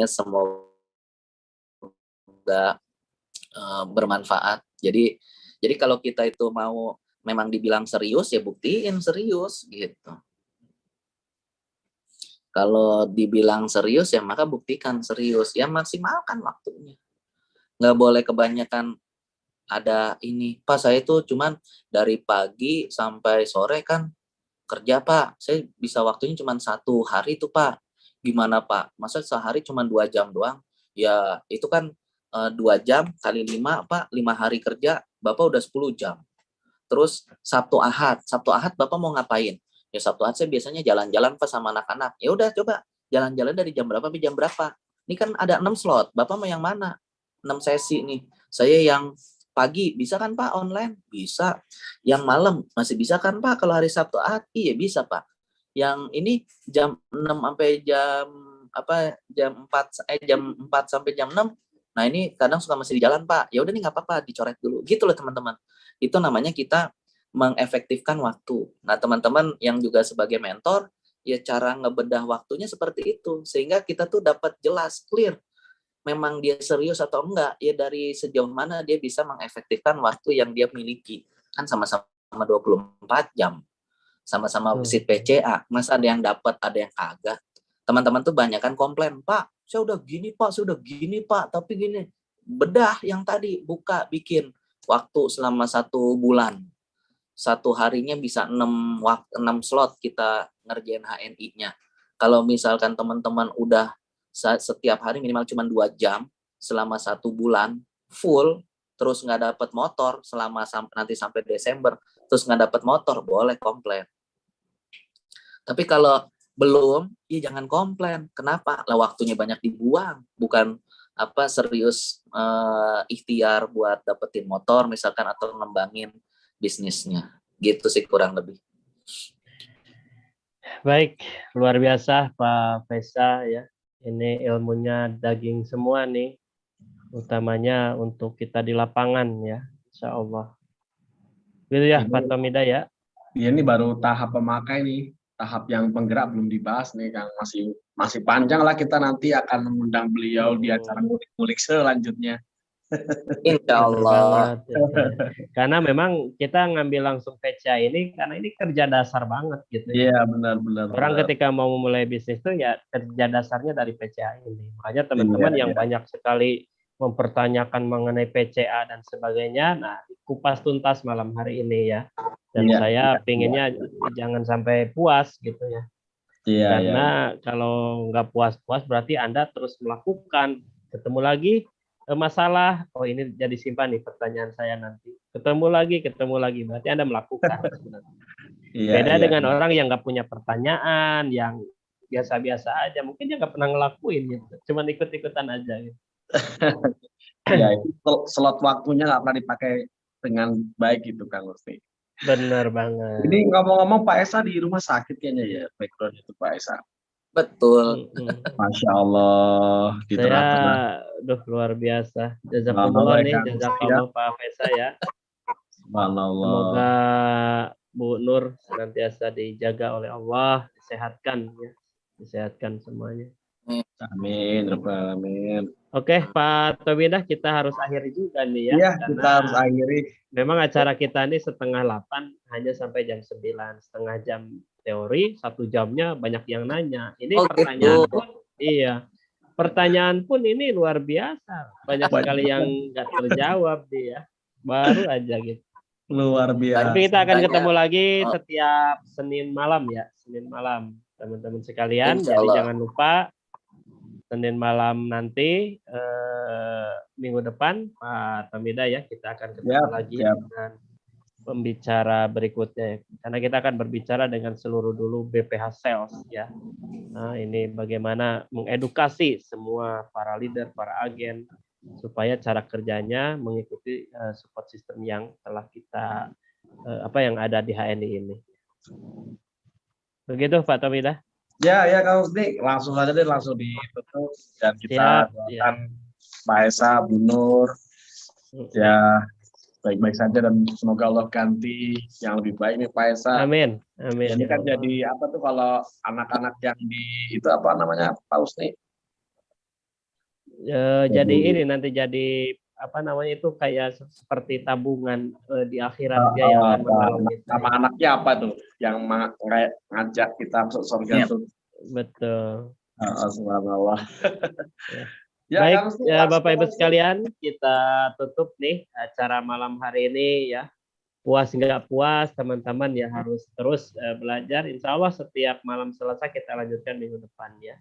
S4: Semoga bermanfaat. Jadi kalau kita itu mau memang dibilang serius, ya buktiin serius gitu. Kalau dibilang serius ya maka buktikan serius, ya maksimalkan waktunya. Nggak boleh kebanyakan ada ini, Pak saya itu cuman dari pagi sampai sore kan kerja Pak, saya bisa waktunya cuma 1 hari tuh Pak. Gimana Pak? Masa sehari cuma 2 jam doang? Ya itu kan 2 jam kali 5 Pak, 5 hari kerja, Bapak udah 10 jam. Terus Sabtu Ahad Bapak mau ngapain? Ya Sabtu Ahad saya biasanya jalan-jalan Pak sama anak-anak. Ya udah coba jalan-jalan dari jam berapa sampai jam berapa. Ini kan ada 6 slot, Bapak mau yang mana? 6 sesi nih. Saya yang pagi bisa kan Pak online? Bisa. Yang malam masih bisa kan Pak kalau hari Sabtu Ahad? Iya bisa Pak. Yang ini jam 6 sampai jam 4 sampai jam 6. Nah, ini kadang suka masih di jalan Pak. Ya udah nih nggak apa-apa, dicoret dulu. Gitu loh teman-teman. Itu namanya kita mengefektifkan waktu. Nah, teman-teman yang juga sebagai mentor, ya cara ngebedah waktunya seperti itu. Sehingga kita tuh dapat jelas, clear. Memang dia serius atau enggak, ya dari sejauh mana dia bisa mengefektifkan waktu yang dia miliki. Kan sama-sama 24 jam. Sama-sama visit PCA. Masa ada yang dapat, ada yang kagak. Teman-teman tuh banyak kan komplain, Pak, saya udah gini Pak, tapi gini. Bedah yang tadi, buka, bikin. Waktu selama 1 bulan. 1 harinya bisa 6 slot kita ngerjain HNI-nya. Kalau misalkan teman-teman udah setiap hari minimal cuma 2 jam selama 1 bulan full, terus nggak dapat motor selama nanti sampai Desember, terus nggak dapat motor, boleh komplain. Tapi kalau belum, ya jangan komplain. Kenapa? Lah waktunya banyak dibuang, bukan serius ikhtiar buat dapetin motor misalkan atau ngembangin bisnisnya. Gitu sih kurang lebih.
S2: Baik, luar biasa Pak Faisa ya. Ini ilmunya daging semua nih, utamanya untuk kita di lapangan ya, insya Allah. Gitu ya Pak Tomida ya.
S3: Ini baru tahap pemakai nih, tahap yang penggerak belum dibahas nih Kang, masih panjang lah, kita nanti akan mengundang beliau di acara ngulik selanjutnya.
S4: Insya Allah.
S2: Karena memang kita ngambil langsung PCA ini karena ini kerja dasar banget gitu.
S3: Iya benar.
S2: Orang ketika mau memulai bisnis itu ya kerja dasarnya dari PCA ini. Makanya teman-teman yang banyak sekali mempertanyakan mengenai PCA dan sebagainya, nah kupas tuntas malam hari ini ya. Dan saya pinginnya jangan sampai puas gitu ya. Karena kalau nggak puas-puas berarti Anda terus melakukan, ketemu lagi masalah, oh ini jadi simpan nih pertanyaan saya nanti. Ketemu lagi, berarti Anda melakukan. Beda dengan orang yang nggak punya pertanyaan, yang biasa-biasa aja, mungkin dia nggak pernah ngelakuin gitu, cuman ikut-ikutan aja. Gitu.
S3: Slot waktunya nggak pernah dipakai dengan baik gitu Kang Lutfi.
S2: Benar banget.
S3: Ini ngomong-ngomong Pak Esa di rumah sakit kayaknya ya background itu Pak Esa.
S4: Betul.
S3: Masya Allah.
S2: Saya, luar biasa. Jazakumullah nih, jazakallah Pak Faisa ya. Semoga Bu Nur senantiasa dijaga oleh Allah, disehatkan ya, disehatkan semuanya.
S3: Amin, Rabbal alamin.
S2: Oke, Pak Tomida, kita harus akhiri juga nih ya.
S3: Iya, kita harus akhiri.
S2: Memang acara kita ini 7:30 hanya sampai jam 9, setengah jam teori, 1 jamnya banyak yang nanya. Ini pertanyaan pun, pertanyaan pun ini luar biasa. Banyak sekali yang nggak terjawab dia. Baru aja gitu.
S3: Luar biasa.
S2: Tapi kita akan ketemu lagi setiap Senin malam ya, Senin malam teman-teman sekalian. Jadi jangan lupa Senin malam nanti minggu depan Pak Tomida ya, kita akan ketemu lagi dengan pembicara berikutnya, karena kita akan berbicara dengan seluruh dulu BPH Sales ya. Nah, ini bagaimana mengedukasi semua para leader, para agen supaya cara kerjanya mengikuti support system yang telah kita yang ada di HNI ini. Begitu Pak Tomida?
S3: Ya Kang Husni, langsung saja deh, langsung ditutup dan kita doakan Pak Esa, Bu Nur ya baik-baik saja dan semoga Allah ganti yang lebih baik nih Pak Esa.
S2: Amin.
S3: Ini kan jadi apa tuh kalau anak-anak yang di itu apa namanya Pak Husni?
S2: Jadi ini nanti jadi apa namanya itu kayak seperti tabungan di akhirat dia yang akan menolong kita.
S3: Sama anaknya apa tuh yang ngajak kita masuk surga tuh?
S2: Betul.
S3: Subhanallah.
S2: Ya. Baik,
S3: Kang Wisnu,
S2: ya Bapak Ibu
S3: langsung.
S2: sekalian, kita tutup nih acara malam hari ini ya. Puas nggak puas, teman-teman ya harus terus belajar. Insya Allah setiap malam Selasa kita lanjutkan minggu depan ya.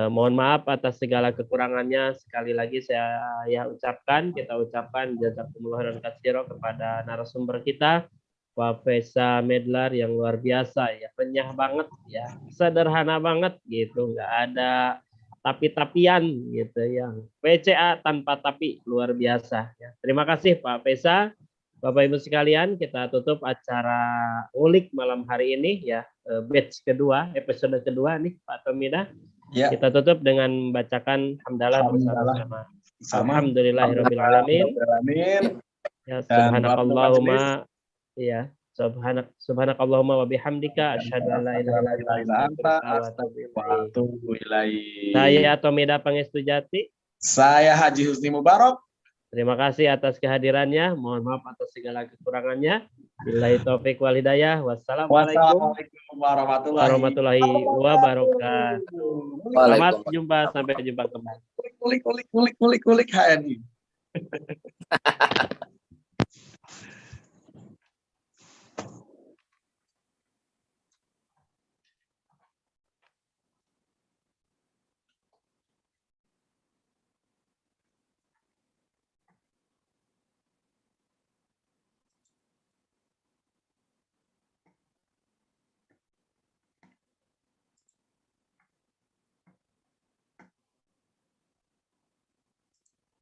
S2: Mohon maaf atas segala kekurangannya. Sekali lagi kita ucapkan jazakumullah khairan katsiro kepada narasumber kita, Pak Fesa Medlar yang luar biasa ya, renyah banget ya, sederhana banget gitu, nggak ada tapi-tapian gitu, yang PCA tanpa tapi, luar biasa ya. Terima kasih Pak Fesa. Bapak Ibu sekalian, kita tutup acara ulik malam hari ini ya, batch kedua, episode kedua nih Pak Tomida.
S3: Ya.
S2: Kita tutup dengan membacakan hamdalah bersama-sama.
S3: Sama.
S2: Alhamdulillahirabbil alamin. Ya,
S3: Dan
S2: subhanakallahumma ya, subhanakallahumma wa bihamdika asyhadu an la ilaha illa anta astaghfiruka wa atubu ilaik. Saya Tomida Pangestu Jati.
S3: Saya Haji Husni Mubarak.
S2: Terima kasih atas kehadirannya. Mohon maaf atas segala kekurangannya. Billahi taufik wal hidayah. Wassalamualaikum warahmatullahi wabarakatuh. Selamat jumpa, sampai jumpa kembali.
S3: Kulik HNI.